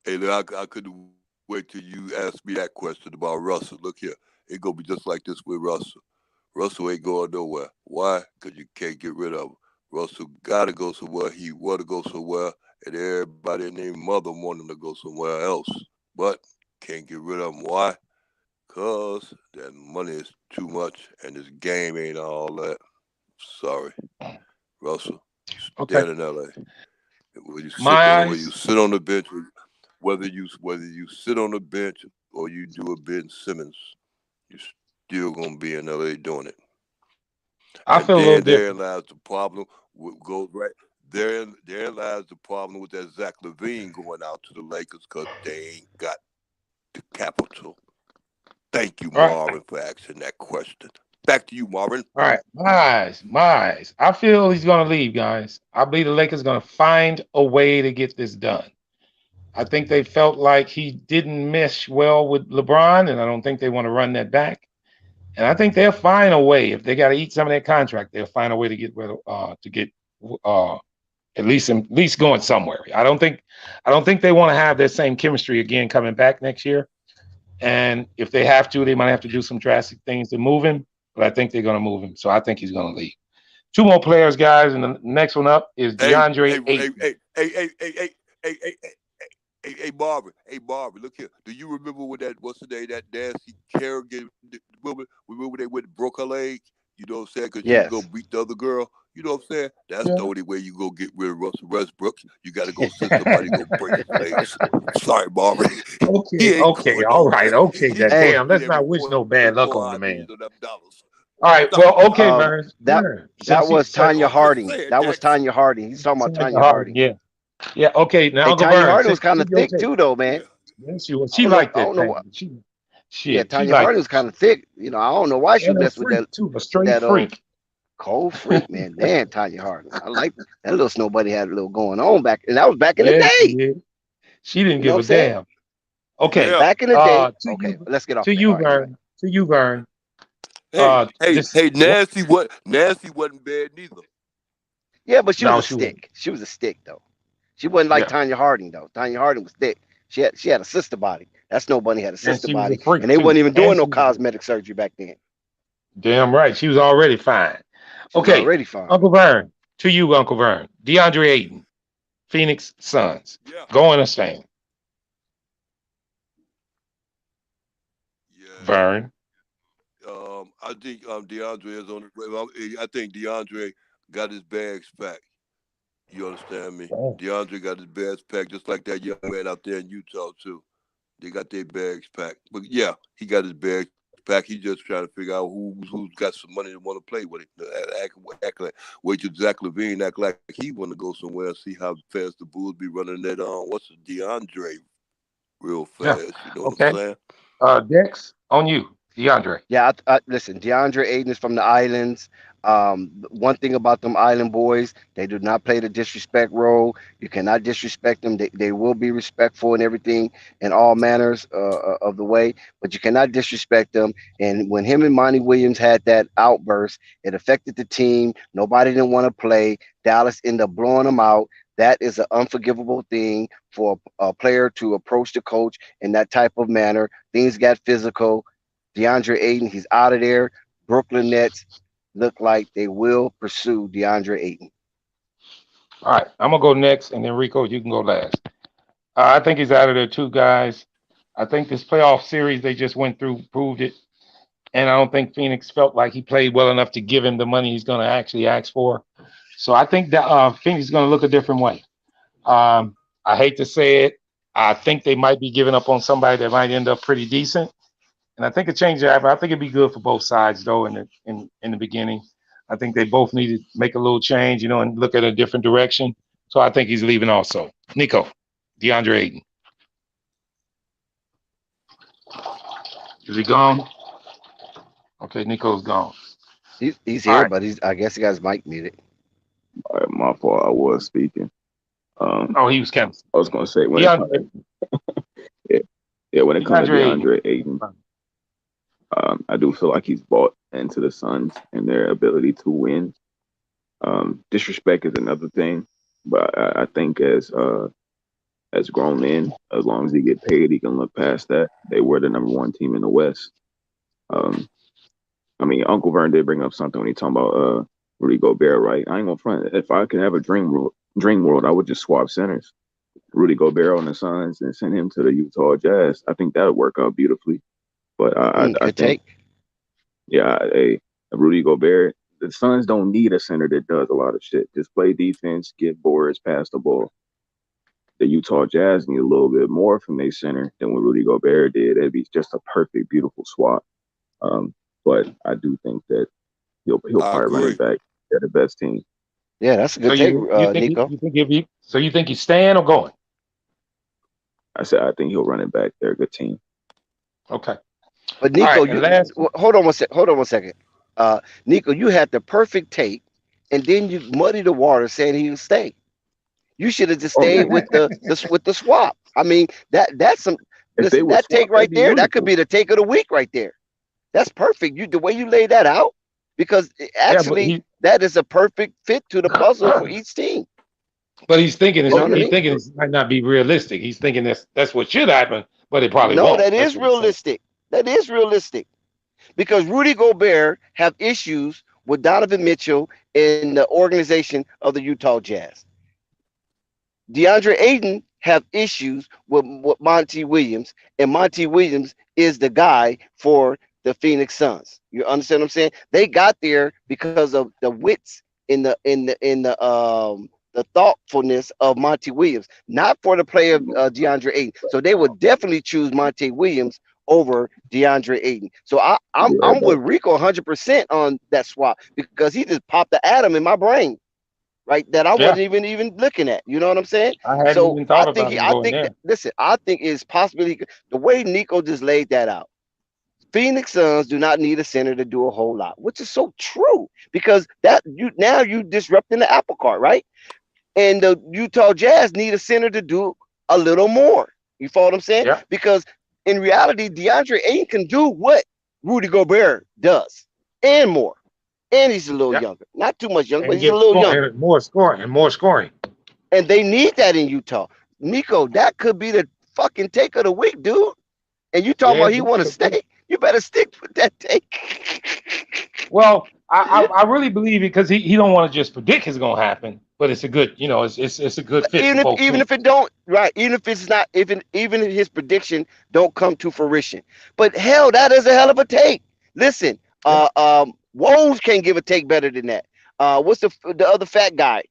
F: look, I couldn't wait till you asked me that question about Russell. Look here, it gonna be just like this with Russell. Russell ain't going nowhere. Why? Because you can't get rid of him. Russell gotta go somewhere. He want to go somewhere, and everybody and their mother want him to go somewhere else. But can't get rid of him. Why? Because that money is too much, and this game ain't all that. Sorry, Russell.
E: Okay.
F: Dead in LA. When you sit on the bench, whether you sit on the bench or you do a Ben Simmons, you're still gonna be in LA doing it.
E: I feel a little different.
F: There lies the problem. Goes right there. There lies the problem with that Zach LaVine going out to the Lakers because they ain't got the capital. Thank you, Marvin, for asking that question. Back to you, Marvin.
E: All right, Mize. I feel he's going to leave, guys. I believe the Lakers are going to find a way to get this done. I think they felt like he didn't mesh well with LeBron, and I don't think they want to run that back. And I think they'll find a way. If they got to eat some of that contract, they'll find a way to get at least going somewhere. I don't think they want to have that same chemistry again coming back next year. And if they have to, they might have to do some drastic things to move him. But I think they're going to move him. So I think he's going to leave. Two more players, guys. And the next one up is Deandre Ayton.
F: Hey, Marvin. Hey, Marvin, look here. Do you remember when what's the name, that nasty Kerrigan woman, remember they went and broke her leg? You know what I'm saying? Because
D: Yes.
F: she was going to beat the other girl. You know what I'm saying? That's the only way you go get rid of Russell Westbrook. You got to go send somebody to go break his legs. Sorry, Marvin.
E: Okay, all right. Okay, damn. Let's not wish no bad luck on the man. All right, well, okay, Vern.
D: That was Tanya Harding. That was Tanya Harding. He's talking about Tanya Harding.
E: Yeah, okay. Now, Uncle
D: Tanya
E: Vern,
D: Harding was kind of thick, too, though, man.
E: Yeah, she was. She liked that thing. Shit, she
D: Tanya
E: like
D: Harding was kind of thick. You know, I don't know why she
E: and a
D: messed with
E: freak too, a straight
D: that old
E: freak.
D: cold freak, man. Damn, Tanya Harding. I like that little snowbody had a little going on back, and that was back in the
E: Yeah, she
D: day.
E: did. She didn't
D: You know
E: give
D: what
E: a
D: I'm saying?
E: damn. Okay.
F: Yeah.
D: Back in the day.
E: To
D: Okay,
E: you,
D: let's get off
E: to
D: of that.
E: you,
D: All right, you're right.
E: Vern. To you, Vern.
F: Hey, hey,
E: This
F: hey,
E: what?
F: Nancy wasn't bad neither.
D: Yeah, but she was
E: No,
D: a
E: she wouldn't.
D: stick. She was a stick though. She wasn't like
E: Yeah,
D: Tanya Harding though. Tanya Harding was thick. She had a sister body. That's no bunny had a
E: and
D: sister
E: she was a
D: body,
E: freak
D: and they
E: too,
D: wasn't even
E: and
D: doing no
E: she was a
D: cosmetic surgery back then.
E: damn right. She was already fine.
D: She was
E: Okay,
D: already fine.
E: Uncle Vern. To you, Uncle Vern. DeAndre Ayton, Phoenix Suns.
F: Yeah.
E: Going to staying.
F: Yeah.
E: Vern.
F: I think DeAndre is on the way. I think DeAndre got his bags packed. You understand me?
E: Oh,
F: DeAndre got his bags packed just like that young man out there in Utah too. They got their bags packed. But yeah, he got his bags packed. He just trying to figure out who's got some money to want to play with it. Act like wait till Zach LaVine act like he want to go somewhere and see how fast the Bulls be running that what's the DeAndre real
E: yeah.
F: fast. You know what I'm
E: Okay.
F: saying?
E: Dex, on you, DeAndre.
D: Yeah, listen, DeAndre Ayton is from the islands. One thing about them island boys, they do not play the disrespect role. You cannot disrespect them. They will be respectful and everything in all manners of the way, but you cannot disrespect them. And when him and Monty Williams had that outburst, it affected the team. Nobody didn't want to play. Dallas ended up blowing them out. That is an unforgivable thing for a player to approach the coach in that type of manner. Things got physical. DeAndre Ayton, he's out of there. Brooklyn Nets look like they will pursue DeAndre Ayton.
E: All right, I'm gonna go next, and then Rico, you can go last. I think he's out of there too, guys. I think this playoff series they just went through proved it, and I don't think Phoenix felt like he played well enough to give him the money he's going to actually ask for. So I think that Phoenix is going to look a different way. I hate to say it, I think they might be giving up on somebody that might end up pretty decent, and I think a change happened. I think it'd be good for both sides though. In the beginning, I think they both need to make a little change, and look at a different direction. So I think he's leaving also. Nico, DeAndre Ayton. Is he gone? Okay, Nico's gone.
D: He's
E: All
D: here,
E: right.
D: but I guess he got his mic muted.
G: All right, my fault. I was speaking.
E: Oh, he was canceled.
G: I was gonna say when it comes,
E: DeAndre,
G: when it comes to
E: DeAndre Ayton.
G: DeAndre Ayton, I do feel like he's bought into the Suns and their ability to win. Disrespect is another thing, but I think as grown men, as long as he get paid, he can look past that. They were the number one team in the West. I mean, Uncle Vern did bring up something when he talking about Rudy Gobert, right? I ain't gonna front. If I could have a dream world, I would just swap centers. Rudy Gobert on the Suns and send him to the Utah Jazz. I think that would work out beautifully. But I
D: Good
G: think,
D: take.
G: yeah, Rudy Gobert, the Suns don't need a center that does a lot of shit. Just play defense, get boards, pass the ball. The Utah Jazz need a little bit more from their center than what Rudy Gobert did. It'd be just a perfect, beautiful swap. But I do think that he'll
F: I
G: probably run
F: agree.
G: it back. They're the best team.
D: Yeah, that's a
E: So
D: good take,
E: you think
D: Nico.
E: you think he's staying or going?
G: I said I think he'll run it back. They're a good team.
E: Okay.
D: But
E: All
D: Nico,
E: right. And last,
D: hold on one sec. Hold on one second. Nico, you had the perfect take, and then you muddy the water saying he'll stay. You should have just
G: Oh yeah,
D: stayed with the swap. I mean, that's some
G: if they
D: listen,
G: would
D: that take
G: swap, that'd
D: right
G: be
D: there, that could
G: beautiful.
D: be the take of the week right there. That's perfect. The way you laid that out, because
E: yeah, but
D: actually that is a perfect fit to the puzzle for each team.
E: he's thinking
D: You know what I
E: he's
D: mean?
E: thinking it might not be realistic. He's thinking that's what should happen, but it probably
D: No,
E: won't.
D: that
E: That's
D: is
E: what he's saying.
D: realistic. That is realistic. Because Rudy Gobert have issues with Donovan Mitchell in the organization of the Utah Jazz. DeAndre Ayton have issues with Monty Williams, and Monty Williams is the guy for the Phoenix Suns. You understand what I'm saying? They got there because of the wits in the thoughtfulness of Monty Williams, not for the play of DeAndre Ayton. So they would definitely choose Monty Williams over DeAndre Ayton. So
G: Yeah,
D: I'm
G: but
D: with Rico 100% on that swap because he just popped the atom in my brain, right? That I
E: Yeah,
D: wasn't even looking at. You know what I'm saying?
E: I hadn't
D: So
E: even thought about him
D: I
E: going
D: think
E: there.
D: that, listen, I think it's possibly the way Nico just laid that out. Phoenix Suns do not need a center to do a whole lot, which is so true because that you disrupting the apple cart, right? And the Utah Jazz need a center to do a little more. You follow what I'm saying?
E: Yeah.
D: Because in reality, DeAndre Ayton can do what Rudy Gobert does and more. And he's a little
E: Yeah.
D: younger. Not too much younger,
E: And
D: but he's a little younger.
E: more scoring.
D: And they need that in Utah. Nico, that could be the fucking take of the week, dude. And you talking
E: Yeah,
D: about he want to stay? You better stick with that take.
E: Well, I really believe it because he don't want to just predict it's gonna happen, but it's a good, it's a good fit for both
D: Even
E: teams.
D: if it don't, right? Even if it's not, even if his prediction don't come to fruition. But hell, that is a hell of a take. Listen, Woj can't give a take better than that. What's the other fat guy?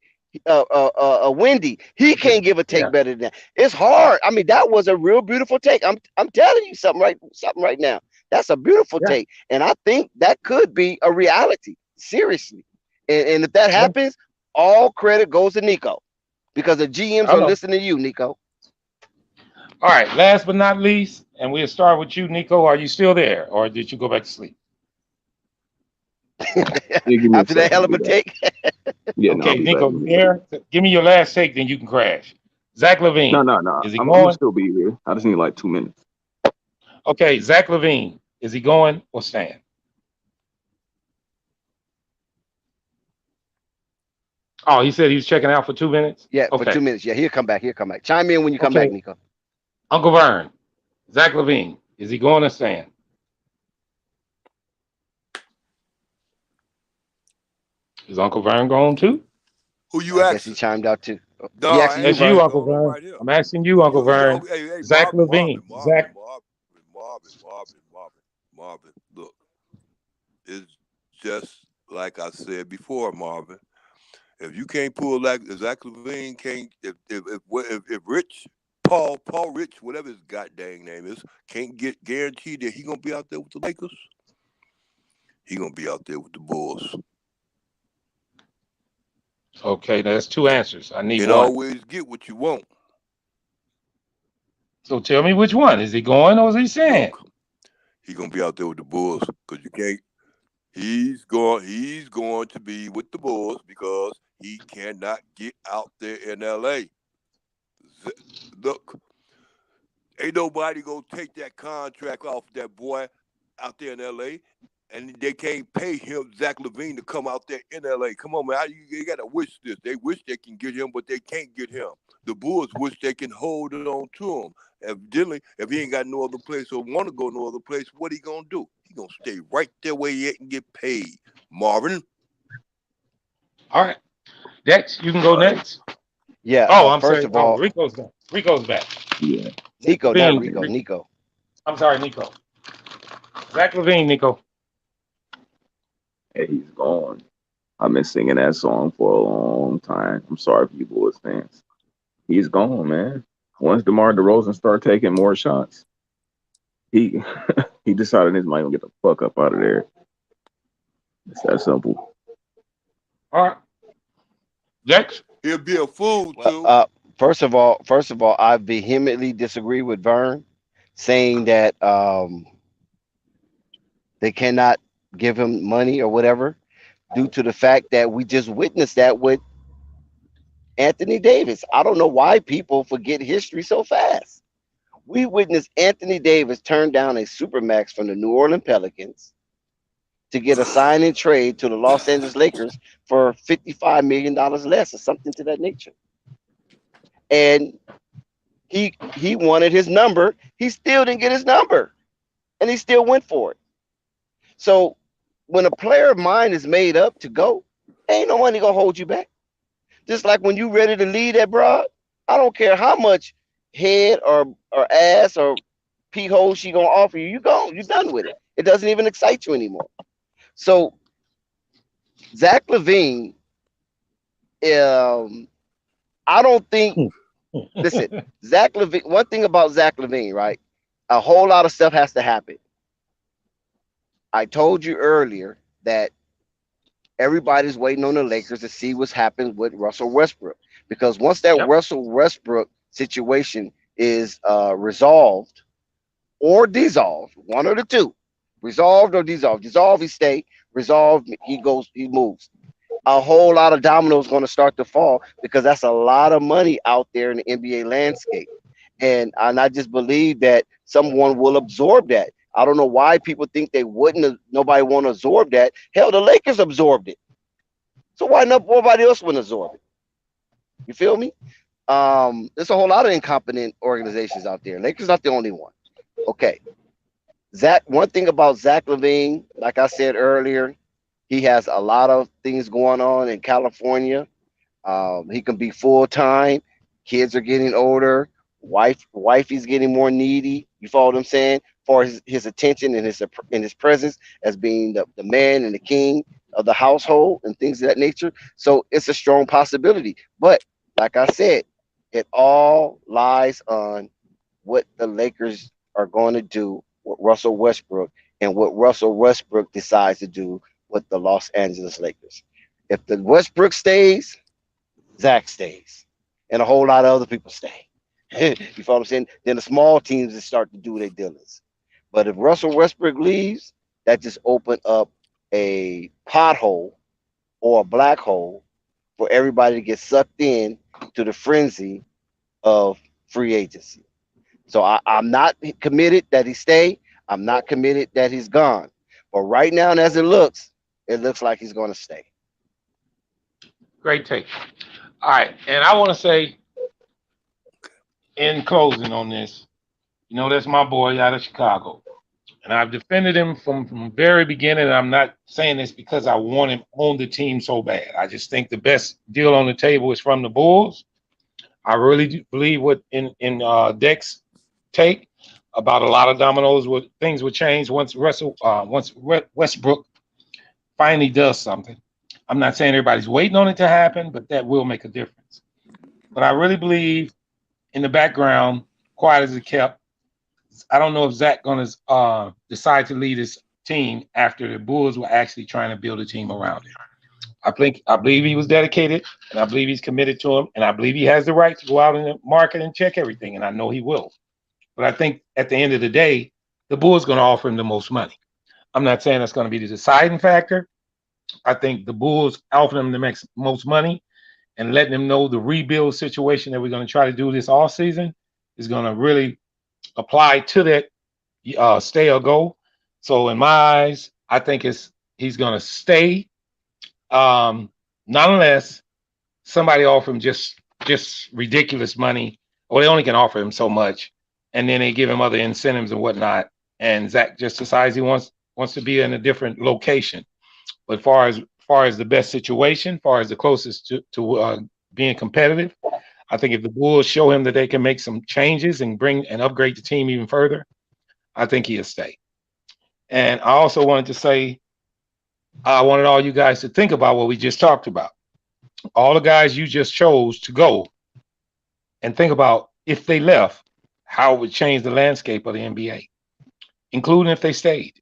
D: Wendy, he can't give a take
E: Yeah.
D: better than that. It's hard. I mean, that was a real beautiful take. I'm telling you something right now. That's a beautiful
E: Yeah.
D: take, and I think that could be a reality. Seriously, and if that
E: Yeah.
D: happens, all credit goes to Nico because the GMs
E: I
D: are
E: know.
D: listening to you, Nico.
E: All right, last but not least, and we'll start with you, Nico. Are you still there, or did you go back to sleep?
G: Yeah, give me a
D: After that
G: second.
D: hell
G: I'll
D: of
G: be
D: a
G: back.
D: take,
G: Yeah, no, I'll
E: Okay,
G: be
E: Nico,
G: back.
E: you there? Give me your last take, then you can crash. Zach LaVine,
G: No.
E: is he
G: I'm gonna
E: going?
G: still be here. I just need like 2 minutes.
E: Okay, Zach LaVine, is he going or staying? Oh, he said he was checking out for 2 minutes.
D: yeah, for
E: Okay,
D: 2 minutes. Yeah, he'll come back. Chime in when you come back,
E: okay,
D: Nico.
E: Uncle Vern, Zach LaVine, is he going or staying? Is Uncle Vern going too?
F: Who you
D: I guess he
F: asking?
D: chimed out too.
F: No,
D: He
F: I
D: asking you,
F: ain't
E: That's
F: asking
E: you,
D: Vern.
E: Uncle
F: no. I'm
E: Vern.
F: right here.
E: I'm asking you, Uncle Vern.
F: Hey,
E: Zach
F: Marvin,
E: LaVine. Zach.
F: Marvin. Look, it's just like I said before, Marvin. If you can't pull like Zach LaVine can't, if Rich Paul Rich, whatever his goddamn name is, can't get guaranteed that he gonna be out there with the Lakers, he gonna be out there with the Bulls.
E: Okay, that's two answers. I need
F: And
E: one.
F: always get what you want.
E: So tell me which one. Is he going or is he staying?
F: Look, he gonna be out there with the Bulls because you can't. He's going to be with the Bulls because he cannot get out there in LA. Look, ain't nobody gonna take that contract off that boy out there in LA, and they can't pay him Zach LaVine to come out there in LA. Come on, man, you gotta wish this. They wish they can get him, but they can't get him. The Bulls wish they can hold it on to him. Evidently, if he ain't got no other place or want to go no other place, what he gonna do? He gonna stay right there where he at and get paid. Marvin.
E: All right. Dex, you can go next.
D: Yeah.
E: Oh, I'm
D: First
E: sorry.
D: of
E: Oh,
D: all,
E: Rico's back. Rico's back.
G: Yeah.
D: Nico, not
E: LaVine.
D: Rico. Nico.
E: I'm sorry, Nico. Zach LaVine, Nico.
G: Hey, he's gone. I've been singing that song for a long time. I'm sorry for you Bulls fans. He's gone, man. Once DeMar DeRozan start taking more shots, he he decided his mind to get the fuck up out of there. It's that simple.
E: All right. Dex?
F: He'll be a fool too.
D: Well, first of all, I vehemently disagree with Vern saying that they cannot give him money or whatever due to the fact that we just witnessed that with Anthony Davis. I don't know why people forget history so fast. We witnessed Anthony Davis turn down a supermax from the New Orleans Pelicans to get a sign and trade to the Los Angeles Lakers for $55 million less or something to that nature. And he wanted his number. He still didn't get his number. And he still went for it. So when a player mind is made up to go, ain't no money gonna hold you back. Just like when you ready to leave that broad, I don't care how much head or ass or pee hole she gonna offer you, you're done with it. It doesn't even excite you anymore. So Zach LaVine, I don't think. Listen, Zach LaVine. One thing about Zach LaVine, right? A whole lot of stuff has to happen. I told you earlier that everybody's waiting on the Lakers to see what's happened with Russell Westbrook, because once that
E: Yep.
D: Russell Westbrook situation is resolved or dissolved, one of the two, Resolved or dissolved? Dissolve, he stay. Resolved, he goes, he moves. A whole lot of dominoes going to start to fall because that's a lot of money out there in the NBA landscape. And I just believe that someone will absorb that. I don't know why people think they wouldn't. Nobody want to absorb that. Hell, the Lakers absorbed it. So why not? Nobody else wouldn't absorb it. You feel me? There's a whole lot of incompetent organizations out there. Lakers not the only one. Okay. Zach, one thing about Zach LaVine, like I said earlier, he has a lot of things going on in California. He can be full time. Kids are getting older. Wifey's getting more needy. You follow what I'm saying? For his attention and his presence as being the man and the king of the household and things of that nature. So it's a strong possibility. But like I said, it all lies on what the Lakers are going to do with Russell Westbrook and what Russell Westbrook decides to do with the Los Angeles Lakers. If the Westbrook stays, Zach stays, and a whole lot of other people stay. You follow what I'm saying? Then the small teams start to do their dealings. But if Russell Westbrook leaves, that just opened up a pothole or a black hole for everybody to get sucked in to the frenzy of free agency. So I'm not committed that he stay. I'm not committed that he's gone. But right now, and as it looks like he's going to stay.
E: Great take. All right, and I want to say in closing on this, that's my boy out of Chicago. And I've defended him from the very beginning. And I'm not saying this because I want him on the team so bad. I just think the best deal on the table is from the Bulls. I really do believe what in Deck's take about a lot of dominoes, things would change once Westbrook finally does something. I'm not saying everybody's waiting on it to happen, but that will make a difference. But I really believe in the background, quiet as it kept, I don't know if Zach going to decide to lead his team after the Bulls were actually trying to build a team around him. I believe he was dedicated, and I believe he's committed to him, and I believe he has the right to go out in the market and check everything, and I know he will. But I think at the end of the day, the Bulls going to offer him the most money. I'm not saying that's going to be the deciding factor. I think the Bulls offering him the most money and letting him know the rebuild situation that we're going to try to do this all season is going to really apply to that stay or go. So in my eyes, I think he's going to stay, not unless somebody offer him just ridiculous money, or they only can offer him so much, and then they give him other incentives and whatnot, and Zach just decides he wants to be in a different location. But far as the best situation, far as the closest to being competitive, I think if the Bulls show him that they can make some changes and bring and upgrade the team even further, I think he'll stay. And I also wanted to say, I wanted all you guys to think about what we just talked about. All the guys you just chose to go, and think about if they left, how it would change the landscape of the NBA, including if they stayed.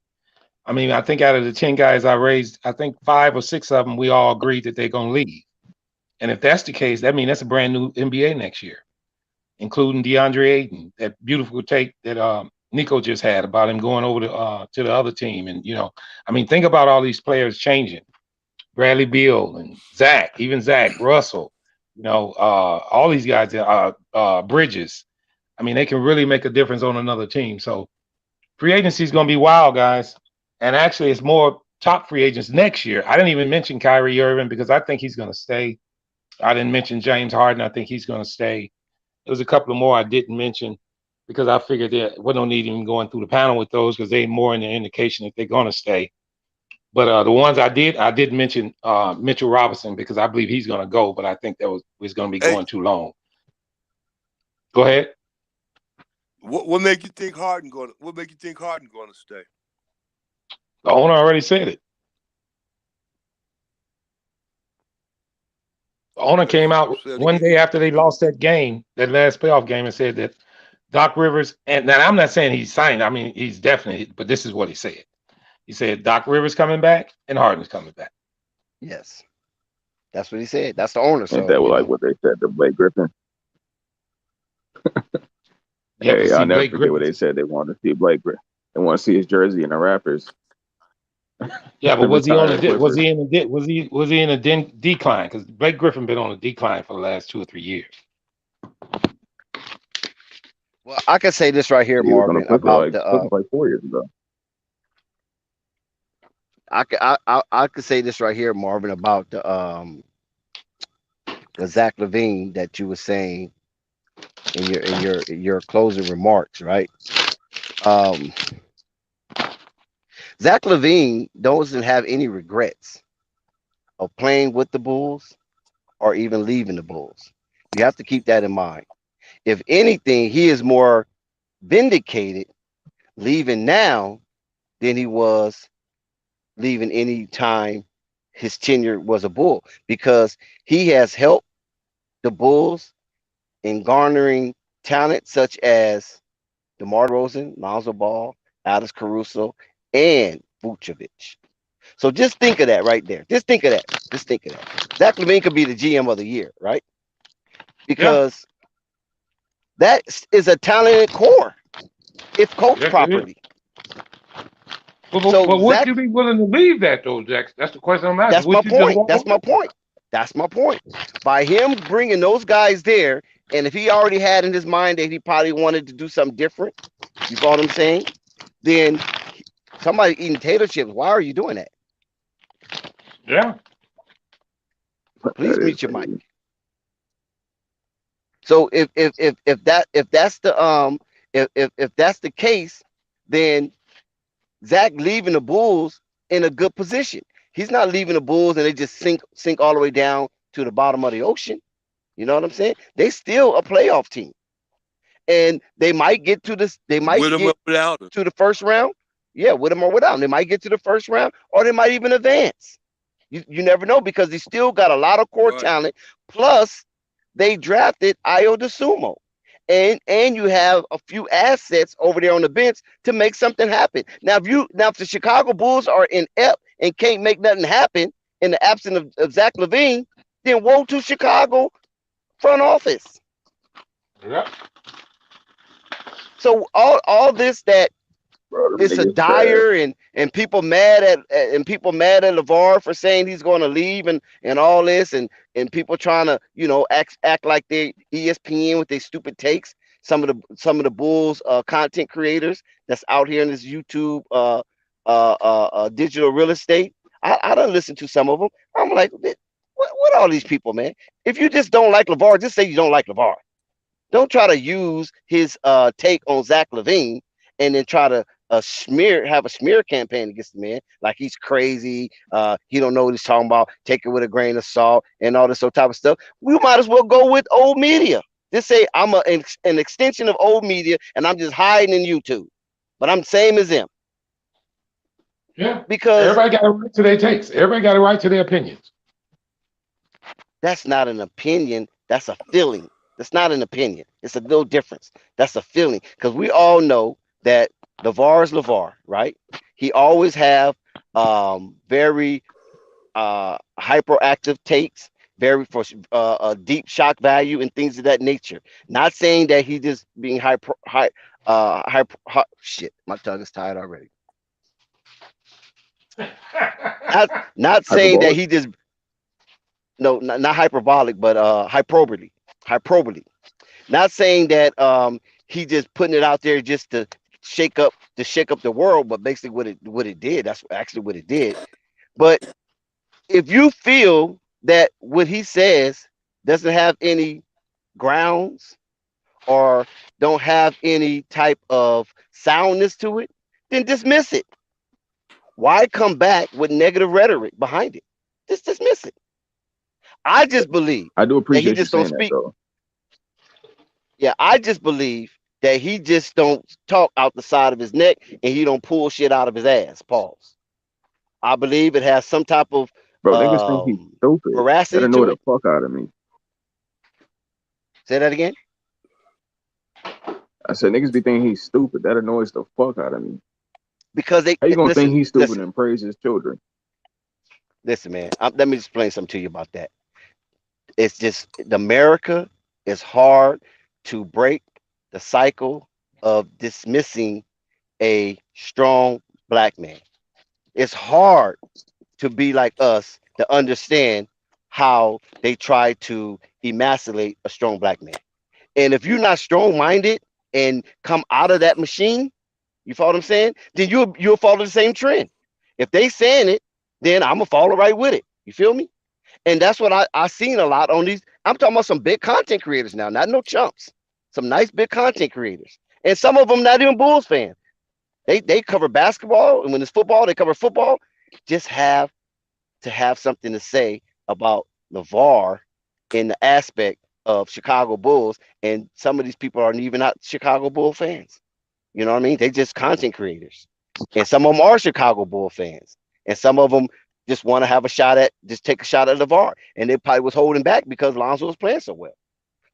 E: I mean, I think out of the 10 guys I raised, I think 5 or 6 of them, we all agreed that they're going to leave. And if that's the case, that means that's a brand new NBA next year, including DeAndre Ayton, that beautiful take that Nico just had about him going over to the other team. And, I mean, think about all these players changing. Bradley Beal and Zach, even Zach, Russell, all these guys, Bridges. I mean, they can really make a difference on another team. So free agency is going to be wild, guys. And actually, it's more top free agents next year. I didn't even mention Kyrie Irving because I think he's going to stay. I didn't mention James Harden. I think he's going to stay. There was a couple of more I didn't mention because I figured that we don't need even going through the panel with those because they're more in the indication that they're going to stay. But the ones I did mention Mitchell Robinson because I believe he's going to go, but I think that was going to be going too long. Go ahead.
F: What make you think Harden going to stay?
E: The owner already said it. The owner came out one day after they lost that game, that last playoff game, and said that Doc Rivers, and now I'm not saying he's signed. I mean, he's definitely, but this is what he said. He said Doc Rivers coming back and Harden's coming back.
D: Yes. That's what he said. That's the owner. So,
G: ain't that like what they said to Blake Griffin?
E: Hey,
G: I'll never forget what they said. They wanted to see Blake Griffin. and want to see his jersey in the Raptors.
E: Yeah, but was he on a
G: Clippers.
E: was he in a decline? Because Blake Griffin been on a decline for the last 2 or 3 years.
D: Well, I can say this right here,
G: He was on the
D: Marvin, about the.
G: Clippers like 4 years ago.
D: I could say this right here, Marvin, about the Zach LaVine that you were saying in your closing remarks, right? Um, Zach LaVine doesn't have any regrets of playing with the Bulls or even leaving the Bulls. You have to keep that in mind. If anything, he is more vindicated leaving now than he was leaving any time his tenure was a Bull, because he has helped the Bulls in garnering talent such as DeMar DeRozan, Lonzo Ball, Alex Caruso, and Vucevic. So just think of that right there. Just think of that. Just think of that. Zach LaVine could be the GM of the year, right? Because that is a talented core if coached properly.
E: But would you be willing to leave that though, Jackson? That's the question I'm asking.
D: That's my point. That's my point. That's my point. By him bringing those guys there, and if he already had in his mind that he probably wanted to do something different, you know what I'm saying? Then somebody eating potato chips. Why are you doing that?
E: Yeah.
D: Please mute your mic. So if that's the case, then Zach leaving the Bulls in a good position. He's not leaving the Bulls and they just sink all the way down to the bottom of the ocean. You know what I'm saying? They still a playoff team, and they might get to this. They might get to the first round. Yeah, with them or without them. They might get to the first round, or they might even advance. You never know, because they still got a lot of core talent. Plus, they drafted Ayo DeSumo. And you have a few assets over there on the bench to make something happen. Now, if the Chicago Bulls are inept and can't make nothing happen in the absence of Zach LaVine, then woe to Chicago front office.
E: Yeah.
D: So all this that it's a dire and people mad at LeVar for saying he's going to leave and all this and people trying to act like they ESPN with their stupid takes. Some of the Bulls content creators that's out here in this YouTube digital real estate. I don't listen to some of them. I'm like, what all these people, man? If you just don't like LeVar, just say you don't like LeVar. Don't try to use his take on Zach LaVine and then try to have a smear campaign against the man, like he's crazy. He don't know what he's talking about. Take it with a grain of salt and all this type of stuff. We might as well go with old media. Just say I'm an extension of old media, and I'm just hiding in YouTube, but I'm same as them.
E: Yeah,
D: because
E: everybody got a right to their takes. Everybody got a right to their opinions.
D: That's not an opinion. That's a feeling. That's not an opinion. It's a little difference. That's a feeling, because we all know that LeVar is LeVar, right? He always have very hyperactive takes, very for deep shock value and things of that nature. Not saying that he just being shit. My tongue is tired already. Not saying that he just not hyperbolic, but hyperbole. Not saying that he just putting it out there just to shake up the world, but basically what it did, that's actually what it did. But if you feel that what he says doesn't have any grounds or don't have any type of soundness to it, then dismiss it. Why come back with negative rhetoric behind it? Just dismiss it. I just believe
G: I do appreciate
D: that he just
G: you
D: don't
G: saying
D: speak.
G: that, though.
D: Yeah, I just believe that he just don't talk out the side of his neck and he don't pull shit out of his ass. Pause. I believe it has some type of
G: niggas think he's stupid.
D: veracity
G: That annoy
D: to
G: the
D: it.
G: fuck out of me.
D: Say that again.
G: I said niggas be thinking he's stupid. That annoys the fuck out of me.
D: Because
G: how you gonna think he's stupid and praise his children?
D: Listen, man. Let me explain something to you about that. It's just America is hard to break the cycle of dismissing a strong black man. It's hard to be like us to understand how they try to emasculate a strong black man. And if you're not strong minded and come out of that machine, you follow what I'm saying? Then you'll follow the same trend. If they saying it, then I'm gonna follow right with it. You feel me? And that's what I seen a lot on these. I'm talking about some big content creators now, not no chumps. Some nice big content creators. And some of them not even Bulls fans. They cover basketball, and when it's football, they cover football. Just have to have something to say about LeVar in the aspect of Chicago Bulls. And some of these people aren't even not Chicago Bull fans. You know what I mean? They just content creators. And some of them are Chicago Bull fans. And some of them just want to have a shot at, just take a shot at LeVar. And they probably was holding back because Lonzo was playing so well.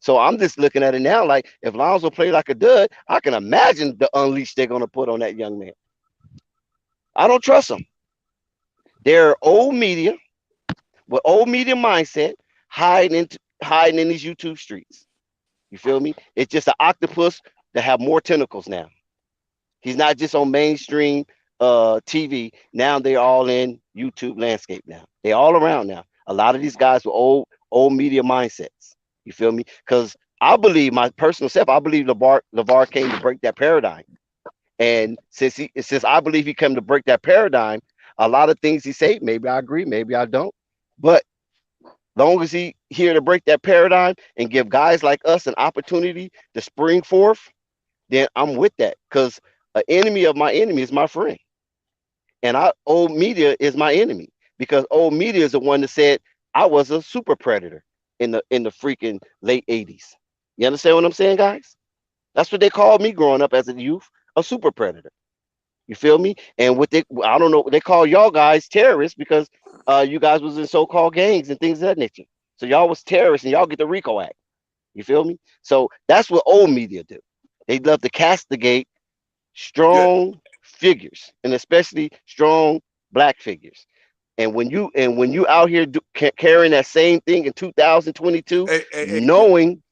D: So I'm just looking at it now like if Lonzo played like a dud, I can imagine the unleash they're going to put on that young man. I don't trust them. They're old media with old media mindset hiding in these YouTube streets. You feel me? It's just an octopus that have more tentacles now. He's not just on mainstream TV. Now they're all in YouTube landscape now. They're all around now. A lot of these guys with old media mindsets. You feel me? Because I believe my personal self, I believe LeVar came to break that paradigm. And since I believe he came to break that paradigm, a lot of things he say, maybe I agree, maybe I don't. But long as he here to break that paradigm and give guys like us an opportunity to spring forth, then I'm with that. Because an enemy of my enemy is my friend. And old media is my enemy. Because old media is the one that said I was a super predator in the freaking late 80s. You understand what I'm saying, guys? That's what they called me growing up as a youth, a super predator. You feel me? And I don't know, they call y'all guys terrorists because you guys was in so-called gangs and things of that nature. So y'all was terrorists and y'all get the RICO Act. You feel me? So that's what old media do. They love to castigate strong figures, and especially strong black figures. And when you out here carrying that same thing in 2022, knowing.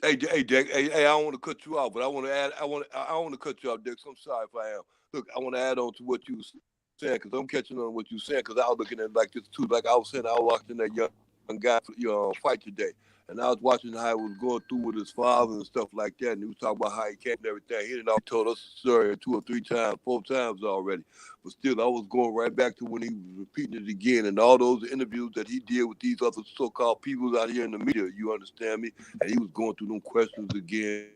F: Hey, Dick. Hey, I don't want to cut you off, but I want to add. I want to cut you off, Dick. So I'm sorry if I am. Look, I want to add on to what you saying because I'm catching on what you saying because I was looking at it like this too. Like I was saying, I was watching that young guy, fight today, and I was watching how he was going through with his father and stuff like that, and he was talking about how he came and everything. He done told us the story 2 or 3 times, 4 times already, but still, I was going right back to when he was repeating it again, and all those interviews that he did with these other so-called people out here in the media. You understand me? And he was going through them questions again.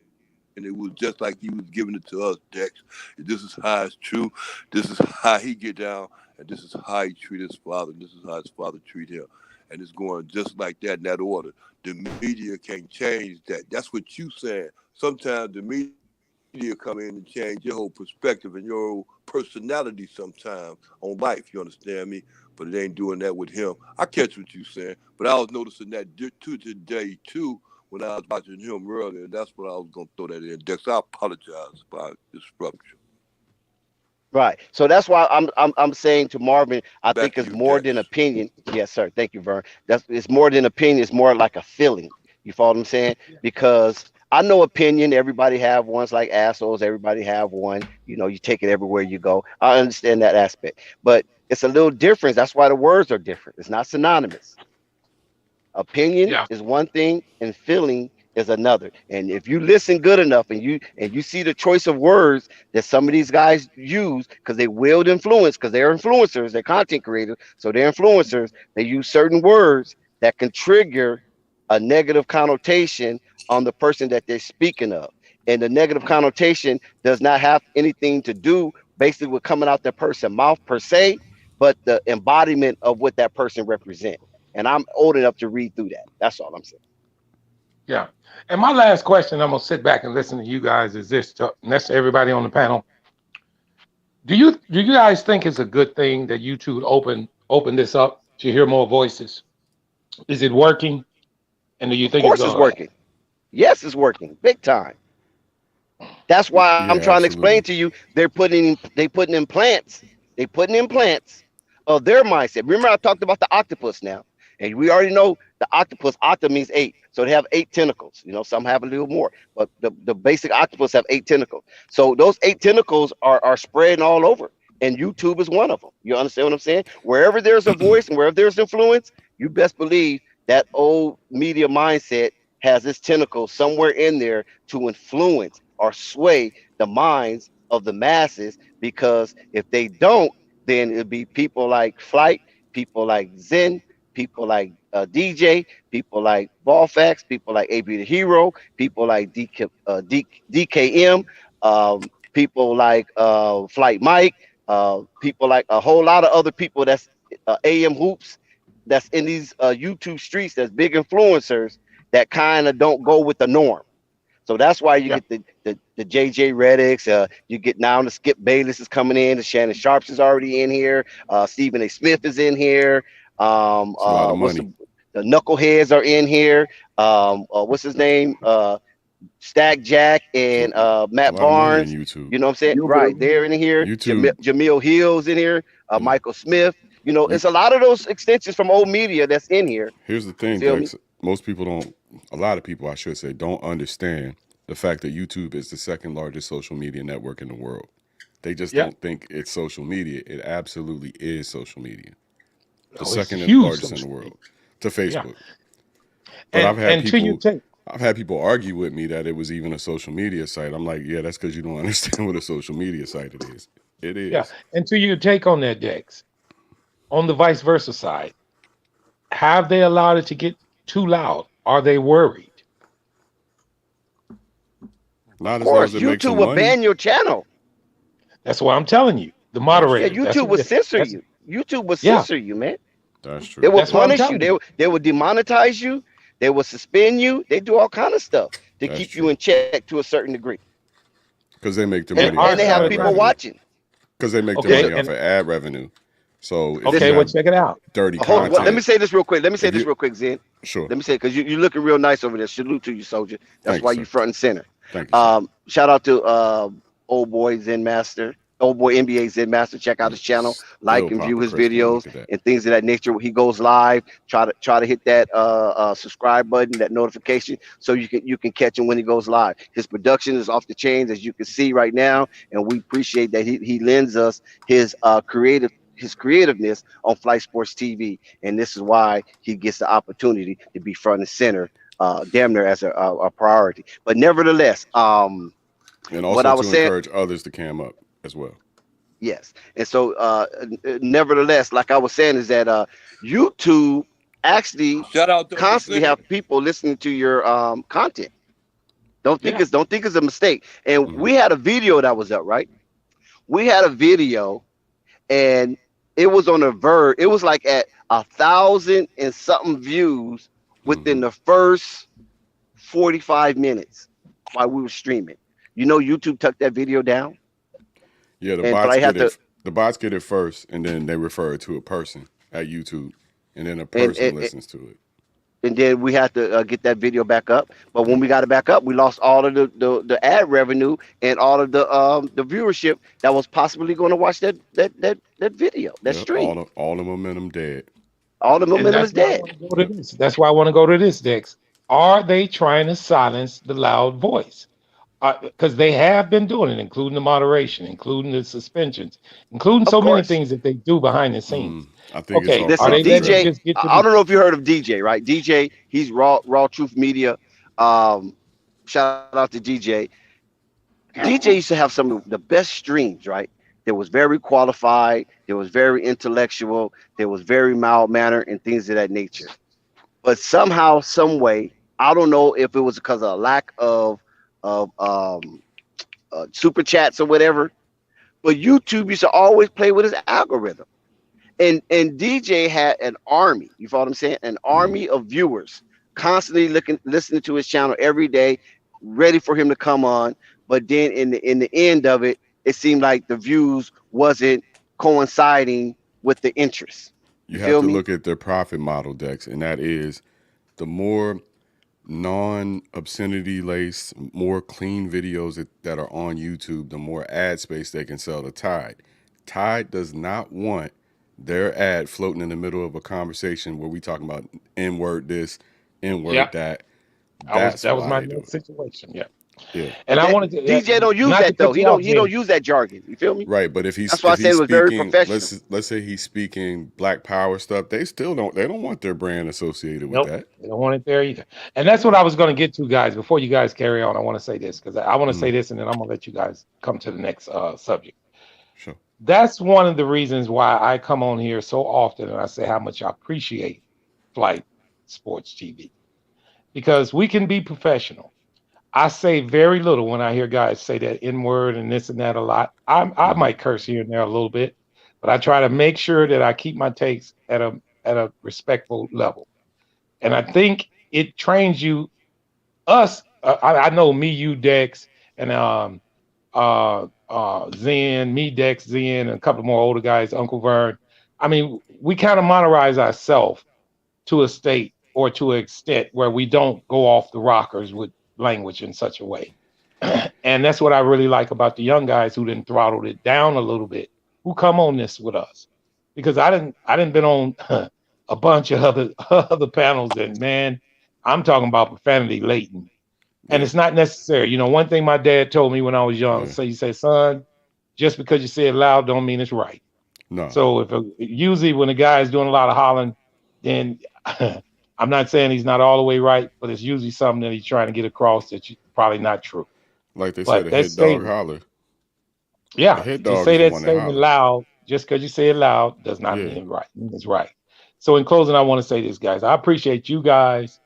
F: And it was just like he was giving it to us, Dex. This is how it's true. This is how he get down, and this is how he treat his father. And this is how his father treat him, and it's going just like that in that order. The media can't change that. That's what you saying. Sometimes the media come in and change your whole perspective and your whole personality sometimes on life. You understand me? But it ain't doing that with him. I catch what you saying, but I was noticing that too today too. When I was watching him earlier, that's what I was going to throw that in. Dex, I apologize about disruption.
D: Right. So that's why I'm saying to Marvin, I
F: Back
D: think
F: to
D: it's
F: you,
D: more
F: Dex.
D: than opinion. Yes, sir. Thank you, Vern. It's more than opinion. It's more like a feeling. You follow what I'm saying? Because I know opinion. Everybody have ones like assholes. Everybody have one. You take it everywhere you go. I understand that aspect, but it's a little different. That's why the words are different. It's not synonymous. Opinion
E: Yeah.
D: is one thing and feeling is another. And if you listen good enough and you see the choice of words that some of these guys use, because they wield influence, because they're influencers, they're content creators, so they're influencers, they use certain words that can trigger a negative connotation on the person that they're speaking of. And the negative connotation does not have anything to do basically with coming out that person's mouth per se, but the embodiment of what that person represents. And I'm old enough to read through that. That's all I'm saying.
E: Yeah. And my last question, I'm gonna sit back and listen to you guys, is this and that's everybody on the panel. Do you guys think it's a good thing that YouTube open this up to hear more voices? Is it working? And do you
D: Of
E: think it's
D: course it's
E: gonna
D: working. Yes, it's working. Big time. That's why I'm
B: Yeah,
D: trying to explain
B: absolutely.
D: to you, they putting implants of their mindset. Remember, I talked about the octopus now. And we already know the octopus, octa means 8. So they have 8 tentacles. Some have a little more, but the basic octopus have 8 tentacles. So those 8 tentacles are spreading all over. And YouTube is one of them. You understand what I'm saying? Wherever there's a voice and wherever there's influence, you best believe that old media mindset has its tentacles somewhere in there to influence or sway the minds of the masses. Because if they don't, then it'll be people like Flight, people like Zen, people like DJ, people like Ballfax, people like AB the Hero, people like DKM, people like Flight Mike, people like a whole lot of other people that's AM Hoops, that's in these YouTube streets, that's big influencers that kind of don't go with the norm. So that's why you get the JJ Reddicks. You get now the Skip Bayless is coming in. The Shannon Sharps is already in here. Stephen A. Smith is in here.
H: It's a lot of money.
D: The Knuckleheads are in here. What's his name? Stack Jack and Matt Barnes.
H: YouTube.
D: You know what I'm saying? Right, they're in here. Jamil Hill's in here. Michael Smith. It's a lot of those extensions from old media that's in here.
H: Here's the thing, Dex. Most people don't, a lot of people, I should say, don't understand the fact that YouTube is the second largest social media network in the world. They just don't think it's social media. It absolutely is social media. The second largest in the world to Facebook. But I've had people argue with me that it was even a social media site. I'm like, yeah, that's because you don't understand what a social media site it is. It is.
E: Yeah. And to your take on that, Dex, on the vice versa side, have they allowed it to get too loud? Are they worried?
H: Not
D: of course, YouTube will ban your channel.
E: That's what I'm telling you. The moderator.
D: Yeah, YouTube will censor you. YouTube will censor you, man.
H: That's true.
D: They will punish you. They will demonetize you. They will suspend you. They do all kind of stuff to keep you in check to a certain degree.
H: Because they make their money.
D: And they have people watching.
H: Because they make their money off of ad revenue. So
E: well, check it out.
H: Dirty content.
D: Let me say this real quick. Zen.
H: Sure.
D: Let me say, because you're looking real nice over there. Salute to you, soldier. That's why you're front and center.
H: Thank you.
D: Shout out to old boy Zen Master. Old boy NBA Zen Master. Check out his channel, like and view his videos and things of that nature. He goes live. Try to hit that subscribe button, that notification, so you can catch him when he goes live. His production is off the chains, as you can see right now, and we appreciate that he lends us his creativeness on Flight Sports TV, and this is why he gets the opportunity to be front and center, damn near as a priority. But nevertheless,
H: and also to encourage others to cam up as well.
D: Yes. And so nevertheless, like I was saying, is that YouTube actually constantly have people listening to your content. Don't think it's a mistake. And we had a video that was up, right? We had a video, and it was on a verge. It was like at 1,000 and something views within the first 45 minutes while we were streaming. YouTube took that video down.
H: Yeah, the bots get it first, and then they refer it to a person at YouTube, and then a person listens to it.
D: And then we had to get that video back up. But when we got it back up, we lost all of the ad revenue and all of the viewership that was possibly going to watch that video, that stream.
H: All the momentum dead.
D: All the momentum is dead.
E: That's why I want to go to this, Dex. Are they trying to silence the loud voice? Because they have been doing it, including the moderation, including the suspensions, including many things that they do behind the scenes.
H: I think
D: listen, DJ, I don't know if you heard of DJ, right? DJ, he's Raw Truth Media. Shout out to DJ. DJ used to have some of the best streams, right? They was very qualified. They was very intellectual. They was very mild-mannered and things of that nature. But somehow, some way, I don't know if it was because of a lack of super chats or whatever, but YouTube used to always play with his algorithm, and DJ had an army. You follow what I'm saying? An army of viewers constantly listening to his channel every day, ready for him to come on. But then in the end of it, it seemed like the views wasn't coinciding with the interest.
H: You have to look at their profit model, Dex, and that is the more non-obscenity laced, more clean videos that are on YouTube, the more ad space they can sell to Tide. Tide does not want their ad floating in the middle of a conversation where we talking about N-word this, N-word
E: Yeah,
H: that.
E: that
H: That's
E: was
H: why
E: my
H: they do
E: next
H: it.
E: situation. Yeah,
H: Yeah.
E: and
D: But
E: I
D: that
E: wanted to
D: DJ don't use
E: not to
D: that though.
E: cut you off,
D: He don't
E: Jen.
D: use that jargon. You feel me?
H: Right, but
D: That's why I
H: if
D: said
H: he's
D: it was very
H: speaking,
D: professional.
H: let's say he's speaking Black Power stuff, they don't want their brand associated with
E: Nope,
H: that.
E: they don't want it there either. And that's what I was going to get to, guys. Before you guys carry on, I want to say this because I want to say
H: Mm,
E: this, and then I'm going to let you guys come to the next subject.
H: sure.
E: That's one of the reasons why I come on here so often and I say how much I appreciate Flight Sports TV because we can be professional. I say very little when I hear guys say that N word and this and that a lot. I
H: Hmm.
E: might curse here and there a little bit, but I try to make sure that I keep my takes at a respectful level. And I think it trains you, us. I know me, you, Dex, and Zen, me, Dex, Zen, and a couple more older guys, Uncle Vern. I mean, we kind of monetize ourselves to a state or to an extent where we don't go off the rockers with language in such a way. And that's what I really like about the young guys who didn't throttle it down a little bit, who come on this with us. Because I didn't been on a bunch of other panels, and man, I'm talking about profanity latent. And
H: Yeah.
E: it's not necessary. You know, one thing my dad told me when I was young,
H: Yeah.
E: so he said, son, just because you say it loud don't mean it's right.
H: No.
E: So usually when a guy is doing a lot of hollering, then I'm not saying he's not all the way right, but it's usually something that he's trying to get across that's probably not true.
H: Like they said,
E: But
H: a
E: that
H: hit dog
E: statement,
H: holler. A
E: yeah,
H: hit
E: to
H: dog
E: say
H: is the
E: that
H: one that
E: statement
H: holler.
E: loud, just because you say it loud, does not
H: Yeah.
E: mean it's right. So in closing, I want to say this, guys. I appreciate you guys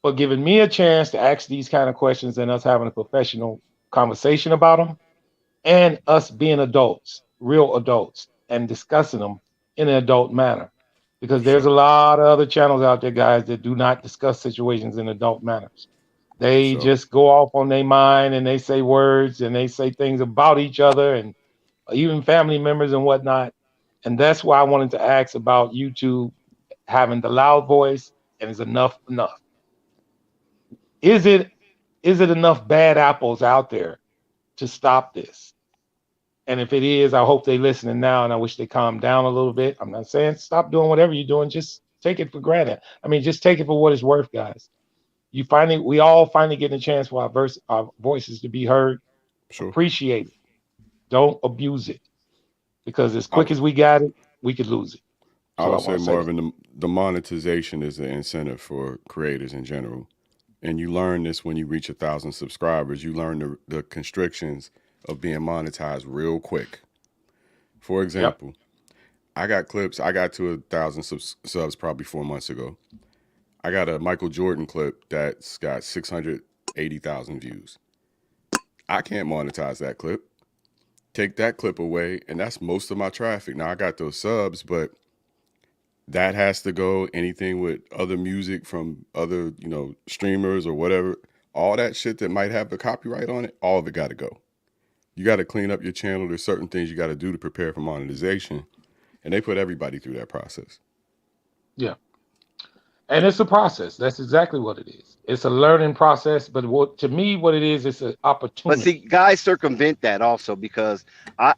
E: for giving me a chance to ask these kind of questions and us having a professional conversation about them, and us being adults, real adults, and discussing them in an adult manner. Because
H: For
E: there's
H: sure.
E: a lot of other channels out there, guys, that do not discuss situations in adult manners.
H: For
E: They
H: sure.
E: just go off on their mind and they say words and they say things about each other and even family members and whatnot. And that's why I wanted to ask about YouTube having the loud voice and is enough enough? Is it enough bad apples out there to stop this? And if it is, I hope they listening now, and I wish they calm down a little bit. I'm not saying stop doing whatever you're doing. Just take it for granted. I mean, just take it for what it's worth, guys. We all finally getting a chance for our voices to be heard.
H: Sure.
E: Appreciate it. Don't abuse it because as
H: I
E: quick as we got it, we could lose it.
H: I
E: So I
H: would say,
E: want to say that.
H: Marvin, the monetization is the incentive for creators in general. And you learn this when you reach 1,000 subscribers. You learn the constrictions of being monetized real quick. For
E: Yep.
H: example, I got clips. I got to 1,000 subs probably 4 months ago. I got a Michael Jordan clip that's got 680,000 views. I can't monetize that clip. Take that clip away, and that's most of my traffic. Now I got those subs, but that has to go. Anything with other music from other, streamers or whatever, all that shit that might have the copyright on it, all of it got to go. You got to clean up your channel. There's certain things you got to do to prepare for monetization, and they put everybody through that process.
E: Yeah. And it's a process. That's exactly what it is. It's a learning process. But to me, what it is, it's an
D: But see,
E: opportunity.
D: guys circumvent that also because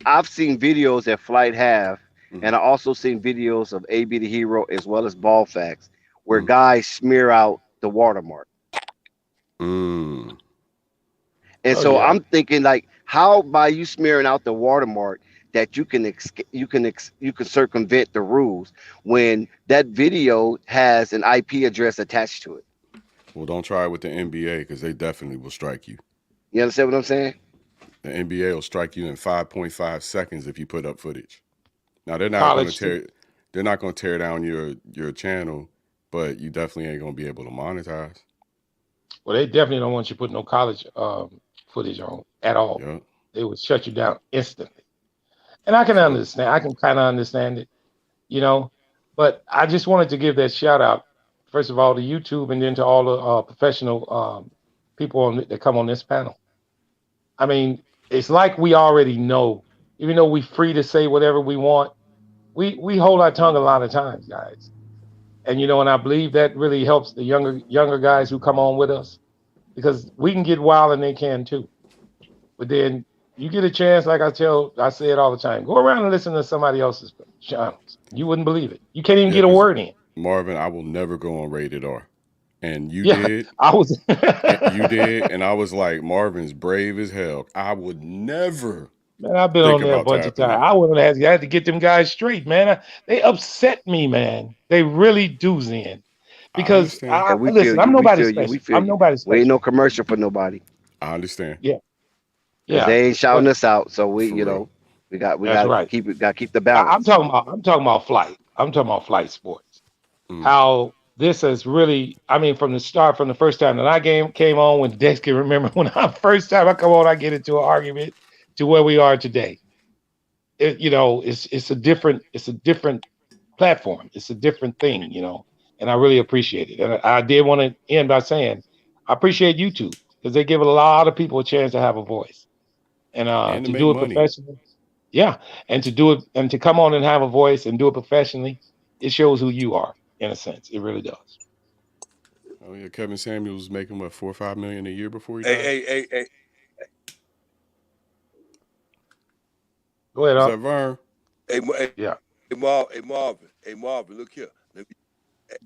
D: I've seen videos that Flight have,
H: Mm-hmm.
D: and I also seen videos of AB the Hero as well as Ball Facts, where
H: Mm.
D: guys smear out the watermark.
H: Mm.
D: And
E: Oh
D: so
E: yeah.
D: I'm thinking like, how by you smearing out the watermark that you can circumvent the rules when that video has an IP address attached to it.
H: Well, don't try it with the NBA because they definitely will strike you.
D: You understand what I'm saying?
H: The NBA will strike you in 5.5 seconds if you put up footage. Now
E: College too.
H: they're not going to tear down your channel, but you definitely ain't going to be able to monetize.
E: Well, they definitely don't want you putting no college footage on at all.
H: Yeah.
E: They would shut you down instantly. And I can
H: So,
E: understand. I can kind of understand it, you know. But I just wanted to give that shout out, first of all, to YouTube and then to all the professional people that come on this panel. I mean, it's like we already know, even though we're free to say whatever we want, we hold our tongue a lot of times, guys. And and I believe that really helps the younger guys who come on with us because we can get wild and they can too. But then you get a chance, like I say it all the time. Go around and listen to somebody else's channels. You wouldn't believe it. You can't even
H: Yeah,
E: get a
H: because
E: word in.
H: Marvin, I will never go on Rated R, and you
E: Yeah,
H: did.
E: I was.
H: You did, and I was like, Marvin's brave as hell. I would never
E: Man, I've been
H: think
E: on there a
H: about
E: bunch of
H: tapping
E: times.
H: in.
E: I wouldn't have. I had to get them guys straight, man. They upset me, man. They really do, Zen.
H: I
E: Because
H: understand.
D: And we feel
E: listen, I'm
D: you. We
E: nobody
D: feel you. We
E: special.
D: feel
E: I'm
D: you.
E: nobody
D: We ain't
E: special.
D: no commercial for nobody
H: I understand
E: Yeah,
D: because
E: yeah.
D: they ain't shouting
E: But
D: us out. So we,
H: for real.
D: we
E: that's
D: got to
E: right.
D: keep the
E: I'm
D: balance.
E: talking about. I'm talking about flight. I'm talking about flight sports.
H: Mm.
E: How this has really. I mean, from the start, from the first time that I came on, when Dex can remember when I first time I come on, I get into an argument to where we are today. It's a different platform. It's a different thing, and I really appreciate it. And I did want to end by saying I appreciate YouTube because they give a lot of people a chance to have a voice and
H: And to
E: to
H: make
E: do it
H: money.
E: professionally. Yeah, and to do it and to come on and have a voice and do it professionally, it shows who you are in a sense. It really does.
H: Oh yeah, Kevin Samuels was making what, 4 or 5 million a year before he
F: Hey,
H: died.
F: hey, hey, hey,
E: Go ahead,
H: Was
E: up.
H: that Vern?
F: hey,
E: Yeah.
F: Hey, Marvin, look here.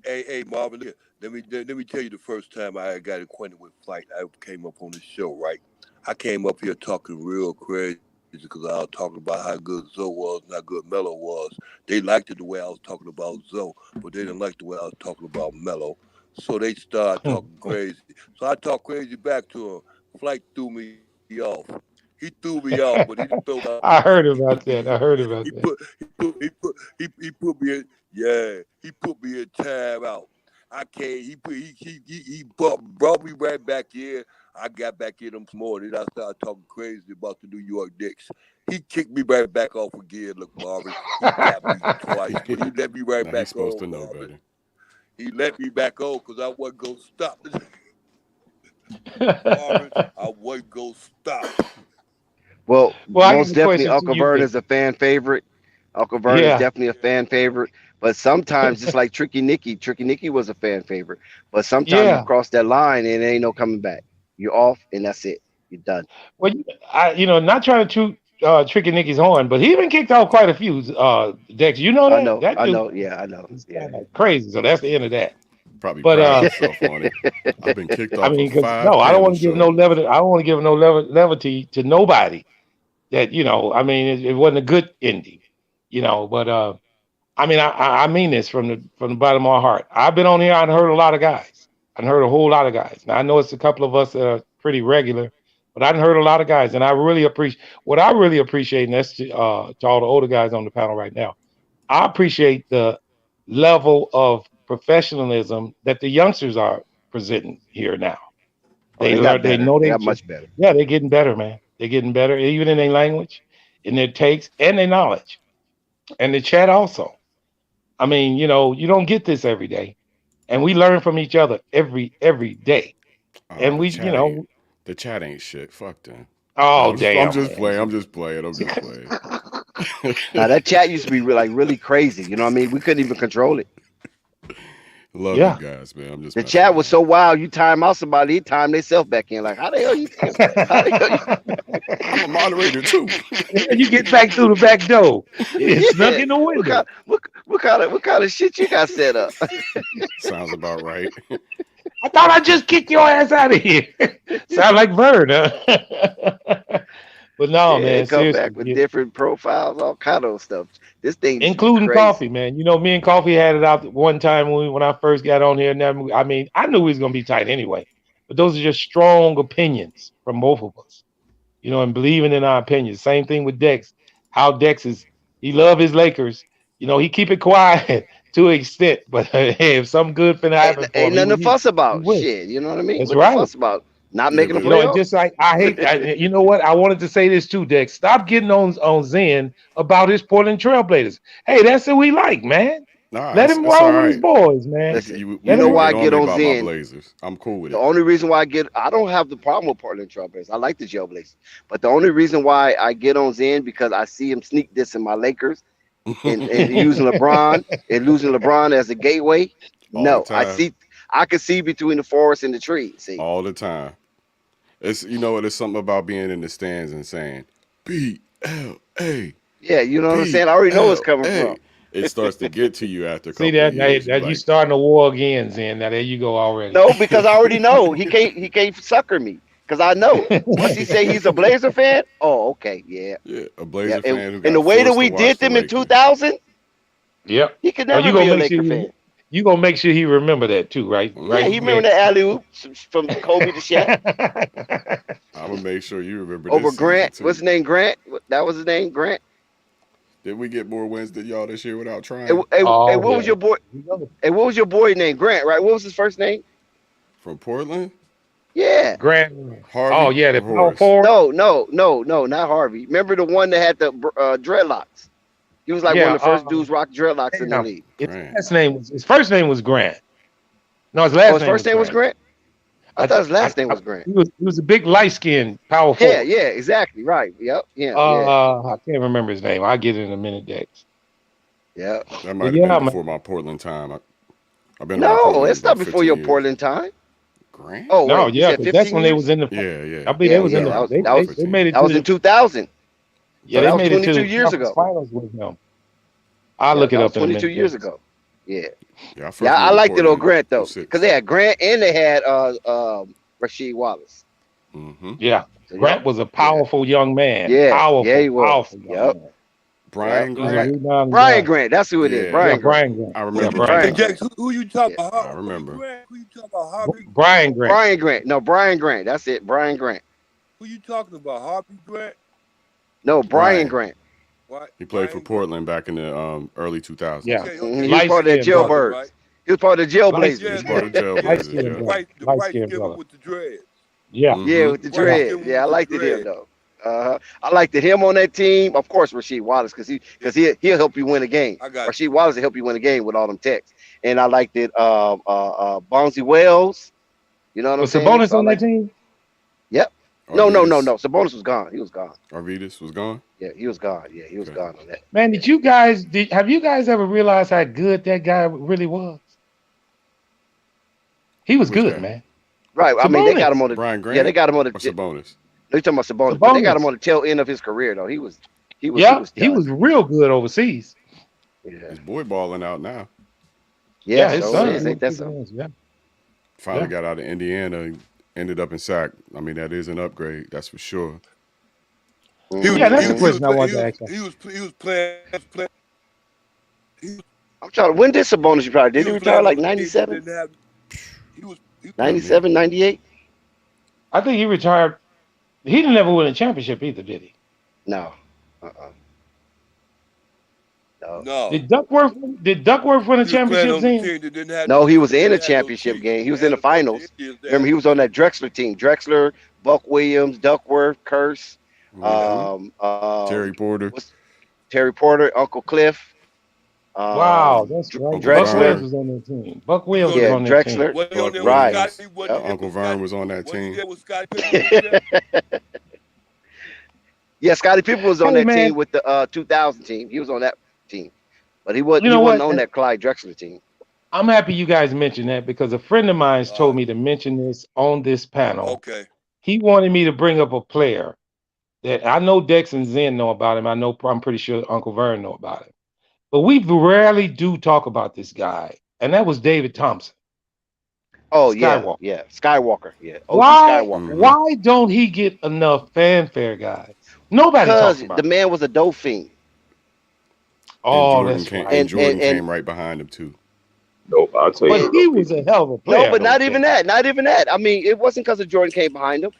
F: Hey, Marvin, look here. Let me tell you the first time I got acquainted with Flight. I came up on the show, right? I came up here talking real crazy because I was talking about how good Zoe was and how good Mello was. They liked it the way I was talking about Zoe, but they didn't like the way I was talking about Mello. So they started talking crazy. So I talked crazy back to him. Flight threw me off. He threw me off, but he didn't throw me off
E: I
F: completely.
E: heard about that. I heard
F: He
E: about
F: put
E: that.
F: he put me in, yeah, he put me in time out. I can't. He brought me right back in. I got back in him some more. Then I started talking crazy about the New York Knicks. He kicked me right back off again. Look, Marvin, he got me twice, but he let me right
H: Now he's
F: back
H: supposed
F: on,
H: to know
F: Marvin.
H: better.
F: He let me back on because I wasn't gonna stop. Marvin, I wasn't gonna stop.
D: Well,
E: Well, I got
D: most
E: a
D: definitely,
E: question to
D: Uncle
E: you,
D: Vern
E: then.
D: is a fan favorite. Uncle Vern is
E: Yeah.
D: definitely a fan favorite. But sometimes, just like Tricky Nicky was a fan favorite. But sometimes you
E: Yeah.
D: cross that line and it ain't no coming back. You're off, and that's it. You're done.
E: Well, not trying to tricky Nicky's horn, but he been kicked off quite a few. Dex, you know that
D: I
E: dude
D: know. Yeah, I know.
E: is
D: Yeah.
E: kind of crazy. So that's the end of that.
H: Probably
E: But
H: pride himself on it. I've been kicked
E: I
H: off of
E: mean, because
H: 5
E: no, I don't
H: panel
E: want to give no
H: shows.
E: levity. I don't want to give no levity to nobody. That I mean, it wasn't a good ending. But I mean, I mean this from the bottom of my heart. I've been on here. I've heard a lot of guys. I've heard a whole lot of guys. Now I know it's a couple of us that are pretty regular, but I've heard a lot of guys, and I really appreciate what I really appreciate, and that's to all the older guys on the panel right now. I appreciate the level of professionalism that the youngsters are presenting here now.
D: Oh,
E: They
D: they got
E: learn. They
D: better.
E: know
D: They
E: they
D: got
E: should.
D: much better.
E: Yeah, they're getting better, man. They're getting better, even in their language, in their takes, and their knowledge, and the chat also. I mean, you don't get this every day, and we learn from each other every day.
H: Ah,
E: And
H: the chat ain't shit. Fuck them. No,
E: oh
H: I'm
E: damn,
H: just
E: man.
H: playing. I'm just playing. I'm just playing.
D: Now that chat used to be like really crazy. You know what I mean? We couldn't even control it.
H: Love you
E: Yeah.
H: guys, man. I'm just
D: The
H: messing
D: chat was
H: around.
D: so wild. You time out somebody, he time themselves back in. Like, how the hell you time? How the hell you?
H: I'm a moderator too.
E: You get back through the back door. It snuck
D: Yeah.
E: in the
D: What
E: window.
D: kind? What kind of shit you got set up?
H: Sounds about right.
E: I thought I just kicked your ass out of here. Sound like Vern, huh? But no,
D: Yeah,
E: man,
D: it come
E: seriously,
D: back with different profiles, all kind of stuff. This thing used to be
E: including
D: crazy.
E: coffee, man. Me and coffee had it out one time when I first got on here. And then, I mean, I knew we was gonna be tight anyway. But those are just strong opinions from both of us, and believing in our opinions. Same thing with Dex. How Dex he love his Lakers. He keep it quiet to an extent, but hey, if something good finna happen for
D: Ain't
E: him, he
D: nothing
E: will.
D: to fuss
E: He
D: about.
E: will.
D: Shit, you know what I mean?
E: That's
D: What the
E: right.
D: fuss about? Not
H: Yeah,
D: making the
H: but
E: And just
D: playoffs?
E: like I hate, you know what? I wanted to say this too, Dex. Stop getting on Zen about his Portland Trailblazers. Hey, that's who we like, man.
H: nah,
E: Let him
H: it's all
E: roll with his
H: right.
E: boys, man.
D: Listen, you
E: Let
D: know
E: him
H: We
D: why
H: get
D: I
H: on
D: get
H: me
D: on
H: about my
D: Zen?
H: Blazers. I'm cool with
D: The
H: it.
D: only reason why I don't have the problem with Portland Trailblazers. I like the Jailblazers, but the only reason why I get on Zen because I see him sneak this in my Lakers and using LeBron and losing LeBron as a gateway.
H: All the
D: No,
H: time.
D: I can see between the forest and the trees. See,
H: All the time. It's, you know what? It's something about being in the stands and saying, BLA.
D: Yeah, you know what I'm saying? I already know where it's coming from.
H: It starts to get to you after a couple
E: See that?
H: of years.
E: Now you starting a war again, Zen. Now there you go already.
D: No, because I already know he can't sucker me because I know. Once he say he's a Blazer fan, oh, okay, yeah.
H: Yeah, a Blazer fan who
D: And
H: got
D: the way that
H: forced
D: we
H: to watch
D: did
H: the
D: them in
H: Lakers.
D: 2000,
E: Yep.
D: he could
E: Oh,
D: never be a Laker fan.
E: You gonna make sure he remember that too, right?
H: Yeah,
E: Right.
D: Yeah, he remember that alley oop from Kobe to Shaq
H: I'm gonna make sure you remember
D: over
H: this
D: Grant.
H: season
D: What's
H: too.
D: his name? Grant. That was his name, Grant.
H: Did we get more wins than y'all this year without
D: Hey,
H: trying?
D: hey,
E: Oh,
D: what was
E: yeah.
D: your boy? Hey, what was your boy name? Grant, right? What was his first name?
H: From Portland?
D: Yeah.
E: Grant.
H: Harvey
E: Oh yeah, the
H: or
E: power
H: Horace?
E: forward.
D: No, not Harvey. Remember the one that had the dreadlocks? He was like one
E: Yeah.
D: of the first dudes rock dreadlocks in the
E: Damn.
D: league.
H: Grant.
E: His first name was Grant. No, his
D: Oh,
E: last
D: his
E: name
D: first
E: was
D: name was
E: Grant.
D: Grant. I thought his last name was Grant.
E: He was a big light skinned power
D: Yeah,
E: forward.
D: yeah, exactly. Right. Yep. Yeah.
E: I can't remember his name. I'll get it in a minute, Dex.
D: Yeah.
H: That
E: But
H: might have
E: yeah,
H: been before
E: man.
H: my Portland time. I've been around
D: No,
H: Portland
D: it's not
H: about
D: before
H: 15
D: your
H: years.
D: Portland time.
H: Grant?
D: Oh
E: No,
D: wait, you
E: yeah,
D: said
E: because that's
D: 15
E: when they
D: years?
E: was in the.
H: Yeah.
E: I believe they
D: Yeah,
E: was in
D: yeah.
E: the.
D: That was
E: They made it
D: that
E: to
D: was in
E: the.
D: 2000.
E: Yeah,
D: So
E: they
D: that was
E: made it to
D: 22
E: the
D: years
E: conference
D: ago.
E: finals with him. I'll
D: Yeah,
E: look it
D: that was
E: up in a
D: 22
E: minute.
D: years
E: Dex.
D: ago. Yeah.
H: Yeah, I first
D: Yeah, I
H: moved to
D: liked it on
H: Portland
D: Grant
H: in
D: though, because
H: 06.
D: they had Grant and they had Rasheed Wallace.
H: Mm-hmm.
E: Yeah,
D: So
E: Grant was a
D: yeah,
E: powerful young man.
D: yeah, he was.
E: Powerful young
D: Yep,
E: man.
H: Brian
E: He was a
H: Grant?
E: rebounding
D: Brian
E: guy.
D: Grant, that's who it is.
H: Yeah,
E: Yeah,
D: Brian Grant.
E: Brian Grant.
H: I
E: Yeah,
H: remember
E: Brian
F: Hey,
D: Brian
E: Grant.
F: Jax,
D: Grant.
F: who you talking
D: Yeah.
F: about?
H: I remember.
F: Grant? Who you talking about? Harvey?
E: Brian Grant.
D: Brian Grant. No, Brian Grant. That's it. Brian Grant.
F: Who you talking about? Harvey Grant?
D: No, Brian
H: Brian.
D: Grant.
F: What?
H: He played for
F: Brian Grant?
H: Portland back in the early 2000s.
E: Yeah,
F: Okay,
D: He
F: okay.
D: was
E: light
D: part of that
E: skinned brother.
D: Jailbirds.
F: Right?
D: He was part of the
E: Light
D: Jailblazers.
F: Yeah,
H: He's
F: yeah,
H: part of the
E: light
H: Jailblazers,
E: skinned
H: yeah.
E: brother.
F: the
E: Light
F: white
E: skinned
F: skin
E: brother.
F: with the dreads.
E: Yeah.
D: Yeah, with the
F: White
D: dreads.
F: skin
D: Yeah, I
F: with the
D: liked it him
F: dreads.
D: though. I liked it him on that team. Of course, Rasheed Wallace, because he'll help you win a game.
F: I got
D: Rasheed Wallace will help you win a game with all them texts. And I liked it. Bonzi Wells. You know what I'm
E: Was
D: saying?
E: Sabonis
D: So I
E: on that
D: like.
E: team?
D: Yep. No.
H: Arvidas.
D: Sabonis was gone. He was gone.
H: Arvidas was gone?
D: Yeah, he was gone. Yeah, he was
H: Okay.
D: gone on that.
E: Man, have you guys ever realized how good that guy really was? He was
H: Which
E: good,
H: guy?
E: man.
D: Right. I mean, they got him on the.
H: Brian Grant?
D: Yeah, they got him on the.
H: Or Sabonis?
D: They're talking about Sabonis, but they got him
E: Sabonis.
D: on the tail end of his career though. He was
E: He
D: done.
E: was real good overseas.
D: Yeah.
H: His boy balling out now.
D: Yeah,
E: his
D: so
E: son.
D: it is. Ain't that so?
E: Yeah.
H: Finally
E: Yeah.
H: got out of Indiana. Ended up in SAC. I mean, that is an upgrade. That's for sure.
E: Yeah, that's the question I wanted to ask you.
F: He was playing.
D: I'm trying to. When did Sabonis retire? Did he retire like 97? 97, 98?
E: I think he retired. He didn't ever win a championship either, did he?
D: No.
F: No.
E: Did Duckworth win a championship then?
D: No, he was in a championship game. He was in the finals. Remember, he was on that Drexler team. Drexler, Buck Williams, Duckworth, Curse,
H: Terry Porter.
D: Terry Porter, Uncle Cliff.
E: Wow, that's right.
D: Drexler.
E: Buck Williams was on that team. Buck Williams was on that
D: Drexler.
E: team.
D: Right.
H: Uncle Vern was on that team.
D: Yeah, Scottie Pippen was on
E: Hey,
D: that
E: man.
D: team with the 2000 team. He was on that team, but he wasn't.
E: You know
D: he wasn't
E: what?
D: on that Clyde Drexler team.
E: I'm happy you guys mentioned that because a friend of mine told me to mention this on this panel.
F: Okay.
E: He wanted me to bring up a player that I know Dex and Zen know about him. I'm pretty sure Uncle Vern know about him. But we rarely do talk about this guy, and that was David Thompson.
D: Oh
E: Skywalker.
D: yeah, Skywalker. Yeah, OG
E: Why?
D: Skywalker.
E: Why don't he get enough fanfare, guys? Nobody talks
D: Because
E: about
D: the
E: him.
D: man was a dope fiend.
E: Oh,
H: Jordan
E: that's
H: came,
E: right.
H: and Jordan
D: and-
H: came right behind him too.
G: Nope, I'll tell you.
E: But he was a hell of a player.
D: No, but
E: though,
D: not
E: Ken.
D: even that. Not even that. I mean, it wasn't because of Jordan came behind him.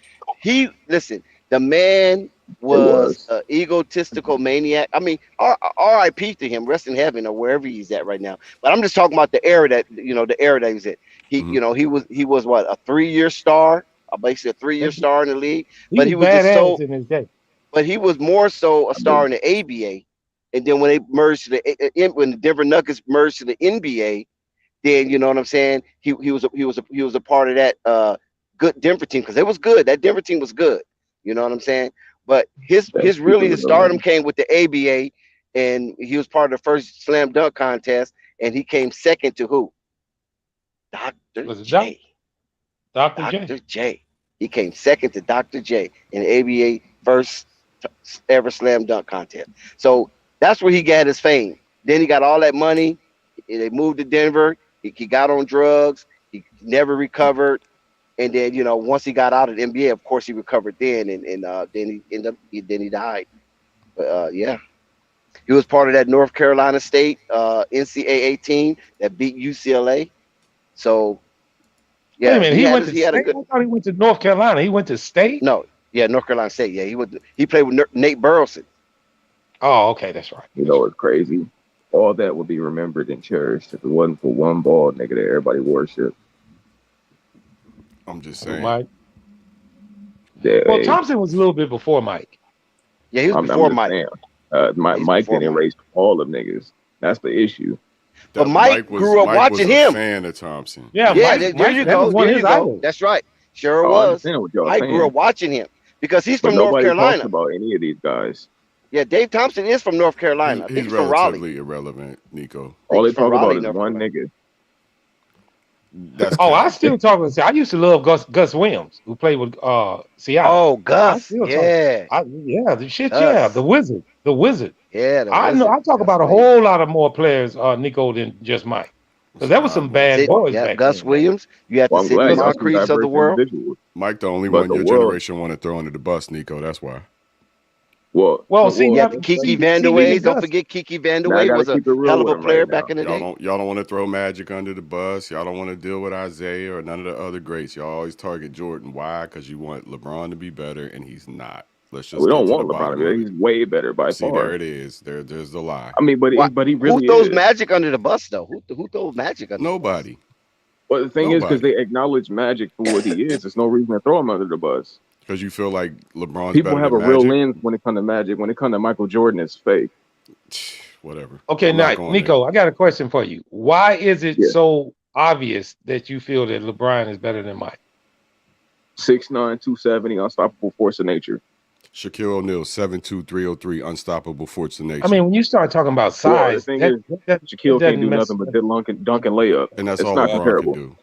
D: The man was an egotistical maniac. I mean, R.I.P. to him, rest in heaven or wherever he's at right now. But I'm just talking about the era that he was at. He was what, a 3-year star, basically a 3-year star in the league. But he was just
E: badass in his day.
D: But he was more so a star in the ABA, and then when they merged to when the Denver Nuggets merged to the NBA, then you know what I'm saying. He was a part of that good Denver team because it was good. That Denver team was good. You know what I'm saying. But his stardom came with the ABA, and he was part of the first slam dunk contest, and he came second to who?
E: Was it
D: J.
E: Dr. J.
D: Dr. J. He came second to Dr. J in the ABA first ever slam dunk contest. So that's where he got his fame. Then he got all that money. They moved to Denver. He got on drugs. He never recovered. And then, once he got out of the NBA, of course he recovered then, and then he died. But yeah, he was part of that North Carolina State NCAA team that beat UCLA. So yeah,
E: wait a minute, he had a good. I thought he went to North Carolina. He went to State.
D: No, yeah, North Carolina State. Yeah, he played with Nate Burleson.
E: Oh, okay, that's right.
G: You know what's crazy? All that would be remembered and cherished if it wasn't for one ball nigga that everybody worshiped.
H: I'm just saying.
E: Mike.
G: Yeah,
E: Well, Thompson was a little bit before Mike.
D: Yeah, he was before Mike.
G: Mike didn't erase all of niggas. That's the issue.
D: But Mike grew up watching him.
H: Fan of Thompson.
E: Yeah,
D: there you go. There you go. That's right. Sure was. Mike grew up watching him because he's from North Carolina.
G: Talks about any of these guys.
D: Yeah, Dave Thompson is from North Carolina.
H: He's
D: from Raleigh.
H: relatively irrelevant, Nico.
G: All they talk about is one nigga.
E: I still talk about. I used to love Gus Williams, who played with Seattle.
D: Oh, Gus, yeah,
E: the shit, Gus. Yeah, the Wizard.
D: Yeah,
E: I know. I talk about a whole lot of more players, Nico, than just Mike, because there was some bad boys back
D: Gus
E: then.
D: Williams. You have to see the Moncriefs of the world.
H: Mike, the only one your generation want to throw under the bus, Nico. That's why.
E: Well, see,
D: you have Kiki Vandeweghe. Don't forget Kiki Vandeweghe was a hell of a player back in the day.
H: Y'all don't want to throw Magic under the bus. Y'all don't want to deal with Isaiah or none of the other greats. Y'all always target Jordan. Why? Because you want LeBron to be better, and he's not. Let's just.
G: We don't want LeBron to be better. He's way better by far.
H: There it is. There's the lie.
G: I mean, but he really.
D: Who throws Magic under the bus though? Who throws Magic under?
H: Nobody.
D: The bus?
G: Well, the thing is, because they acknowledge Magic for what he is, there's no reason to throw him under the bus.
H: Because you feel like LeBron's
G: people
H: better
G: have a
H: than
G: real
H: Magic.
G: lens when it comes to Magic. When it comes to Michael Jordan, it's fake.
H: Whatever.
E: Okay, now Nico, I got a question for you. Why is it so obvious that you feel that LeBron is better than Mike?
G: 6'9", 270, unstoppable force of nature.
H: Shaquille O'Neal, 7'2", 303, unstoppable force of nature.
E: I mean, when you start talking about size,
G: Shaquille can't do nothing but dunk and layup,
H: and that's all LeBron can do.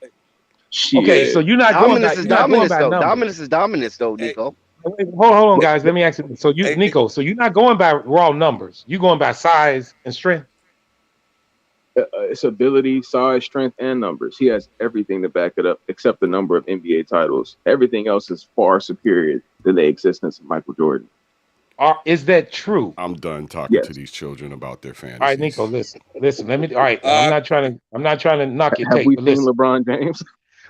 G: Shit.
E: Okay, so you're not going back.
D: Dominance is dominance, though, Nico.
E: Hold on, guys. Let me ask you. So Nico, so you're not going by raw numbers. You're going by size and strength.
G: It's ability, size, strength, and numbers. He has everything to back it up, except the number of NBA titles. Everything else is far superior to the existence of Michael Jordan.
E: Is that true?
H: I'm done talking to these children about their fantasies.
E: All right, Nico, listen. Let me. All right, I'm not trying to knock your take.
G: Have we seen LeBron James?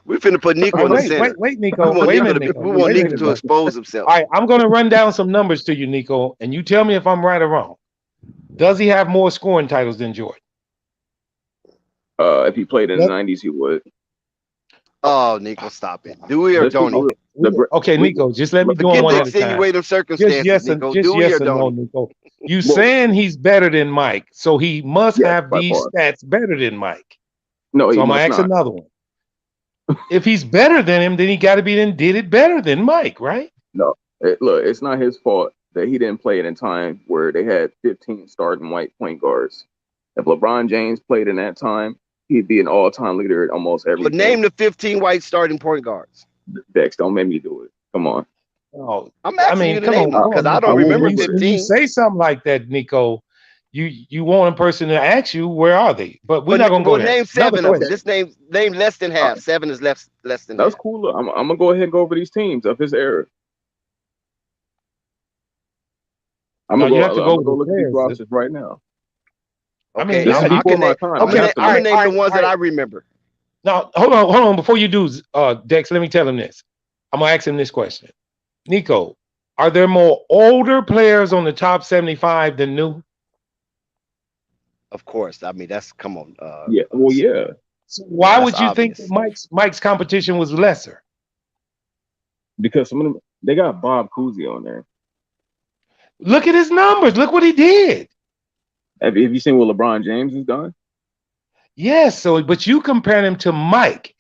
D: We're finna put Nico in the center.
E: Wait, Nico. We
D: want Nico to expose himself.
E: All right, I'm going to run down some numbers to you, Nico, and you tell me if I'm right or wrong. Does he have more scoring titles than Jordan?
G: If he played in the 90s, he would.
D: Oh, Nico, stop it. Do we or don't he?
E: Okay, Nico, just let me do it one at a time.
D: Insinuate them circumstances, Nico.
E: Just yes or no, Nico. You saying he's better than Mike, so he must have these stats better than Mike.
G: No,
E: so I'm going to ask another one. If he's better than him, then he got to be did it better than Mike, right?
G: No, look, it's not his fault that he didn't play it in time where they had 15 starting white point guards. If LeBron James played in that time, he'd be an all-time leader at almost every.
D: But name the 15 white starting point guards.
G: Dex, don't make me do it. Come on.
E: Oh,
D: I'm asking you to name them because I don't remember 15.
E: When you say something like that, Nico, you want a person to ask you where are they? But we're not going to go there.
D: Name 7 of them. Just name less than half. 7 is less than
G: That's
D: half.
G: cool. I'm gonna go ahead and go over these teams of his era. I'm gonna go look at these rosters right now.
D: Okay, I'm gonna name the ones that I remember.
E: Now, hold on. Before you do, Dex, let me tell him this. I'm gonna ask him this question. Nico, are there more older players on the top 75 than new?
D: Of course. I mean, come on.
G: Yeah. Well, yeah.
E: So why would you think that Mike's competition was lesser?
G: Because some of them, they got Bob Cousy on there.
E: Look at his numbers. Look what he did.
G: Have you seen what LeBron James has done?
E: Yes. So, but you compared him to Mike.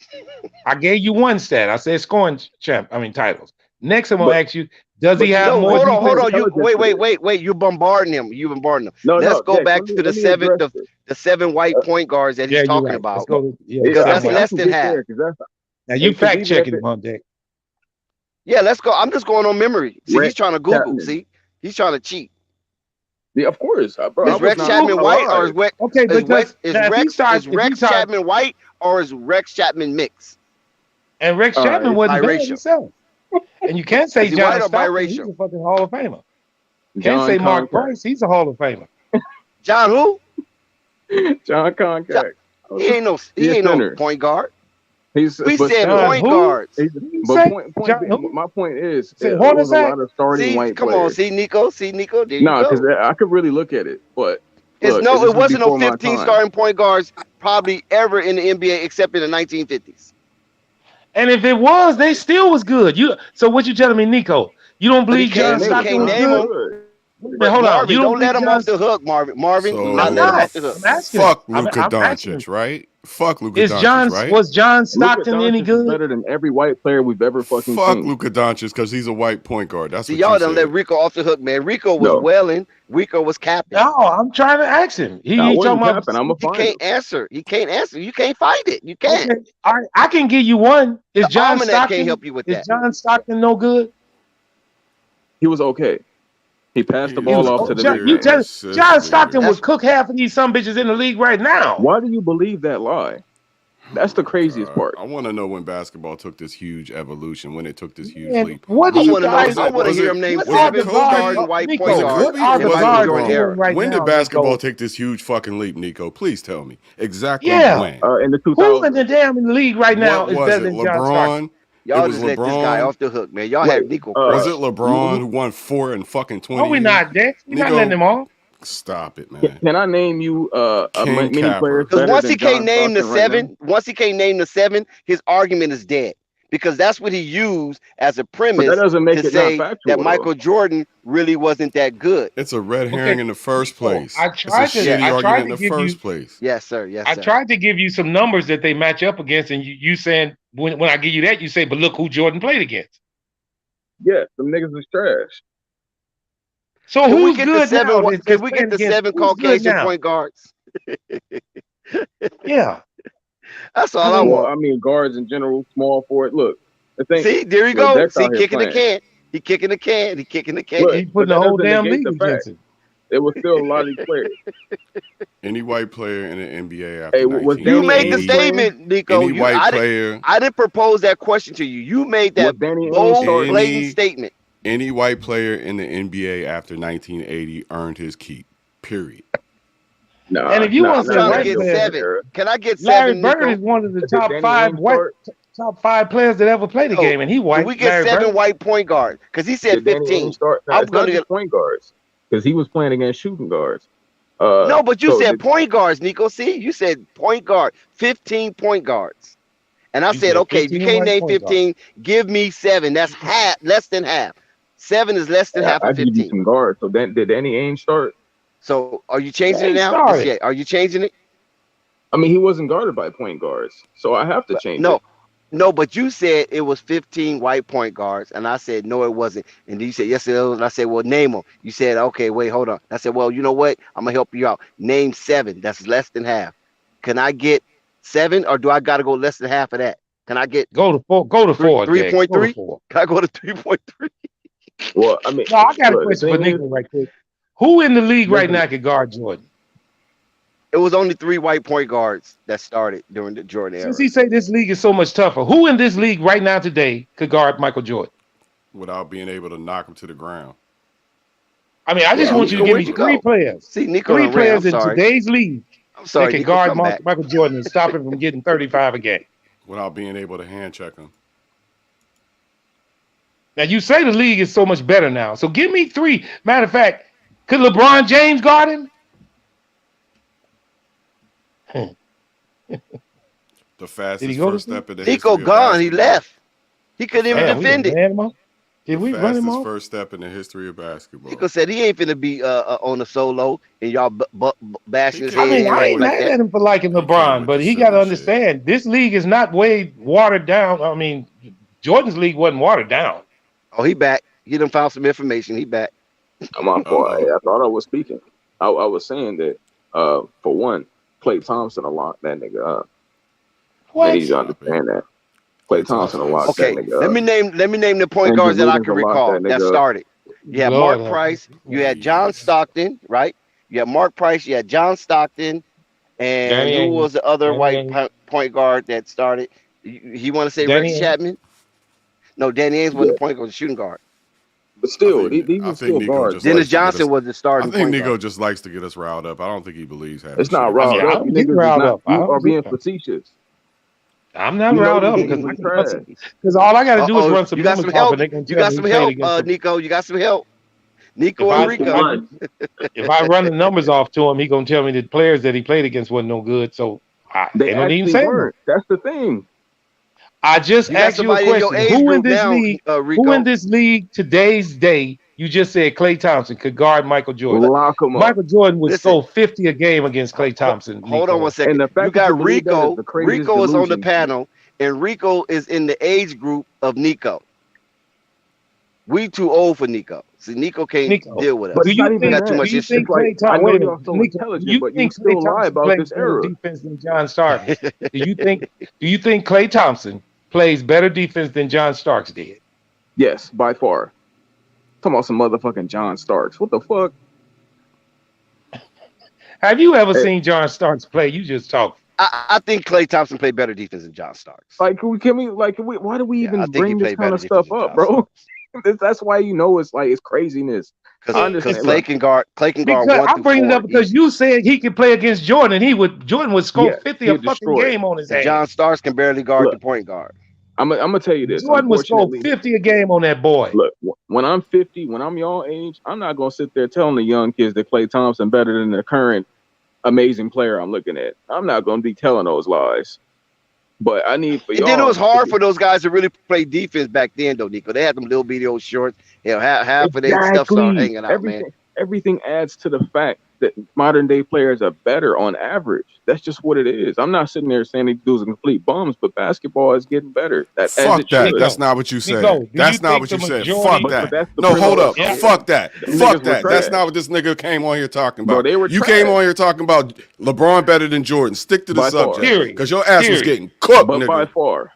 E: I gave you one stat. I said scoring titles. Next, I'm gonna ask you: does he have more?
D: Hold on. Wait. You're bombarding him. Let's go back to the seven white point guards that he's talking about. Because that's less than half.
E: Now you fact checking him on Dick.
D: Yeah, let's go. I'm just going on memory. See, he's trying to Google. See, He's trying to cheat.
G: Yeah, of course, bro. I
D: Is
G: was
D: Rex
G: not
D: Chapman
G: gonna
D: white or
G: lie.
D: is Rex?
I: Okay,
D: Is
I: because now if he
D: Rex
I: starts, if he starts,
D: Chapman white or is Rex Chapman mixed?
I: and Rex
G: All
I: Chapman
G: right.
I: wasn't bad
D: Biracial.
I: himself, and you can't say
D: Is he
I: John
D: white or
I: Stockton, he's
D: biracial?
I: a fucking Hall of Famer. Can't
G: John
I: say Mark
G: Concact.
I: Price, he's a Hall of Famer.
D: John who?
G: John Concact.
D: He ain't no
G: center.
D: point guard.
G: He's
D: We
G: but
D: said
G: still,
D: point
I: who?
D: guards.
G: but
I: Say
G: point
I: John
G: being,
I: who?
G: my point is
I: Say
G: it was a
I: Hornacek?
G: lot of starting
D: See,
G: white
D: come on,
G: players.
D: see Nico, there you
G: No, because
D: go.
G: I could really look at it, but
D: It's
G: look,
D: no,
G: this
D: it
G: was
D: wasn't no
G: before my
D: 15
G: time.
D: starting point guards probably ever in the NBA except in the 1950s.
I: And if it was, they still was good. So what you telling me, Nico? You don't
D: But he
I: believe John
D: can't,
G: And they
D: he
G: was
I: Stockton
D: can't
I: was
G: not
D: name
I: good?
D: them.
G: good.
I: Wait a minute,
D: But
I: hold on.
D: Marvin,
I: You don't
D: don't let
I: believe
D: him
I: John?
D: off the hook, Marvin. Marvin, do not
I: I'm
D: let him
I: not.
D: off the hook.
I: I'm asking him.
H: Fuck Luka
I: I'm asking him.
H: Doncic, right? Fuck Luka Doncic, right?
I: Was John
G: Luka
I: Stockton any
G: Doncic is
I: good?
G: better than every white player we've ever fucking
H: Fuck
G: seen.
H: Luka Doncic because he's a white point guard. That's
D: See,
H: what
D: y'all
H: you
D: done
H: said.
D: let Rico off the hook, man. Rico was
G: No,
D: welling. Rico was capping.
I: No, I'm trying to ask him.
G: I
I: He
G: wasn't
I: talking about.
G: capping. I'm a
D: He
G: find
D: can't answer. He can't answer. You can't fight it. You can't.
I: Okay, all right, I can give you one. Is
D: The
I: John
D: almanac can't
I: Stockton?
D: help you with
I: Is
D: that.
I: John Stockton no good?
G: He was okay. He passed the
H: He
G: ball
H: was
G: off to the
H: okay.
I: You
G: next man.
I: tell John Stockton
D: That's
I: would cook half of these some bitches in the league right now.
G: Why do you believe that lie? That's the craziest part.
H: I want to know when basketball took this huge evolution, when it took this huge
I: And
H: leap.
I: what do
D: I
I: you
D: want to know.
I: guys?
D: I want to
H: was
D: hear
H: it-
D: him name
I: What
H: was it
I: are the
D: seven
H: Kobe?
D: starting white
I: Nico,
D: point
H: Was it
D: guards
I: what
H: Kobe
I: are
H: or
D: in
I: the
H: was it
D: Michael
I: guards
D: Jordan
H: LeBron?
D: era.
I: doing right
H: When
I: now?
H: did basketball
I: Nico?
H: take this huge fucking leap, Nico? Please tell me exactly
I: Yeah.
H: when.
G: In the
I: Who in
G: 2000s.
I: the damn league right now
H: What
I: is
H: was
I: better
H: it?
I: than John Stockton?
H: LeBron? It
D: Y'all
H: was
D: just let this guy
H: LeBron.
D: off the hook, man. Y'all
G: Wait,
D: have Nico
H: Was it
D: crushed.
H: LeBron who won 4 in fucking 20
I: No, we're
H: years?
I: not, Dex. We're not letting
H: Nico,
I: him off.
H: stop it, man.
G: can I name you
H: King
G: many players
H: Capper.
D: Because
G: better
D: once he
G: than
D: can't
G: John
D: name the
G: Stockton right now?
D: seven, his argument is dead. Because that's what he used as a
G: But that
D: premise
G: doesn't make
D: to
G: it not
D: say that
G: factual, though.
D: Michael Jordan really wasn't that good.
H: It's a red
I: Okay,
H: herring in the first
I: Nico,
H: place. It's a shitty
D: Yes.
I: I tried
H: argument
I: to
H: in the
I: give you.
H: first place.
D: Yes, sir. Yes,
I: I
D: sir.
I: tried to give you some numbers that they match up against, and you saying when I give you that, you say, but look who Jordan played against.
G: Yeah, them niggas is trash.
I: So
D: Can we
I: who's
D: get the
I: good
D: seven?
I: now? That's
D: Can we
I: playing
D: get the
I: against?
D: seven
I: Who's good
D: Caucasian
I: now?
D: point guards?
I: Yeah,
D: That's
I: I
D: all I
I: mean,
G: Well,
D: want.
G: I mean, guards in general, small forward. Look, the thing.
D: See, there you
G: Look,
D: go.
G: Dex
D: See,
G: out here
D: kicking the
G: playing.
D: can. He kicking the can. He kicking the can.
G: Look,
I: he
G: but
I: putting the
G: that
I: whole
G: doesn't
I: damn
G: negate
I: league
G: the
I: against
G: fact.
I: him.
G: There was still a lot of these players.
H: Any white player in the NBA after
G: Hey, was
D: You
G: Danny
D: made the
G: Ainge
H: 1980,
G: playing?
D: statement, Nico.
H: any white
D: I
H: player,
D: didn't propose that question to you. You made
G: Was
D: that
G: Danny Ainge
D: bold,
G: starting?
D: blatant statement.
H: any white player in the NBA after 1980 earned his keep. Period.
G: Nah,
I: And if you
G: nah,
I: want
D: I'm
I: to say
G: not
D: trying to
G: that
I: white
D: get
G: dope
I: players,
D: seven.
G: era.
D: Can I get
I: Larry
D: seven,
I: Bird
D: Nico?
I: is one of the
G: Did
I: top
G: Danny
I: five
G: Ainge start?
I: top five players that ever played the
D: No.
I: game, and he
D: Can
I: white.
D: we get
I: Larry
D: seven
I: Bird.
D: white point guards? Because he said
G: Did Danny Ainge
D: 15.
G: start? Nah,
D: I'm
G: it's not
D: gonna
G: just
D: get
G: point guards because he was playing against shooting guards.
D: no, but you
G: So
D: said point guards, Nico. See, you said point guard, 15 point guards. And I
I: You
D: said,
I: said
D: okay, if you
I: 15
D: can't
I: white
D: name
I: point guards.
D: 15, give me seven. That's half, less than half. Seven is less than half
G: I
D: of
G: give you
D: 15.
G: some guards. So then, did Danny Ainge start?
D: So are you changing
I: Yeah,
D: it
I: he
D: now?
I: started.
D: Yeah. Are you changing it?
G: I mean, he wasn't guarded by point guards, so I have to change
D: No,
G: it.
D: no, but you said it was 15 white point guards, and I said no, it wasn't. And you said yes, it was. And I said, well, name them. You said okay, wait, hold on. I said, well, you know what? I'm gonna help you out. Name seven. That's less than half. Can I get seven, or do I got to go less than half of that? Can I get
I: Go to four. Go to four. Jake. Go to
D: 3.3?
I: four.
D: Can I go to 3.3?
G: Well, I mean,
I: No, I got a
G: look, the
I: question for
G: thing is,
I: Nico right quick. Who in the league right
G: listen,
I: now could guard Jordan?
D: It was only 3 white point guards that started during the Jordan era.
I: Since he say this league is so much tougher, who in this league right now today could guard Michael Jordan?
H: Without being able to knock him to the ground.
I: I mean, I just
D: Well,
I: want you to
D: Nico,
I: give
D: where'd
I: me
D: you
I: three
D: go?
I: players.
D: See, Nico
I: Three
D: done ran. I'm
I: players in
D: sorry.
I: today's league
D: I'm
I: that
D: sorry,
I: could
D: Nico.
I: guard
D: Come back.
I: Michael Jordan and stop him from getting 35 a game.
H: Without being able to hand check him.
I: Now you say the league is so much better now, so give me three. Matter of fact, could LeBron James guard him?
H: The fastest
I: he go to
H: first
I: sleep?
H: step in the
D: Nico
H: history of
D: gone. He
H: basketball.
D: left. He couldn't even
I: Damn, we
D: defend
I: done
D: it.
I: ran him off. Did
H: The
I: we run him
H: fastest
I: off?
H: first step in the history of basketball.
D: Nico said he ain't finna be on a solo and y'all bashing his
H: He
I: I
D: head
I: mean,
H: can't
I: I
D: in
I: ain't
D: like
I: mad
D: that.
I: at him for liking
H: He came
I: LeBron,
H: with
I: but
H: the
I: he got to
H: silly
I: understand this league is not way watered down. I mean, Jordan's league wasn't watered down.
D: Oh, he back. He done found some information. He back.
G: I'm on for
H: Uh-oh.
G: I thought I was speaking. I was saying that, for one, Klay Thompson locked that nigga up. I
I: What?
G: need you to understand that. Klay
H: Klay
G: Thompson
H: Thompson
G: locked
H: is-
G: that
D: Okay,
G: nigga
D: let
G: up.
D: me name the point
G: Andrew
D: guards that I
G: Wiggins
D: can
G: will lock
D: recall
G: that
D: that
G: nigga up.
D: started. You had
I: Lord
D: Mark
I: have
D: Price.
I: mercy.
D: You had John Stockton, right? You had Mark Price. You had John Stockton, and
I: Danny
D: who
I: Ainge.
D: was the other
I: Danny
D: white
I: Ainge.
D: point guard that started? You want to say
I: Danny
D: Rex
I: Ainge.
D: Chapman? No, Danny Ainge wasn't
G: Yeah,
D: the point guard, was the shooting guard.
G: but
H: I
G: still,
H: think
G: these
H: I
G: are
H: think
G: still
H: Nico
G: guards,
H: just
G: bro.
D: Dennis
H: likes to get
D: Johnson
H: us.
D: was the
H: I
D: starting
H: think
D: point
H: Nico
D: guard.
H: just likes to get us riled up. I don't think he believes half the
G: It's
H: shit
G: not
H: he be
I: I mean,
G: riled
H: saying.
I: I
G: up. You
I: don't get
G: niggas is
I: riled
G: not.
I: up. I
G: You are
I: don't get
G: being
I: that.
G: facetious.
I: I'm not
G: You know
I: riled
G: these
I: up
G: niggas
I: because
G: is
I: I can run some.
G: trash.
I: Because all I got to
D: Uh
I: do is
D: oh,
I: run some
D: you got
I: numbers
D: some
I: off,
D: help.
I: and they can
D: You
I: tell
D: got
I: me he
D: some
I: played
D: help,
I: against them.
D: Nico. You got some help.
I: If
D: Nico
I: I
D: and
I: if I
D: Rico.
I: if I run the numbers off to him, he gonna tell me the players that he played against wasn't no good. So
G: They
I: ain't no need in
G: actually
I: saying no.
G: weren't. That's the thing.
I: I just
D: You got
I: asked you a
D: somebody in your
I: question.
D: age group now,
I: Who in
D: Rico.
I: this league today's day, you just said Klay Thompson could guard Michael Jordan.
G: Lock them up.
I: Michael Jordan would
D: Listen,
I: score 50 a game against Klay Thompson,
D: hold on one
I: Nico.
G: And
D: second.
G: the
D: You
G: fact that you
D: got
G: believe that is
D: Rico.
G: the craziest
D: Rico is on the
G: delusion.
D: panel, and Rico is in the age group of Nico. We too old for Nico. See, Nico can't
I: Nico,
D: deal with
G: But
I: do
D: us.
G: it's
I: you
G: not
D: We
G: even
I: think
D: got too
G: that.
I: do
D: much
I: you
D: history.
I: think
G: It's like,
I: Klay
G: I
I: Thompson
G: know
I: wait a
G: y'all
I: minute,
G: so
I: Nico, do
G: intelligent,
I: you
G: but you
I: think Klay
G: still lie
I: Thompson
G: about
I: plays
G: this
I: better
G: era.
I: defense than John Starks? Do you think Klay Thompson plays better defense than John Starks did?
G: Yes, by far. Talking about some motherfucking John Starks. What the fuck?
I: Have you ever
G: Hey,
I: seen John Starks play? You just talk.
D: I think Klay Thompson played better defense than John Starks.
G: like, why do we
D: Yeah, I
G: even
D: think he
G: bring this
D: played
G: kind
D: better
G: of
D: defense
G: stuff
D: than
G: up,
D: John
G: bro?
D: Starks.
G: That's why you know it's like, it's craziness. I
D: Because
G: understand.
I: It's
G: Look,
D: Clay can guard
I: because
D: one
I: I'm
D: through
I: bringing it
D: four
I: up because
D: easy.
I: you said he could play against Jordan, and Jordan would score
G: yes,
I: 50 a
G: he'll
I: fucking
G: destroy it.
I: game on his
D: And
I: ass.
D: John Starks can barely guard
G: Look,
D: the point guard.
G: I'm gonna tell you this.
I: Jordan would score
G: Unfortunately,
I: 50 a game on that boy.
G: look, when I'm 50, when I'm y'all age, I'm not gonna sit there telling the young kids that Klay Thompson better than the current amazing player I'm looking at. I'm not gonna be telling those lies. But I need for
D: And then it was
G: y'all to
D: hard
G: be
D: for those guys to really play defense back then, though, Nico. They had them little bitty old shorts. You know, half of their stuff started
G: exactly
D: hanging out, man.
G: everything adds to the fact that modern day players are better on average. That's just what it is. I'm not sitting there saying these dudes are complete bums, but basketball is getting better. That as
H: Fuck
G: it
H: that.
G: should.
H: That's
I: Nico,
H: not what you said.
I: Nico, do you
H: That's not
I: think
H: what
I: the
H: you said. Fuck
I: majority?
G: But
H: that.
G: that's the
H: No, hold
G: premise.
H: up.
I: Yeah,
H: Fuck that.
G: Them
H: Fuck
G: niggas were
H: that. That's
G: trash.
H: not what this nigga came on here talking
G: Bro,
H: about.
G: they were
H: You came
G: trash
H: on here talking about LeBron better than Jordan. Stick to the
G: by far.
H: subject.
I: period.
H: Because your ass was
I: Period.
H: getting cooked,
G: But by
H: nigga.
G: far.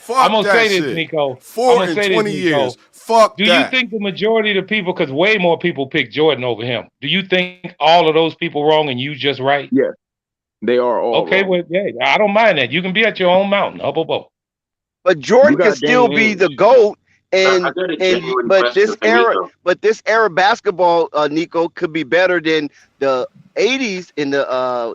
I: I'm
H: Fuck
I: gonna
H: that
I: say this,
H: shit.
I: Nico. I'm
H: 4
I: gonna
H: in
I: say this,
H: 20
I: Nico.
H: years. Fuck
I: Do you
H: that.
I: think the majority of the people, because way more people pick Jordan over him, do you think all of those people wrong and you just right?
G: Yes, they are all
I: Okay,
G: wrong.
I: well, yeah, I don't mind that. You can be at your own mountain, up above.
D: But
G: You
D: Jordan can
G: got
D: still
G: Danny
D: be
G: Ainge.
D: the GOAT.
J: I
D: And
J: got a
D: and
J: genuine
D: but
J: question for Nico.
D: this era basketball, Nico, could be better than the 80s and the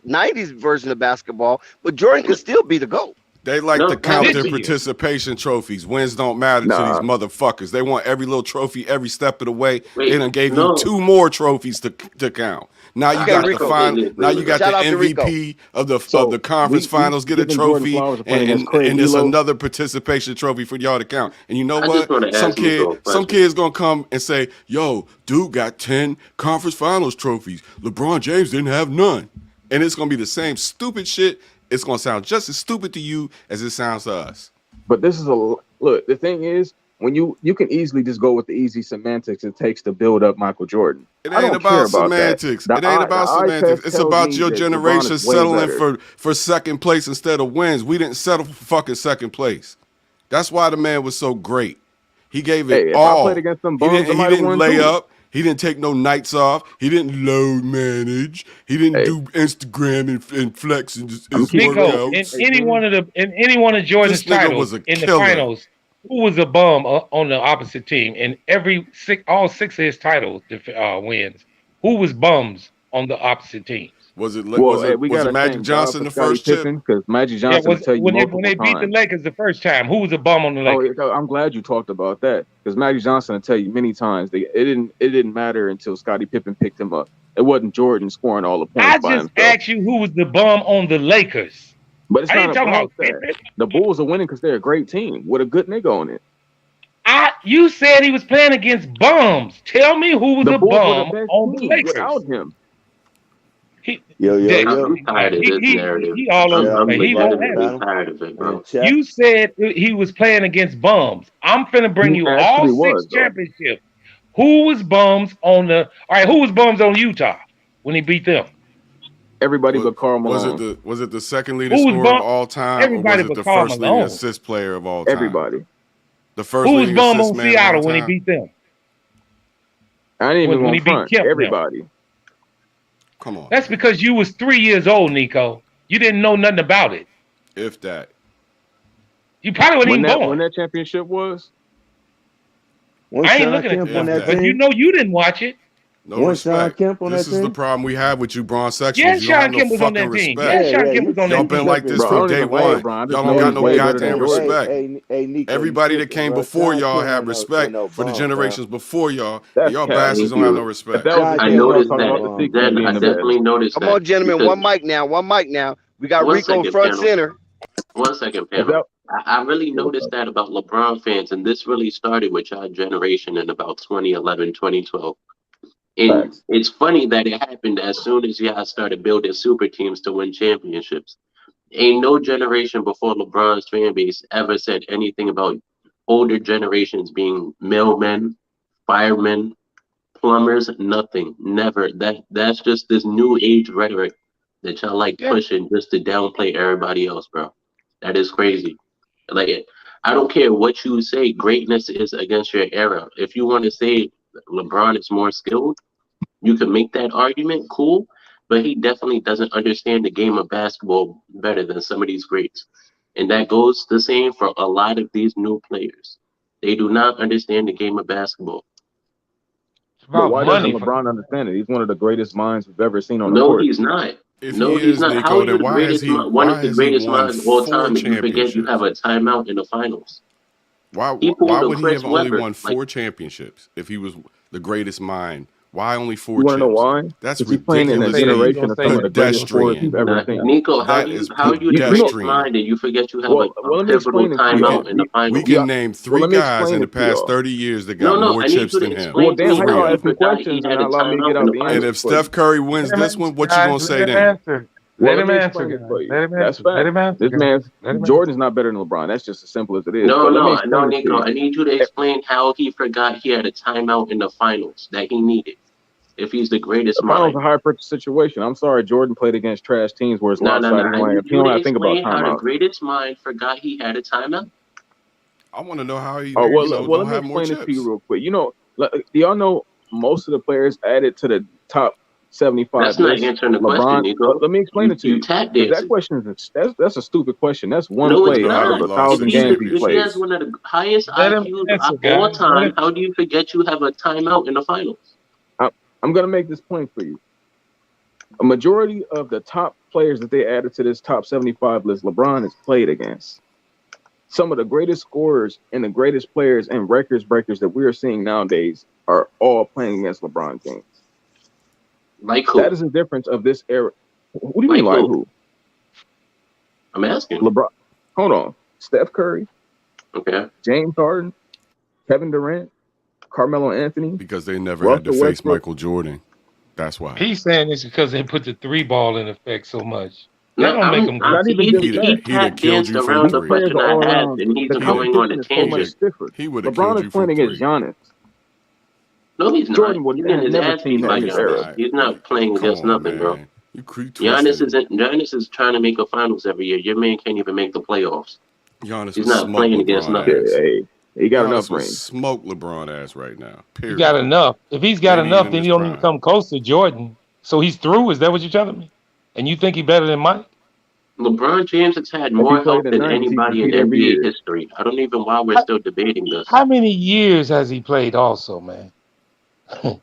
D: 90s version of basketball. But Jordan can still be the GOAT.
H: They like
J: No,
H: to count
I: This
H: their
I: year.
H: participation trophies. Wins don't matter to these
G: Nah,
H: motherfuckers. They want every little trophy every step of the way. They
J: wait,
H: done gave you
J: no.
H: 2 more trophies to count. Now you
J: I
D: Okay,
H: got
J: I
H: the
D: Rico.
H: final.
J: completely
H: Now
J: agree
H: you
J: with
H: got
J: him.
H: the
D: Shout out to Rico.
H: MVP of the
G: so
H: conference
G: we
H: finals get a
G: giving Jordan
H: trophy,
G: flowers for playing against Craig
H: and it's
G: Elo.
H: another participation trophy for y'all to count. And you know
J: I just
H: what?
J: want to ask Nico a
H: Some
J: question.
H: kid's gonna come and say, "Yo, dude got 10 conference finals trophies. LeBron James didn't have none." And it's gonna be the same stupid shit. It's gonna sound just as stupid to you as it sounds to us.
G: But this is a look. The thing is, when you can easily just go with the easy semantics it takes to build up Michael Jordan.
H: It
G: I
H: ain't
G: don't care
H: about
G: about that.
H: semantics.
G: The
H: It ain't
G: the
H: about
G: eye
H: semantics.
G: test
H: It's
G: tells
H: about
G: me
H: your
G: that LeBron
H: generation
G: is way
H: settling
G: better.
H: for second place instead of wins. We didn't settle for fucking second place. That's why the man was so great. He gave it
G: Hey, if I played
H: all.
G: against them
H: He
G: bums, I
H: didn't he
G: might have
H: didn't
G: won
H: lay
G: too.
H: up. He didn't take no nights off. He didn't load manage. He didn't
G: Hey,
H: do Instagram and flex and just
G: I'm
H: his
G: keeping
I: Nico,
H: workouts.
G: hey Zen.
I: in any one of
H: This
I: Jordan's
H: nigga was
I: titles
H: a
I: in the
H: killer.
I: finals, who was a bum on the opposite team in all six of his titles wins? Who was bums on the opposite teams?
G: Well, hey, we gotta
H: Magic
G: thank God
H: Johnson
G: for
H: the
G: Scottie
H: first chip?
G: Pippen because Magic
I: Yeah,
G: Johnson will
I: was
G: tell you
I: when
G: multiple
I: they beat the
G: times.
I: Lakers the first time, who was a bum on the
G: Oh,
I: Lakers?
G: I'm glad you talked about that because Magic Johnson will tell you many times that it didn't matter until Scottie Pippen picked him up. It wasn't Jordan scoring all the
I: I
G: points by
I: just
G: himself.
I: asked you who was the bum on the Lakers.
G: But it's
I: I
G: not
I: ain't talking
G: about
I: about
G: that.
I: Pippen.
G: The Bulls are winning because they're a great team with a good nigga on it.
I: You said he was playing against bums. Tell me who was
G: The
I: a
G: Bulls were the
I: bum
G: best
I: on the
G: team
I: Lakers.
G: without him.
I: He,
K: Yo, yo,
I: Dick,
K: yo.
J: I'm tired of this narrative.
I: he all over
K: Shout
I: the
K: out
J: I'm
K: to
I: place.
K: the
I: He won't
K: Brother
I: have it.
J: legitimately
K: Battle
J: tired of it,
K: and
J: bro.
K: Chat.
I: You said he was playing against bums. I'm finna bring
G: He
I: you all
G: actually
I: six
G: was though.
I: championships. Who was bums on the? All right, who was bums on Utah when he beat them?
G: Everybody
H: Was,
G: but Karl Malone.
H: was it the second leading
I: Who was
H: scorer of
I: bum?
H: all time, or was
I: Everybody
H: it
I: but
H: the
I: Karl
H: first leading
I: Malone.
H: assist player of all time?
G: Everybody.
H: The first
I: Who was
H: leading
I: bum
H: assist
I: on
H: man of all
I: Seattle when he
H: time?
I: beat them?
G: I didn't even
I: when
G: go
I: he beat
G: front.
I: Kemp now.
G: Everybody.
H: Come on.
I: That's because you was 3 years old, Nico. You didn't know nothing about it.
H: If that.
I: You probably wasn't even born.
G: When that championship was?
I: I ain't looking at
H: on that
I: but you know you didn't watch it.
H: No respect. This is the problem we have with you, Braun Sexuals.
I: Yes,
H: you don't have
I: Sean Kemp
H: no
I: was on
H: fucking
I: that team.
H: respect.
I: Yes, Sean Kemp was on
H: Y'all
I: that
H: been
I: team.
H: like this
G: Bro, I
H: from
G: don't
H: day
G: even like
H: one.
G: LeBron.
H: Y'all don't got no goddamn respect.
J: Hey, Nico,
H: Everybody that came before y'all had respect for the generations before y'all. And y'all bastards don't have no respect.
J: I noticed that. Then I definitely noticed that.
D: Come on, gentlemen.
J: because-
D: One mic now. One mic now. We got
J: One
D: Rico
J: second,
D: front
J: panel.
D: center.
J: 1 second, panel. I really noticed that about LeBron fans, and this really started with our generation in about 2011, 2012. And it's funny that it happened as soon as y'all started building super teams to win championships. Ain't no generation before LeBron's fan base ever said anything about older generations being mailmen, firemen, plumbers, nothing. Never. That's just this new age rhetoric that y'all like pushing just to downplay everybody else, bro. That is crazy. Like, I don't care what you say, greatness is against your era. If you want to say LeBron is more skilled, you can make that argument, cool, but he definitely doesn't understand the game of basketball better than some of these greats. And that goes the same for a lot of these new players. They do not understand the game of basketball.
G: But why doesn't LeBron understand it? He's one of the greatest minds we've ever seen on the
J: No,
G: court.
J: he's not.
H: If
J: No,
H: he
J: he's
H: is,
J: not.
H: Nico,
J: How are you
H: then
J: the
H: why has
J: greatest,
H: he
J: one of the greatest
H: won
J: minds of all
H: 4
J: time, and you forget you
H: championships?
J: have a timeout in the finals?
H: Why would he have only won 4 championships if he was the greatest mind? Why only 4
G: You want
H: chips?
G: to know why?
H: That's
G: He's playing in a
H: ridiculous.
G: generation of some of the greatest players you've ever seen.
J: Nico, how
H: That
J: are you
H: is
J: the greatest
H: pedestrian.
J: mind and you forget you have
G: Well,
J: a
G: let me
J: pivotal
G: explain it to you.
J: timeout in the finals?
H: We can name 3
G: let me
H: guys
G: explain
H: in the
G: it to
H: past
G: y'all.
H: 30 years that
J: No,
H: got
J: no,
H: more
J: I need
H: chips
J: you to
H: than him.
J: explain
G: Well,
J: to
G: damn,
J: me
G: how
J: how
G: y'all
J: you
G: asking
J: forgot he
G: questions and
J: had a
G: not allow me to get
J: timeout in
G: out
J: the
G: the
H: And
G: answer
H: if
J: finals.
H: Steph Curry wins this one, what you gonna say then?
I: Answer.
G: Well,
I: Let
G: let
I: him
G: me
I: answer,
G: explain it
I: guys.
G: for you.
I: Let him
G: That's
I: answer.
G: fact.
I: Let him answer.
G: This
I: guys.
G: man's
I: Let him
G: Jordan's not better than LeBron. That's just as simple as it is.
J: No,
G: But let me
J: no,
G: explain
J: no,
G: it to
J: Nico,
G: you.
J: I need you to explain how he forgot he had a timeout in the finals that he needed if he's the greatest
G: The finals
J: mind.
G: a high pressure situation. I'm sorry, Jordan played against trash teams where it's
J: No, no, no.
G: lopsided
J: I need
G: lineups. You
J: you
G: don't
J: to
G: have to think about
J: explain how the
G: timeouts.
J: greatest mind forgot he had a timeout.
H: I want to know how he,
G: Oh well,
H: don't
G: let me
H: have more
G: explain it to you
H: chips.
G: real quick. You know, do y'all know most of the players added to the top 75
J: That's not
G: list?
J: answering the question,
G: LeBron.
J: Nico.
G: Let me explain it to
J: You
G: you.
J: tap
G: Because that
J: dancing.
G: question is that's a stupid question. That's one
J: No, it's
G: play
H: know
G: out
H: how
G: of
H: he
J: not.
G: a
H: lost
J: If
G: 1,000
J: he's
G: games
J: the,
G: he
J: if he
G: played.
J: has one of the highest
I: Let him
J: IQs
I: answer,
J: of all
I: guys.
J: time, how do you forget you have a timeout in the finals?
G: I'm gonna make this point for you. A majority of the top players that they added to this top 75 list, LeBron has played against. Some of the greatest scorers and the greatest players and records breakers that we are seeing nowadays are all playing against LeBron James.
J: Like who?
G: That is the difference of this era. What do you
J: Like
G: mean, like
J: who?
G: who?
J: I'm asking.
G: LeBron. Hold on. Steph Curry,
J: Okay.
G: James Harden, Kevin Durant, Carmelo Anthony,
H: Because they never had to
G: Russell
H: face
G: Westbrook.
H: Michael Jordan. That's why.
I: He's saying this because they put the 3 ball in effect so much.
J: No,
I: That don't make him
G: Not
I: great.
G: even just that.
J: he
H: He'd have
J: tap
H: killed
J: danced
H: you from
J: around the
G: These
H: 3.
G: players
J: question
G: are
J: I
G: all
J: asked,
G: around.
J: and he's
G: The
J: going on a
G: competition is so much
J: tangent.
G: stiffer.
H: He would have killed
G: LeBron
H: you
G: is playing
H: from
G: against
H: 3.
G: Giannis.
J: No, he's not.
G: Jordan would
J: He's getting his
G: never
J: ass
G: team
J: beat
G: that
J: by
G: in his
H: He's
G: era.
J: Giannis.
H: not.
J: He's not playing
H: Come
J: against
H: on,
J: nothing, bro.
H: man. You creep
J: Giannis
H: twisted.
J: is trying to make a finals every year. Your man can't even make the playoffs.
H: Giannis
J: He's
H: would
J: not
H: smoke
J: playing against
H: LeBron
J: nothing.
H: ass.
G: Hey, he got enough
H: Giannis would
G: rings.
H: smoke LeBron ass right now.
I: He
H: Period.
I: got enough. If he's got
H: Maybe
I: enough,
H: even
I: then
H: his
I: he don't even
H: prime.
I: come close to Jordan. So he's through. Is that what you're telling me? And you think he better than Mike?
J: LeBron James has had
G: If he
J: more
G: played
J: help
G: in the
J: than
G: 90s, he'd
J: anybody in
G: compete every
J: NBA
G: year.
J: history. I don't even why we're
I: How,
J: still debating this.
I: how many years has he played? Also, man.
H: 4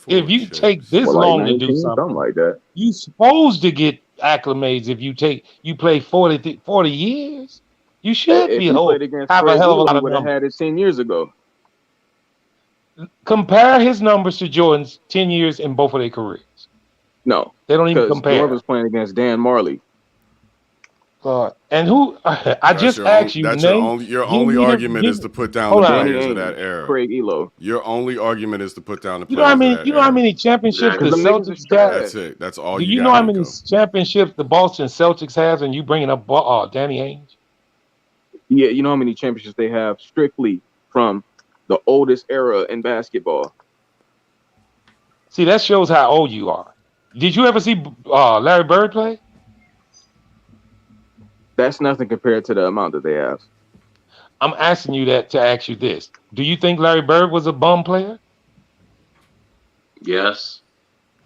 I: If you take
H: chips.
I: this
G: Well, like
I: long to do
G: 19, something
I: something,
G: like that.
I: you supposed to get acclimates. If you play 40 years, you should
G: If
I: be
G: he played against
I: have a
G: Craig
I: hell of a
G: Elo,
I: lot
G: he
I: of
G: would have
I: numbers.
G: had it 10 years ago.
I: Compare his numbers to Jordan's 10 years in both of their careers.
G: No,
I: They don't even
G: because Jordan
I: compare.
G: was playing against Dan Marley.
I: And who I just asked you,
H: That's
I: name.
H: your
I: Give
H: only
I: me the.
H: argument is to put down
I: Hold
H: the
I: on.
G: Danny
H: players of
G: Ainge,
H: that era.
G: Craig Elo.
H: Your only argument is to put down the
I: You know how
H: players of
I: many?
H: that
I: You know how
H: era.
I: many championships the
G: Because them niggas is
I: Celtics got?
G: trash.
H: That's it. That's all
I: Do
H: you
I: you
H: got,
I: know how many
H: Nico.
I: championships the Boston Celtics has? And you bringing up Danny Ainge?
G: Yeah, you know how many championships they have strictly from the oldest era in basketball.
I: See, that shows how old you are. Did you ever see Larry Bird play?
G: That's nothing compared to the amount that they have.
I: I'm asking you that to ask you this. Do you think Larry Bird was a bum player?
J: Yes.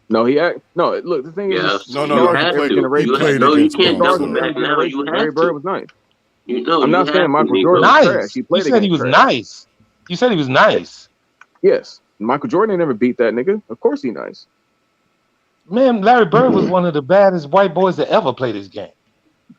G: No, look, the thing is,
J: Yes.
H: No.
J: You
H: He
J: have
H: played.
J: to.
H: He played
J: You
H: against
J: can't
H: bums.
J: double back now. You
G: Larry
J: have
G: Bird
J: to.
G: was nice.
J: You
G: I'm not saying
J: have
G: Michael
J: to,
G: Jordan
J: Nico.
G: was trash. He
I: You
G: played
I: said he
G: against
I: was
G: trash.
I: nice. You said he was nice.
G: Yes. Michael Jordan ain't never beat that nigga. Of course he nice.
I: Man, Larry Bird was one of the baddest white boys that ever played this game.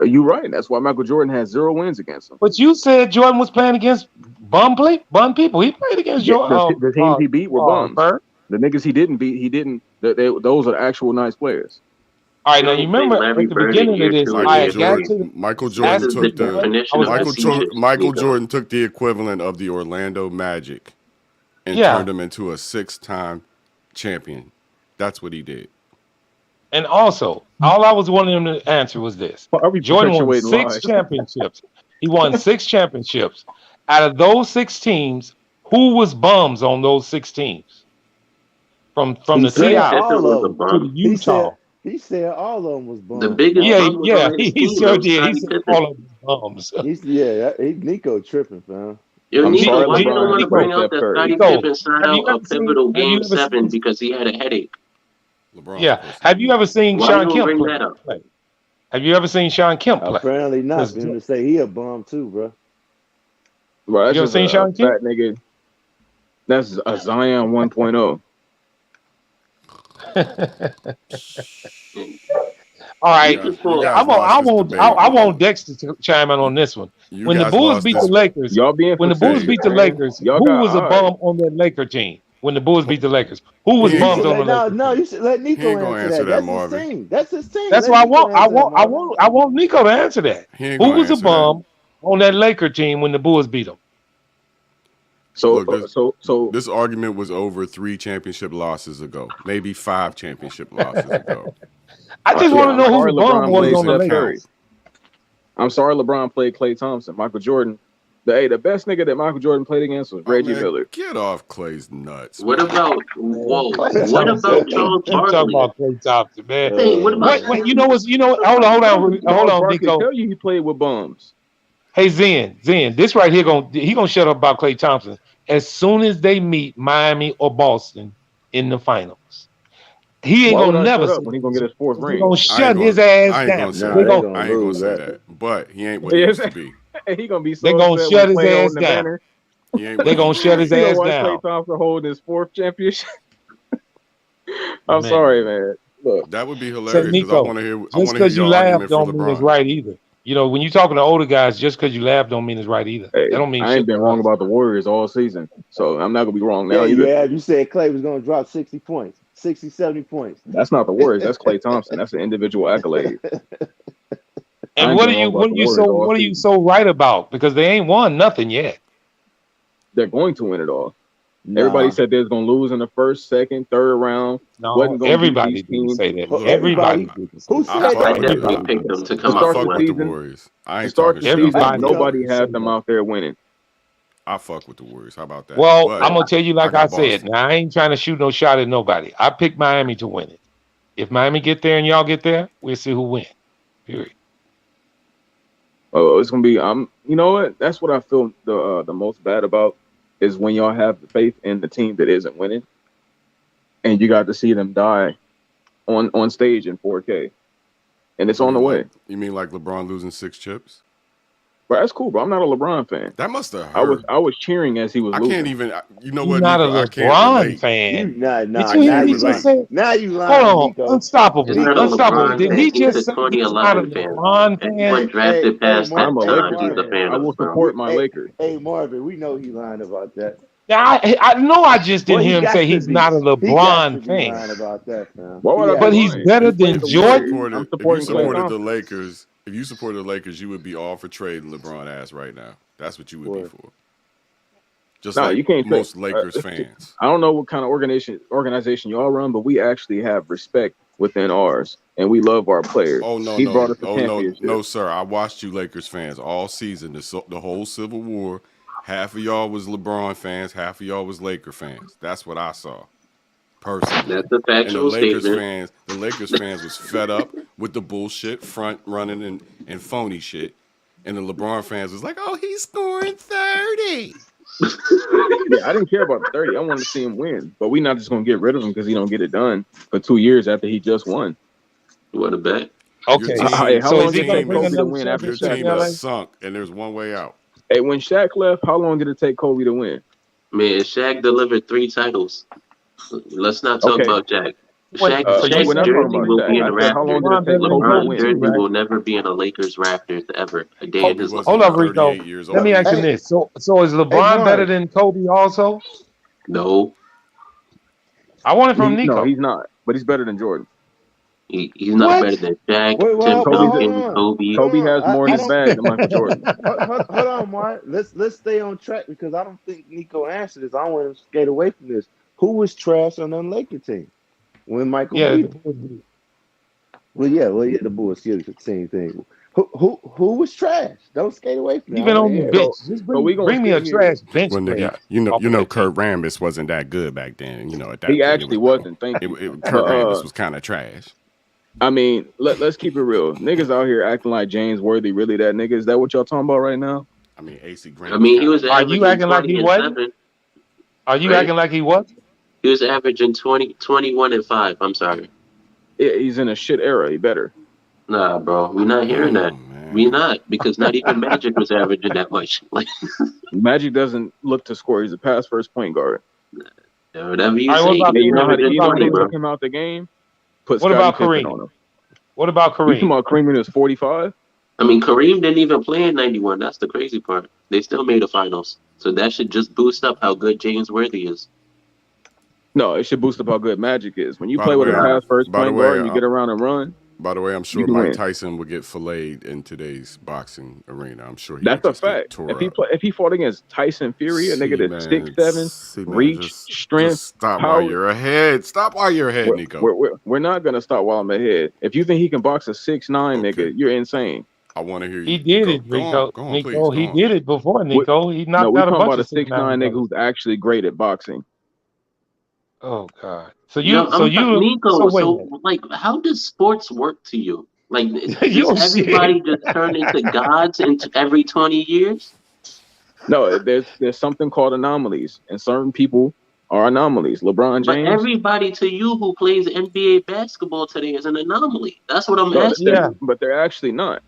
G: You're right. That's why Michael Jordan has 0 wins against him.
I: But you said Jordan was playing against bum people. He played against Jordan.
G: The teams he beat were bums.
I: Bird.
G: The niggas he didn't beat, those are actual nice players.
I: All right, now you remember at the beginning of this,
H: Michael Jordan took Michael Jordan took the equivalent of the Orlando Magic and turned them into a 6-time champion. That's what he did.
I: And also, all I was wanting him to answer was this: Jordan won 6 championships. He won 6 championships. Out of those 6 teams, who was bums on those 6 teams? From the Seattle to the Utah.
K: He said all of them was bums.
J: The biggest bum was on his
I: he
J: team,
I: sure
J: though,
I: did. He
J: Scottie
I: said
J: Pippen.
I: all of them bums.
K: Nico tripping, fam.
J: Yo,
G: I'm
J: Nico,
G: sorry,
J: why you
G: LeBron
J: don't want to
G: ain't
J: bring
G: Steph
J: out that
G: Curry.
J: Scottie
I: Nico,
J: Pippen sat
I: have you
J: out a
I: ever seen-
J: pivotal
I: have you
J: game
I: ever
J: 7
I: seen-
J: because he had a headache?
I: Have you ever seen
J: Why
I: Sean
J: you
I: Kemp
J: bring
I: play?
J: that up?
I: Have you ever seen Sean Kemp play?
K: Apparently not. For him to say he a bum too, bro.
G: Bro, that's
I: You ever
G: just
I: seen
G: a
I: Sean Kemp?
G: fat nigga. That's a Zion 1.0.
I: All right, I want Dexter to chime in on this one. When the Bulls beat the Lakers,
G: y'all being
I: when the Bulls beat the Lakers, who was a bum on that Laker team? When the Bulls beat the Lakers, who was bums on the Lakers?
K: No, you should let Nico answer that. That's
H: Marvin.
K: his team. That's his team.
I: That's what I want. I want Nico to answer that. Who was a bum on that Laker team when the Bulls beat them?
G: So
H: this argument was over 3 championship losses ago, maybe 5 championship losses ago.
I: I just want to know who the bum was on the
G: Lakers.
I: Lakers.
G: I'm sorry LeBron played Klay Thompson. Michael Jordan. The best nigga that Michael Jordan played against was Reggie Miller.
H: Get off Clay's nuts.
J: What about Charles Barkley?
I: Talking about Klay Thompson, man.
J: Hey, what about
I: wait, you know what's hold on, Nico.
G: Tell you he played with bums.
I: Hey Zen, this right here gonna shut up about Klay Thompson as soon as they meet Miami or Boston in the finals. He ain't gonna never
G: shut up when he gonna get his 4th ring.
I: He gonna shut his ass down.
H: I ain't gonna say that, but he ain't what he used to be.
G: He gonna be so
I: they gonna shut his ass down.
G: Banner.
I: They gonna shut his ass down.
G: Klay Thompson holding his 4th championship. I'm sorry, man. Look,
H: that would be hilarious because I want to hear.
I: Just because you laugh don't mean it's right either. You know, when you're talking to older guys, just because you laugh don't mean it's right either.
G: Hey,
I: that don't mean
G: I ain't been wrong about the Warriors all season, so I'm not gonna be wrong now either.
K: Yeah, you said Klay was gonna drop 60 points, 60, 70 points.
G: That's not the Warriors. That's Klay Thompson. That's an individual accolade.
I: And what are you so right about? Because they ain't won nothing yet.
G: They're going to win it all. Everybody said they was gonna lose in the 1st, 2nd, 3rd round.
I: No, everybody didn't say that. Everybody.
K: Who said
J: I
K: that?
J: definitely picked them to come
H: I
J: out
H: fuck
J: with
H: with the Warriors. I ain't
G: start
H: talking
G: the
H: shit.
G: season. Nobody had them out there winning.
H: I fuck with the Warriors. How about that?
I: Well,
H: But
I: I'm gonna tell you, like I said,
H: Boston.
I: now I ain't trying to shoot no shot at nobody. I picked Miami to win it. If Miami get there and y'all get there, we'll see who wins. Period.
G: Oh, it's gonna be. You know what? That's what I feel the most bad about is when y'all have the faith in the team that isn't winning, and you got to see them die on stage in 4K, and it's on the way.
H: You mean like LeBron losing 6 chips?
G: But that's cool, bro. I'm not a LeBron fan.
H: That must have hurt.
G: I was cheering as he was losing.
H: I can't even. You know
I: You're
H: what?
I: not
H: Nico,
I: a
H: I can't
I: LeBron
H: relate.
I: fan.
K: Now you lying.
I: Hold on,
K: Nico.
I: unstoppable.
J: He's not a LeBron
I: Did
J: fan.
I: he
J: He's
I: just
J: a
I: say he's not a
J: 2011 fan.
I: LeBron fan?
J: Anyone drafted past that
G: I'm a
J: time,
G: Lakers
J: he's a
G: fan.
J: fan
G: I
J: of
G: will
J: LeBron.
G: support my Lakers.
K: Hey, Marvin, we know he lying about that.
I: Now, I know I just didn't
K: Well,
I: hear him say he's not a LeBron fan.
K: Lying about that, man.
I: But he's better than Jordan.
G: I'm supporting
H: supported the Lakers. If you supported the Lakers, you would be all for trading LeBron ass right now. That's what you would be for. Just like
G: you can't
H: most Lakers fans.
G: I don't know what kind of organization y'all run, but we actually have respect within ours, and we love our players.
H: Oh no,
G: he brought us the championship.
H: No, sir. I watched you Lakers fans all season. The whole Civil War. Half of y'all was LeBron fans. Half of y'all was Laker fans. That's what I saw. Personally,
J: that's a factual
H: statement. The Lakers fans was fed up with the bullshit, front running and phony shit, and the LeBron fans was like, "Oh, he's scoring 30."
G: Yeah, I didn't care about the 30. I wanted to see him win, but we're not just gonna get rid of him because he don't get it done for 2 years after he just won.
J: You want to bet?
I: Okay,
G: How
I: so
G: long
I: is
G: did
I: he
G: it
I: going to
G: take
I: bring
G: Kobe to
I: another
G: win after
H: Your
I: championship
G: Shaq
I: in
H: team
I: LA?
H: is sunk, and there's one way out.
G: Hey, when Shaq left, how long did it take Kobe to win?
J: Man, Shaq delivered 3 titles. Let's not talk
G: Okay,
J: about Shaq.
I: Wait, so you
G: we're
J: Shaq's
G: not
I: saying
G: talking
J: jersey
G: about
J: will
G: Shaq.
J: be in
G: I
J: the
G: said, how long
J: rafters.
G: did it
I: LeBron better
G: take
I: than
G: Kobe to
I: Kobe
J: LeBron's
G: win?
I: too,
J: jersey
I: right?
J: will never be in the Lakers rafters ever a day in
H: Kobe
J: his life.
H: wasn't
I: Hold
H: even
I: up, Rico.
H: 38 years
I: Let me
H: old.
I: ask you
K: Hey,
I: this. So is
K: hey,
I: LeBron better
K: Mark.
I: than Kobe also?
J: No,
I: I want it from
G: No,
I: Nico.
G: he's not. But he's better than Jordan.
J: he's not better
I: What?
J: than Shaq,
K: Wait,
J: Tim
K: well,
G: Kobe's
K: hold
J: Duncan,
K: on,
J: Kobe.
K: hold
G: Kobe
K: on.
G: has more in
K: I
G: his
K: don't.
G: bag than Michael Jordan.
K: Hold on, Mark. Let's stay on track because I don't think Nico answered this. I don't want to skate away from this. Who was trash on that Laker team when Michael
I: Yeah,
K: beat him? Well, yeah, the Bulls. Yeah, the same thing. Who was trash? Don't skate away from that. I
I: even
K: want
I: on
K: to
I: the
K: hear it.
I: bench.
G: So,
I: Just
G: so we gonna
I: bring me
G: sit
I: a
G: here.
I: trash bench
H: Well, nigga,
I: player off of that team.
H: Kurt Rambis wasn't that good back then. At that
G: He
H: point,
G: actually wasn't. Thank you.
H: Kurt Rambis
G: But
H: was kind of trash.
G: I mean, let's keep it real. Niggas out here acting like James Worthy really that nigga. Is that what y'all talking about right now?
H: I mean, AC
J: I
H: Grant was
J: mean, he
H: kind
J: was
H: of.
I: Are you
J: averaging
I: acting like he
J: 20 and
I: wasn't?
J: 7,
I: Are you
J: right?
I: acting like he was?
J: He was averaging 21 and 5. I'm sorry.
G: Yeah, he's in a shit era. He better.
J: Nah, bro, we're not hearing that. We
H: Man.
J: not because not even Magic was averaging that much. Like
G: Magic doesn't look to score. He's a pass first point guard.
J: whatever you
I: All right,
J: say, he
G: And
J: was
G: you know
J: averaging
G: you know how
J: 20,
G: they
J: bro.
G: took him out the game? Put
I: what
G: Scottie
I: about
G: Pippen
I: Kareem?
G: on him.
I: What about
G: You talking
I: Kareem?
G: about Kareem when he was 45?
J: I mean, Kareem didn't even play in 91. That's the crazy part. They still made the finals. So that should just boost up how good James Worthy is.
G: No, it should boost up how good Magic is. When you
H: By
G: play
H: the
G: with a
H: way,
G: pass first
H: by the
G: point guard
H: way,
G: and you get around and run,
H: I'm
G: you
H: sure
G: can
H: Mike
G: win.
H: Tyson would get filleted in today's boxing arena. I'm sure he
G: That's
H: would
G: a
H: just get
G: fact.
H: tore up.
G: If he fought against Tyson Fury, a nigga that's 6'7", reach, strength,
H: just stop while
G: power,
H: you're ahead. Stop while you're ahead, Nico.
G: we're not gonna stop while I'm ahead. If you think he can box a 6'9" nigga, you're insane.
H: I want to hear
I: He
H: you.
I: did
H: Go
I: it, Rico.
H: on, please.
I: Nico,
H: Go
I: he
H: on.
I: did it before, Nico. He
G: No,
I: knocked
G: we
I: out a
G: talking
I: bunch
G: about a
I: of 6'9"
G: 6'9" nigga
I: brothers.
G: who's actually great at boxing.
I: Oh God. So
J: No,
I: so
J: Nico.
I: wait a
J: So,
I: minute.
J: like, how does sports work to you? Like, does
I: Yo,
J: everybody
I: shit.
J: just turn into gods into every 20 years?
G: No, there's something called anomalies, and certain people are anomalies. LeBron
J: But
G: James,
J: everybody to you who plays NBA basketball today is an anomaly. That's what I'm
G: no,
J: asking you.
G: but they're actually not.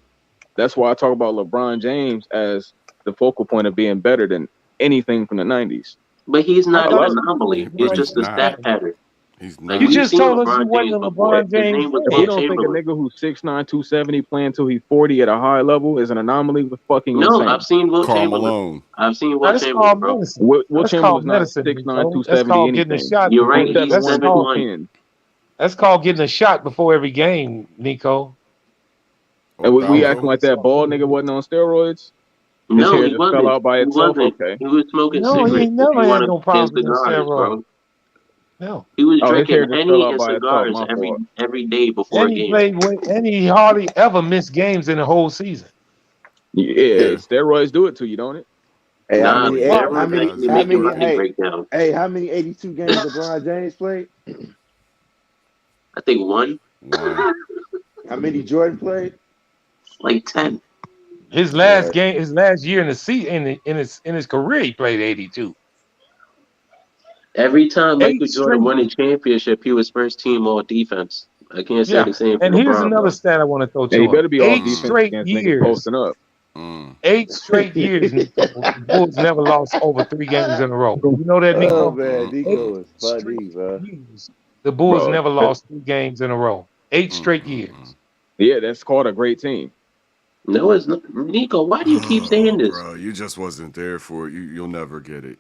G: That's why I talk about LeBron James as the focal point of being better than anything from the 90s.
J: But he's
I: I
J: not an
I: thought
J: anomaly. He's
H: But
J: just
H: he's
J: a
H: not.
J: stat pattern.
H: He's
J: Like,
I: You
H: not.
J: we've
I: just
J: seen
I: told us you
J: LeBron
I: wasn't
J: James
I: a
J: before.
I: LeBron
J: His
I: James
J: name was
G: If
I: fan.
G: we
J: Will
G: don't think a
J: Chamberlain.
G: nigga who's 6'9", 270 playing until he's 40 at a high level is an anomaly, we're fucking
J: No, I've
G: insane.
J: seen Will
H: Karl
J: Chamberlain.
H: Malone.
J: I've seen Will
I: That's
J: Chamberlain,
I: called
J: bro.
I: medicine.
G: Will
I: That's
G: Chamberlain's
I: called
G: not
I: medicine,
G: 6'9",
I: Nico. That's
G: 270
I: called getting a
G: anything.
I: shot
J: You're
I: before
J: right.
G: He's
J: He's
G: 7'1",
J: 7'1".
G: 210.
I: that's called getting a shot before every game, Nico.
H: Or
G: And we acting
H: Balco.
G: like that bald nigga wasn't on steroids? His
J: No,
G: hair
J: he
G: just fell
J: wasn't.
G: out by
J: He
G: itself?
J: wasn't.
G: Okay.
J: He was smoking
I: No, he
J: cigarettes.
I: ain't
J: If
I: never
J: you
I: had
J: want
I: no
J: his
I: problems with no
J: cigars,
I: steroids.
J: bro.
I: No.
J: He was
G: Oh, his hair
J: drinking
G: just fell
J: Henny
G: out
J: and
G: by itself.
J: cigars
G: My fault.
J: every day before a
I: And he
J: game.
I: played with, and he hardly ever missed games in the whole season.
G: Yeah, steroids do it to you, don't it?
K: Hey, how
J: Nah,
K: many?
J: the
K: Hey,
J: steroids actually
K: how
J: make your
K: many?
J: body
K: Hey,
J: break down.
K: how many 82 games LeBron James played?
J: I think one,
H: One.
K: How many Jordan played?
J: like 10.
I: His last game, his last year in the season, in his career, he played 82.
J: Every time
I: 8
J: Michael Jordan
I: straight.
J: won a championship, he was first team all defense. I can't say
I: Yeah.
J: the same for
I: And here's
J: LeBron,
I: another
J: bro.
I: stat I want to throw
G: And he
I: to him.
G: better be all
I: 8
G: defense
I: straight
G: against niggas
I: years.
G: posting up.
I: 8 straight years, Nico. The Bulls never lost over 3 games in a row. You know that,
K: Oh
I: Nico?
K: man,
I: 8
K: Nico is funny,
I: straight
K: bro.
I: years. The Bulls
G: Bro,
I: never lost 3 games in a row. 8 straight years.
G: yeah, that's called a great team.
J: No, it's not. Nico, why do you keep saying this?
H: Bro, you just wasn't there for it. You'll never get it.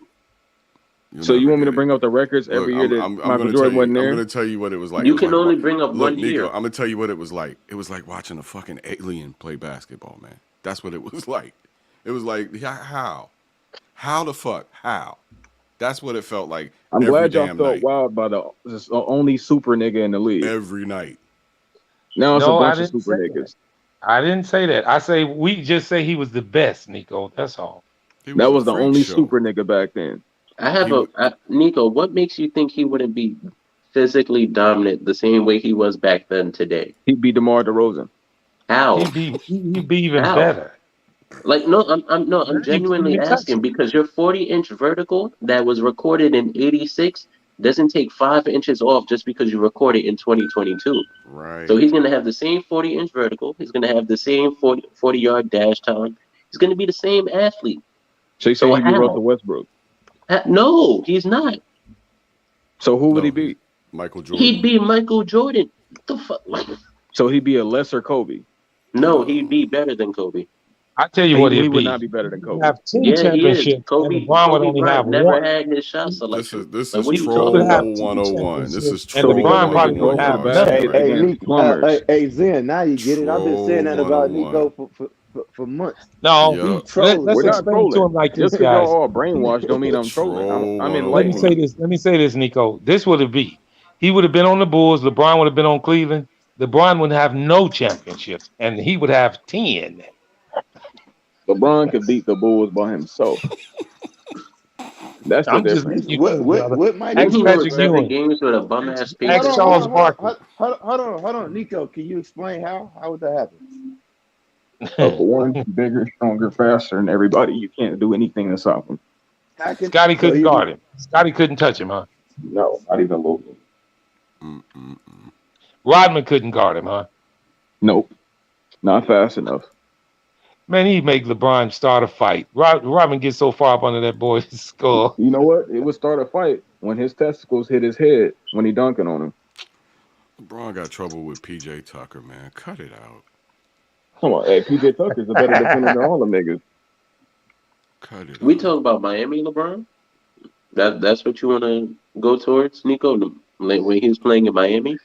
G: So you want me to bring up the records every year that Michael Jordan wasn't there?
H: I'm gonna tell you what it was like.
J: You can only bring up one
H: Nico,
J: year.
H: I'm gonna tell you what it was like. It was like watching a fucking alien play basketball, man. That's what it was like. It was like, how the fuck, how? That's what it felt like.
G: I'm glad y'all felt
H: night.
G: wild by the only super nigga in the league.
H: Every night.
G: Now it's
I: No,
G: a bunch
I: I
G: of super niggas.
I: I didn't say that. I say we just say he was the best, Nico. That's all.
G: That was the only super nigga back then.
J: I have Nico, what makes you think he wouldn't be physically dominant the same way he was back then today?
G: He'd be DeMar DeRozan.
J: How?
I: He'd be even
J: How?
I: better.
J: Like, no, I'm
I: He couldn't
J: genuinely
I: even touch
J: asking
I: it.
J: because your 40-inch vertical that was recorded in '86 doesn't take 5 inches off just because you recorded in 2022. So
H: Right.
J: he's gonna have the same 40-inch vertical. He's gonna have the same 40-yard dash time. He's gonna be the same athlete.
G: So you
J: So
G: saying he'd be Russell
J: how?
G: Westbrook?
J: No, he's not.
G: So who would he
H: No,
G: be?
H: Michael
J: He'd
H: Jordan.
J: be Michael Jordan. What the fuck?
G: So he'd be a lesser Kobe.
J: No, he'd
H: No.
J: be better than Kobe.
I: I tell you
G: He,
I: what
G: he
I: it'd
G: would not
I: be.
G: be better than
I: He would
G: Kobe.
I: have 10
J: Yeah, he is.
I: championships, and
J: Kobe
I: LeBron would
J: Kobe
I: only have
J: Bryant never
I: one.
J: had his shot
H: This
J: selection.
H: is
J: Like, what are you
I: He
J: talking
I: would have
J: about?
H: troll
I: 2
H: 101. This is
I: championships, and
G: So he
H: troll
I: LeBron
G: doesn't make
I: probably
G: it go
I: wouldn't
G: so
I: have
H: one01
G: bad
I: none.
H: straight.
K: Hey,
G: against
K: Nick,
G: plumbers.
K: hey, Zen, now you get it. I've been saying
H: Troll
K: that about
H: 101.
K: Nico for months.
I: No,
K: He
H: Yup.
K: trolling.
I: let's
G: We're not
I: explain to
G: trolling.
I: him like
G: Just
I: this,
G: because y'all
I: guys.
G: all brainwashed don't mean I'm trolling.
H: Troll
G: I'm
I: Let me
G: enlightening
I: say
H: 101.
G: you.
I: this. Let me say this, Nico. This would it be. He would have been on the Bulls. LeBron would have been on Cleveland. LeBron would have no championships, and he would have 10.
G: LeBron could beat the Bulls by himself. That's the
I: I'm just
G: difference.
I: letting you know, brother.
K: What might he
J: Didn't
I: Ask
J: he
K: do?
J: win
I: Patrick
J: 7
I: Ewing.
J: games with a bum ass
K: Hold
I: Ask
K: on,
J: Pacers
K: hold
I: Charles
J: team?
K: on, hold on,
I: Barkley.
K: hold on, Nico. Can you explain how would that happen?
G: Born bigger, stronger, faster than everybody. You can't do anything to stop him.
K: How can
I: Scotty
K: so
I: couldn't
K: he
I: guard him. Scotty couldn't touch him, huh?
G: No, not even local.
H: Mm-mm-mm.
I: Rodman couldn't guard him, huh?
G: Nope, not fast enough.
I: Man, he'd make LeBron start a fight. Rodman gets so far up under that boy's skull.
G: You know what? It would start a fight when his testicles hit his head when he dunking on him.
H: LeBron got trouble with PJ Tucker, man. Cut it out.
G: Come on, hey, PJ Tucker's a better defender than all the niggas.
H: Cut it
J: We
H: out.
J: talking about Miami, LeBron? That's what you want to go towards, Nico? Like when he was playing in Miami?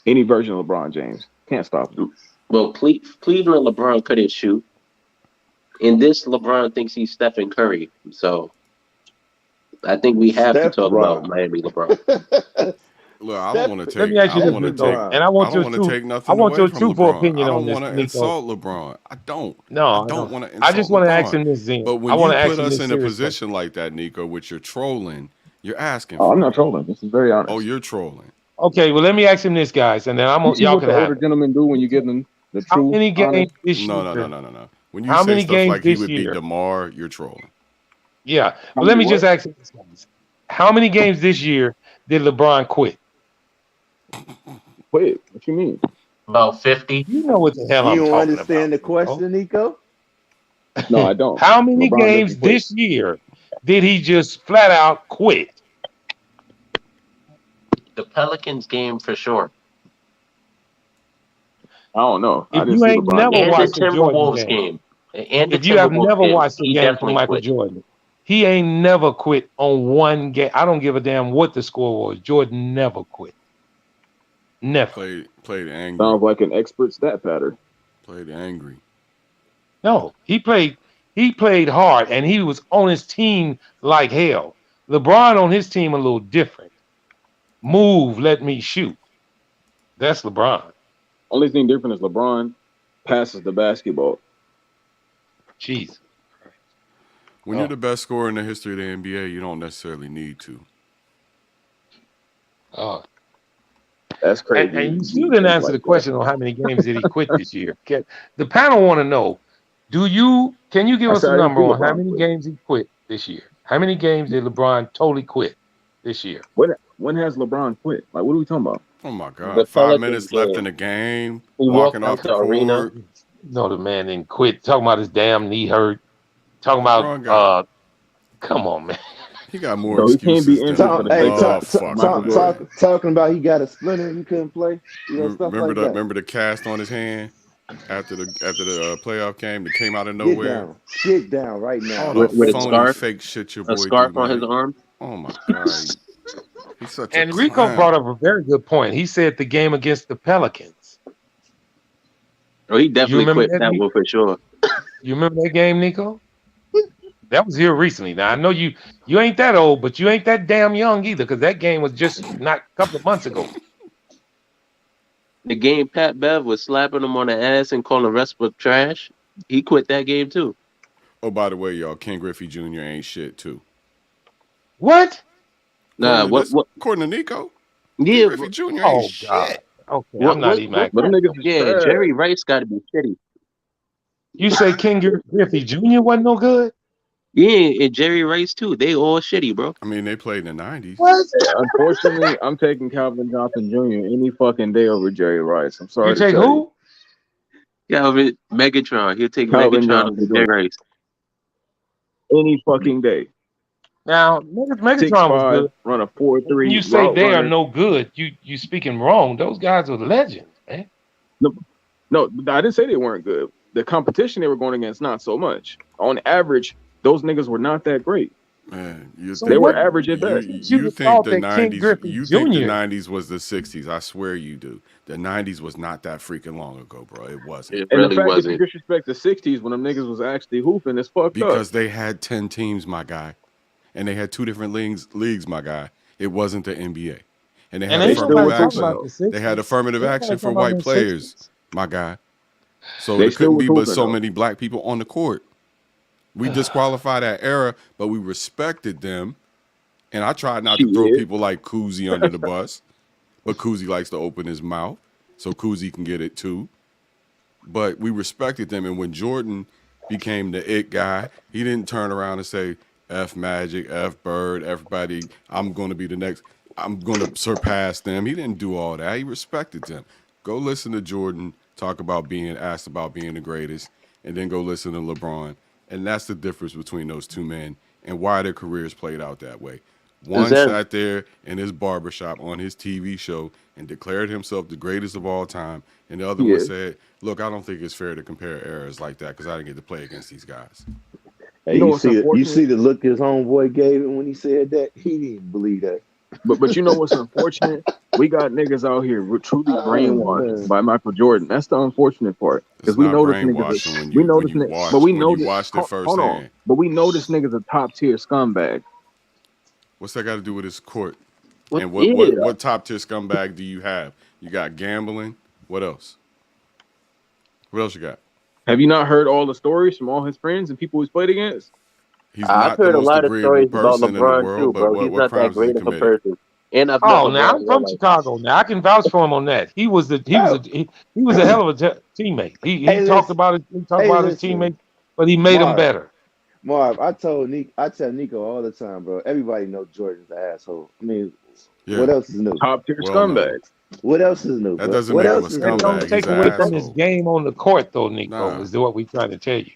G: Any version of LeBron James can't stop him.
J: Well, Cleveland LeBron couldn't shoot. In this, LeBron thinks he's Stephen Curry. So I think we have to
K: Steph
J: talk about
K: Bron.
J: Miami LeBron.
H: Look, I don't want to
I: Let
H: take.
I: me ask
H: I
I: you
H: don't
I: this,
H: want to
I: Nico,
H: take.
I: and I
H: I
I: want
H: don't
I: your
H: want to take nothing away from
I: two for
H: LeBron. I
I: opinion on
H: don't
I: this,
H: want to
I: Nico.
H: insult LeBron. I don't.
I: No,
H: I
I: I
H: don't
I: don't.
H: want to
I: I
H: insult
I: just want to ask
H: LeBron.
I: him this, Zen.
H: But
I: I
H: when
I: want
H: you
I: to ask
H: put
I: him
H: us
I: this
H: in a
I: serious
H: position like that, Nico, which you're trolling, you're asking
G: Oh,
H: for
G: I'm
H: it.
G: not trolling. This is very honest.
H: Oh, you're trolling.
I: Okay, well, let me ask him this, guys, and then
G: You see
I: y'all
G: what
I: can
G: the
I: have
G: older
I: it.
G: gentlemen do when you give them the
I: How
G: true,
I: many
G: honest?
I: games this
H: No, no, no,
I: year?
H: no, no, no. When you
I: How
H: say
I: many
H: stuff
I: games
H: like he
I: this
H: would beat
I: year?
H: DeMar, you're trolling.
I: Yeah.
G: How
I: Well, let
G: many
I: me just
G: what?
I: ask him this, guys. How many games this year did LeBron quit?
G: Wait, what you mean?
J: About 50.
I: You know what the hell
K: You
I: I'm
K: don't
I: talking about,
K: understand the
I: Nico.
K: question, Nico?
G: No, I don't.
I: How many
G: LeBron
I: games
G: doesn't quit.
I: this year did he just flat out quit?
J: The Pelicans game for sure.
G: I don't know. I
I: If
G: didn't
I: you
G: see
I: ain't
G: LeBron
I: never
G: go
J: And the
I: watched
G: quit.
I: a Jordan
J: Timberwolves
I: game,
J: game. And the
I: if you have
J: Timberwolves
I: never
J: game.
I: watched a
J: He
I: game from
J: definitely
I: Michael
J: quit.
I: Jordan, he ain't never quit on one game. I don't give a damn what the score was. Jordan never quit. Never.
H: Played angry.
G: Sounds like an expert stat pattern.
H: Played angry.
I: No, he played hard, and he was on his team like hell. LeBron on his team a little different. Move, let me shoot. That's LeBron.
G: Only thing different is LeBron passes the basketball.
I: Jeez.
H: When you're the best scorer in the history of the NBA, you don't necessarily need to.
I: Oh.
G: That's crazy.
I: And you still didn't answer the question on how many games did he quit this year. The panel want to know, can you give us a number on how many games he quit this year? How many games did LeBron totally quit this year?
G: When has LeBron quit? Like, what are we talking about?
H: Oh my God!
J: The
H: 5
J: Pelicans
H: minutes
J: game.
H: left in the game.
J: He
H: Walking
J: walked
H: off
J: out
H: the
J: the arena.
H: court.
I: No, the man didn't quit. Talking about his damn knee hurt. Talking about come on, man.
H: He got more
G: So he can't be
H: excuses than
G: injured for the sake of
K: talking about he got a splinter and he couldn't play. Stuff like that.
H: Remember the cast on his hand after the playoff game that came out of nowhere.
K: Get down right now.
H: All the
J: with
H: phony
J: a scarf,
H: fake shit your boy
J: a scarf
H: do,
J: on
H: man.
J: his arm.
H: Oh my God. He's such a
I: Rico
H: clown.
I: brought up a very good point. He said the game against the Pelicans.
J: Oh, he definitely quit that
I: Nico?
J: one for sure.
I: You remember that game, Nico? That was here recently. Now I know you ain't that old, but you ain't that damn young either, because that game was just not a couple of months ago.
J: The game Pat Bev was slapping him on the ass and calling Westbrook trash. He quit that game too.
H: Oh, by the way, y'all, Ken Griffey Jr. ain't shit too.
I: What?
J: Nah,
H: according to Nico?
J: Yeah,
H: Ken Griffey Jr. ain't shit.
I: God. Okay, I'm not even acting.
J: Yeah, Jerry Rice got to be shitty.
I: You say King Griffey Jr. wasn't no good?
J: Yeah, and Jerry Rice too. They all shitty, bro.
H: I mean, they played in the 90s.
I: What?
G: Unfortunately, I'm taking Calvin Johnson Jr. any fucking day over Jerry Rice. I'm sorry
I: You
G: to
I: take
G: tell you.
I: who?
J: Calvin Megatron. He'll take
G: Calvin
J: Megatron over
G: Johnson
J: Jerry
G: Jr.
J: Rice.
G: Any fucking day.
I: Now, Megatron was
G: 6'5",
I: good.
G: run a
I: When
G: 4.3
I: you say
G: route
I: they are
G: runner.
I: no good, you speaking wrong. Those guys are legends, man.
G: No, I didn't say they weren't good. The competition they were going against, not so much. On average, those niggas were not that great.
H: Man,
G: They were average at best.
H: You think the 90s? You think the 90s was the 60s? I swear you do. The 90s was not that freaking long ago, bro. It wasn't.
J: It really
G: and the fact
J: wasn't.
G: that you disrespect the 60s when them niggas was actually hooping is fucked
H: because
G: up.
H: they had 10 teams, my guy, and they had 2 different leagues, my guy. It wasn't the NBA, and they had affirmative action. They had affirmative action for white players, my guy. So there couldn't be but so many black people on the court. We disqualified that era, but we respected them. And I tried not to throw people like Koozie under the bus, but Koozie likes to open his mouth, so Koozie can get it too. But we respected them, and when Jordan became the it guy, he didn't turn around and say, F Magic, F Bird, everybody, I'm going to be the next, I'm going to surpass them. He didn't do all that. He respected them. Go listen to Jordan talk about being asked about being the greatest, and then go listen to LeBron. And that's the difference between those two men and why their careers played out that way. One sat there in his barbershop on his TV show and declared himself the greatest of all time. And the other one said, look, I don't think it's fair to compare eras like that because I didn't get to play against these guys.
K: Hey, you see the look his homeboy gave him when he said that? He didn't believe that.
G: But you know what's unfortunate? We got niggas out here truly brainwashed by Michael Jordan. That's the unfortunate part. Because we know this nigga's watched it firsthand. But we know this nigga's a top tier scumbag.
H: What's that got to do with his court? And what top tier scumbag do you have? You got gambling. What else? What else you got?
G: Have you not heard all the stories from all his friends and people he's played against?
J: He's not the most agreeable person in the world, but what crimes does he commit?
I: And now I'm from Chicago. Now I can vouch for him on that. He was a hell of a teammate. He talked about his teammates, but he made them better.
K: Marv, I tell Nico all the time, bro. Everybody knows Jordan's an asshole. I mean, what else is new?
G: Top tier scumbag.
K: What else is new?
H: That doesn't make him a scumbag.
I: Don't take away from his game on the court, though, Nico. Is what we trying to tell you.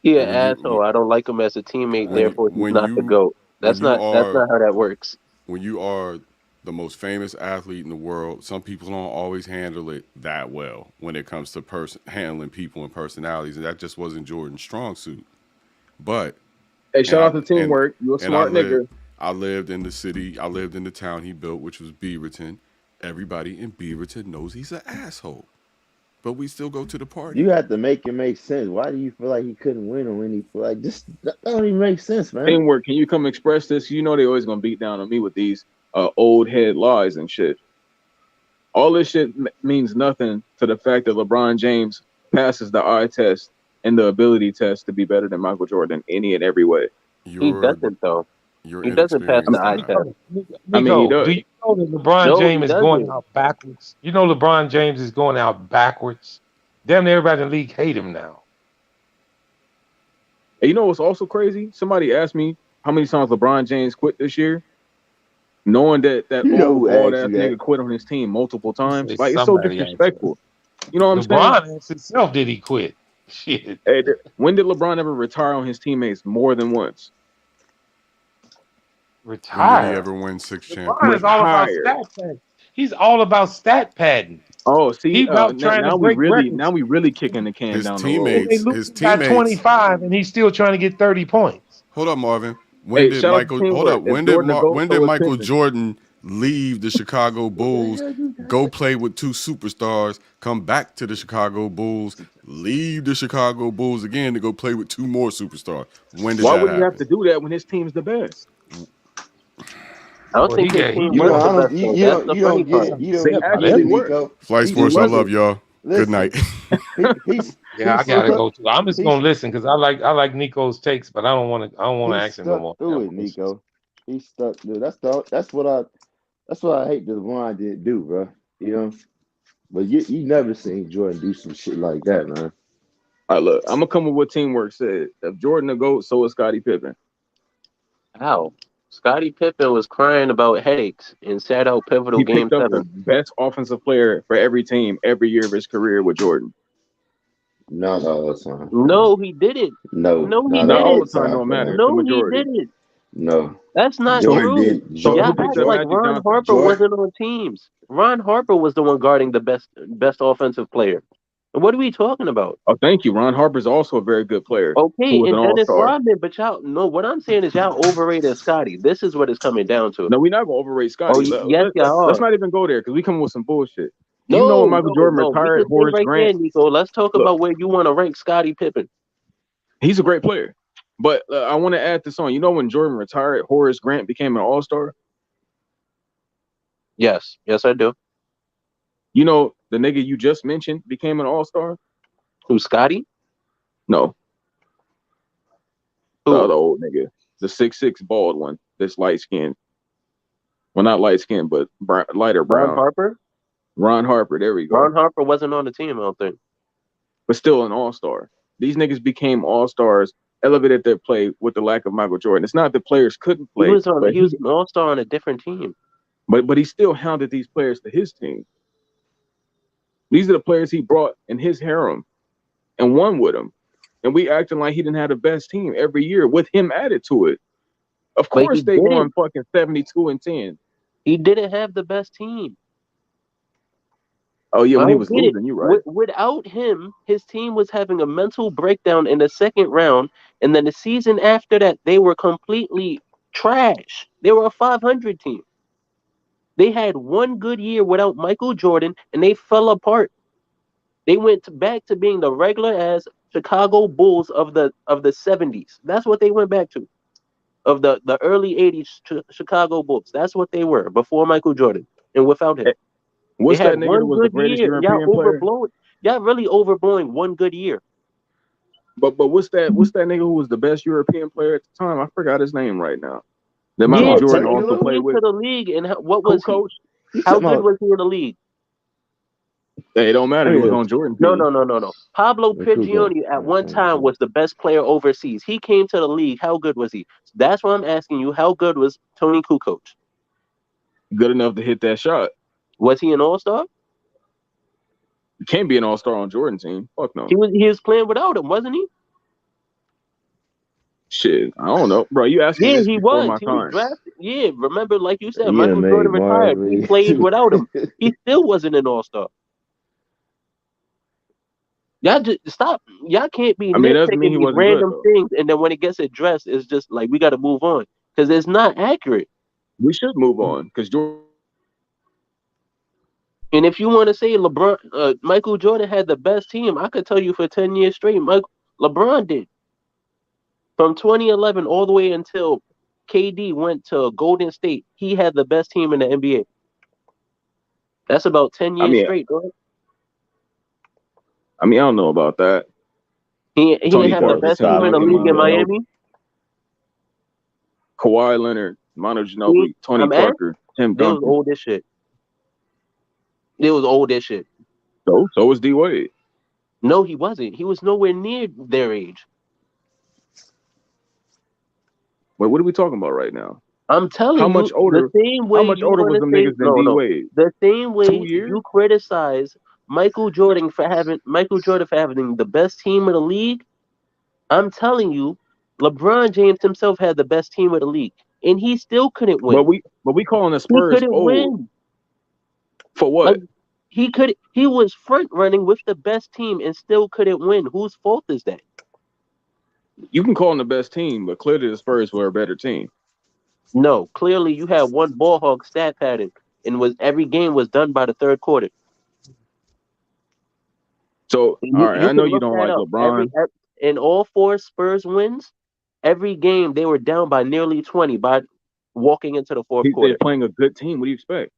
J: He an asshole. I don't like him as a teammate. Therefore, he's not the GOAT. That's not how that works.
H: When you are the most famous athlete in the world, some people don't always handle it that well when it comes to handling people and personalities, and that just wasn't Jordan's strong suit. But
G: hey, shout out to teamwork. You a smart nigga.
H: I lived in the city. I lived in the town he built, which was Beaverton. Everybody in Beaverton knows he's an asshole, but we still go to the party.
K: You have to make it make sense. Why do you feel like he couldn't win on any? Like this, that don't even make sense, man.
G: Teamwork. Can you come express this? You know they always gonna beat down on me with these old head lies and shit. All this shit means nothing to the fact that LeBron James passes the eye test and the ability test to be better than Michael Jordan any and every way.
J: He doesn't, though. He doesn't pass the eye test.
I: I mean, he does. Do you know that LeBron James is going out backwards? You know LeBron James is going out backwards. Damn near everybody in the league hate him now.
G: And you know what's also crazy? Somebody asked me how many times LeBron James quit this year, knowing that old ass nigga quit on his team multiple times. Like, it's so disrespectful. You know what I'm saying?
I: LeBron asked himself, did he quit? Shit.
G: Hey, when did LeBron ever retire on his teammates more than once?
H: Retire. When did he ever win 6 championships?
I: Is all about stat padding. He's all about stat padding.
G: Oh, see,
I: he's out trying to break records.
G: Now we really kicking the can down the road.
H: His teammates,
I: 25, and he's still trying to get 30 points.
H: Hold up, When did Michael Jordan leave the Chicago Bulls, go play with 2 superstars, come back to the Chicago Bulls, leave the Chicago Bulls again to go play with 2 more superstars? When did
G: Why
H: that
G: would
H: happen?
G: he have to do that when his team's the best?
J: I don't think
K: you don't get
H: Flight Sports, I love y'all. Good night.
I: I gotta go too. I'm just gonna listen because I like Nico's takes, but I don't want to ask him no more.
K: Through it, Nico. He's stuck, dude. That's what I hate that LeBron didn't do, bro. You know, but you never seen Jordan do some shit like that, man.
G: All right, look, I'm gonna come with what Teamwork said. If Jordan a GOAT, so is Scottie Pippen.
J: How? Scottie Pippen was crying about headaches and sat out pivotal
G: He
J: game
G: picked up
J: 7.
G: the best offensive player for every team every year of his career with Jordan.
K: Not all the time.
J: No, he didn't.
K: No,
J: No, he
G: Not all the
J: didn't.
G: time, don't
K: bro.
G: matter. It's the
J: No, he
G: majority.
J: didn't.
K: No.
J: That's not
K: Jordan
J: true.
K: did.
G: So
J: Y'all
G: who
K: Jordan,
G: picked
J: act
G: up
J: like
G: Magic
J: Ron
G: Johnson?
J: Harper
K: Jordan,
J: wasn't on teams. Ron Harper was the one guarding the best offensive player. And what are we talking about?
G: Oh, thank you. Ron Harper's also a very good player who
J: Okay,
G: was an
J: and Dennis
G: all-star.
J: Rodman, but y'all no. What I'm saying is y'all overrated Scotty. This is what it's coming down to.
G: No, we're not gonna overrate Scotty.
J: Yes, y'all
G: Let's
J: are.
G: not even go there because we come with some bullshit. Do you know when
J: No,
G: Michael Jordan
J: no. We
G: retired,
J: can stay
G: Horace
J: right there,
G: Grant?
J: Nico. Let's talk
G: Look,
J: about where you want to rank Scottie Pippen.
G: he's a great player. But I want to add this on. You know when Jordan retired, Horace Grant became an all-star?
J: Yes, I do.
G: You know the nigga you just mentioned became an all-star?
J: Who, Scotty?
G: No, the
J: Who?
G: other old nigga. The 6'6" bald one that's light-skinned. Well, not light-skinned, but lighter
J: Ron
G: brown.
J: Harper?
G: Ron Harper, there we go.
J: Ron Harper wasn't on the team, I don't think.
G: But still an all-star. These niggas became all-stars, elevated their play with the lack of Michael Jordan. It's not that players couldn't
J: He
G: play,
J: was
G: but
J: an all-star on a different team.
G: But he still hounded these players to his team. These are the players he brought in his harem and won with him. And we acting like he didn't have the best team every year with him added to it. Of
J: But
G: course
J: he
G: they won
J: didn't.
G: fucking 72-10.
J: He didn't have the best team.
G: Oh yeah, when
J: I
G: he was
J: get it.
G: losing, you're right.
J: Without him, his team was having a mental breakdown in the second round, and then the season after that, they were completely trash. They were a 500 team. They had one good year without Michael Jordan, and they fell apart. They went back to being the regular ass Chicago Bulls of the 70s. That's what they went back to. Of the early 80s Chicago Bulls. That's what they were before Michael Jordan and without him.
G: What's
J: They had
G: that nigga that
J: one
G: was the
J: good
G: greatest
J: year. Y'all
G: European player?
J: overblowing. Y'all really overblowing one good year.
G: But what's that nigga who was the best European player at the time? I forgot his name right now. That Michael
J: Yeah,
G: Jordan
J: he
G: also played
J: came
G: with.
J: to the league, and what
G: Who
J: was he?
G: coach?
J: How good was he in the league?
G: Hey, it don't matter. He was on Jordan team.
J: No. Pablo Prigioni at one time was the best player overseas. He came to the league. How good was he? That's why I'm asking you. How good was Tony Kukoc?
G: Good enough to hit that shot.
J: Was he an all-star?
G: You can't be an all-star on Jordan team. Fuck no.
J: He was playing without him, wasn't he?
G: Shit, I don't know, bro. You asking
J: Yeah,
G: this
J: he
G: before
J: was.
G: my
J: He was
G: time?
J: drafted. Yeah, remember, like you said,
K: You
J: Michael
K: done
J: Jordan
K: made
J: retired.
K: Marvin.
J: He played without him. He still wasn't an all-star. Y'all just stop. Y'all can't be
G: I mean, it doesn't mean
J: nitpicking
G: he
J: these
G: wasn't good
J: random
G: though.
J: things, and then when it gets addressed, it's just like we got to move on because it's not accurate.
G: We should move on because Jordan.
J: And if you want to say Michael Jordan had the best team, I could tell you for 10 years straight, LeBron did. From 2011 all the way until KD went to Golden State, he had the best team in the NBA. That's about 10
G: I
J: years
G: mean,
J: straight, bro.
G: I don't know about that.
J: He
G: Tony
J: didn't have the
G: Parker,
J: best
G: Tim
J: team in the
G: Duncan,
J: league in
G: Manu Ginobili,
J: Miami.
G: Kawhi Leonard, Manu Ginobili, Tony Parker, Tim
J: They was
G: Duncan.
J: old as shit. They was old as shit.
G: So was D Wade.
J: No, he wasn't. He was nowhere near their age.
G: Wait, what are we talking about right now?
J: I'm telling
G: How
J: you,
G: much older?
J: the same way
G: How much
J: you
G: older
J: want
G: was
J: to
G: them
J: say
G: niggas than D
J: no.
G: Wade?
J: The same
G: 2
J: way
G: years?
J: you criticize Michael Jordan for having the best team in the league. I'm telling you, LeBron James himself had the best team of the league, and he still couldn't win.
G: But we calling the
J: He
G: Spurs
J: couldn't
G: old
J: win.
G: for what?
J: Like he was front running with the best team and still couldn't win. Whose fault is that?
G: You can call them the best team, but clearly the Spurs were a better team.
J: No, clearly you had one ball hog stat pattern, and every game was done by the third quarter.
G: So
J: You,
G: all right,
J: you
G: I know
J: can
G: you
J: look
G: don't
J: that
G: like
J: up.
G: LeBron.
J: In all four Spurs wins, every game they were down by nearly 20 by walking into the fourth
G: They're
J: quarter.
G: playing a good team. What do you expect?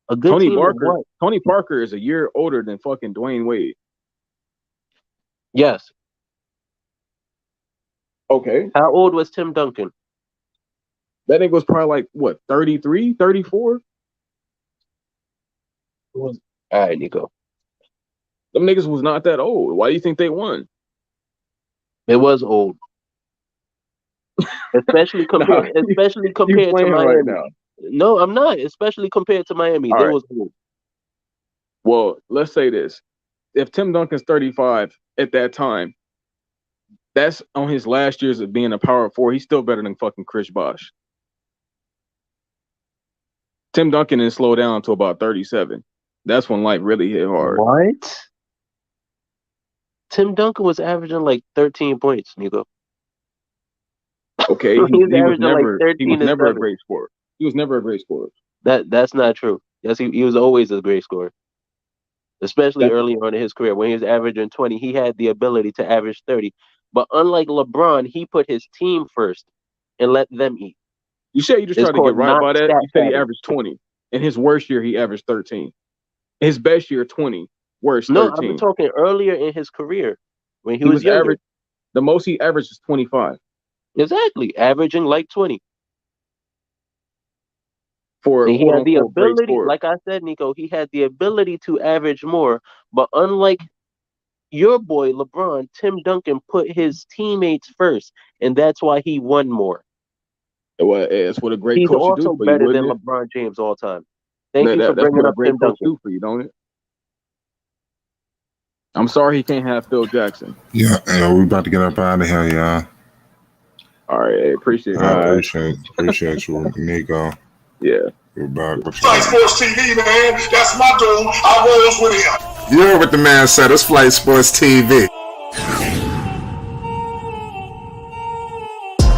J: A good team of what?
G: Tony Parker is a year older than fucking Dwayne Wade.
J: Yes.
G: Okay.
J: How old was Tim Duncan?
G: That nigga was probably like, what, 33, 34?
J: All right, Nico.
G: Them niggas was not that old. Why do you think they won?
J: It was old, especially compared
G: You
J: to
G: playing
J: Miami.
G: right now.
J: No, I'm not. Especially compared to Miami,
G: All
J: they
G: right.
J: was old.
G: Well, let's say this: if Tim Duncan's 35 at that time, that's on his last years of being a power forward. He's still better than fucking Chris Bosh. Tim Duncan didn't slow down to about 37. That's when life really hit hard.
J: What? Tim Duncan was averaging like 13 points, Nico.
G: Okay,
J: He was
G: he was
J: averaging like
G: never
J: 13 and
G: a
J: 7.
G: great scorer. He was never a great scorer.
J: That's not true. Yes, he was always a great scorer. Especially
G: That's-
J: early on in his career. When he was averaging 20, he had the ability to average 30. But unlike LeBron, he put his team first and let them eat.
G: You said you just
J: It's
G: tried to get
J: called
G: right
J: not
G: by that.
J: stat
G: You said he
J: padding.
G: averaged 20. In his worst year, he averaged 13. His best year, 20. Worst,
J: No,
G: 13.
J: I'm talking earlier in his career when he
G: He
J: was
G: was
J: younger.
G: average. The most he averaged is 25
J: Exactly, averaging like 20.
G: for
J: And he
G: quote
J: had the
G: unquote great
J: ability,
G: scorer.
J: like I said, Nico, he had the ability to average more. But unlike your boy LeBron, Tim Duncan put his teammates first, and that's why he won more.
G: Well, it's what a great
J: He's
G: coach should do
J: also
G: for you,
J: better than
G: wouldn't it?
J: LeBron James all time. Thank you for
G: That's
J: bringing
G: what a
J: up
G: great
J: Tim
G: coach
J: Duncan.
G: do for you, don't it? I'm sorry he can't have Phil Jackson.
B: Yeah, we about to get up out of here, y'all.
G: All right, I appreciate it.
B: I appreciate you, Nico.
G: Yeah.
B: We're back with
A: Flight Sports TV, man. That's my dude. I rolls with him.
B: you heard what the man said. It's Flight Sports TV.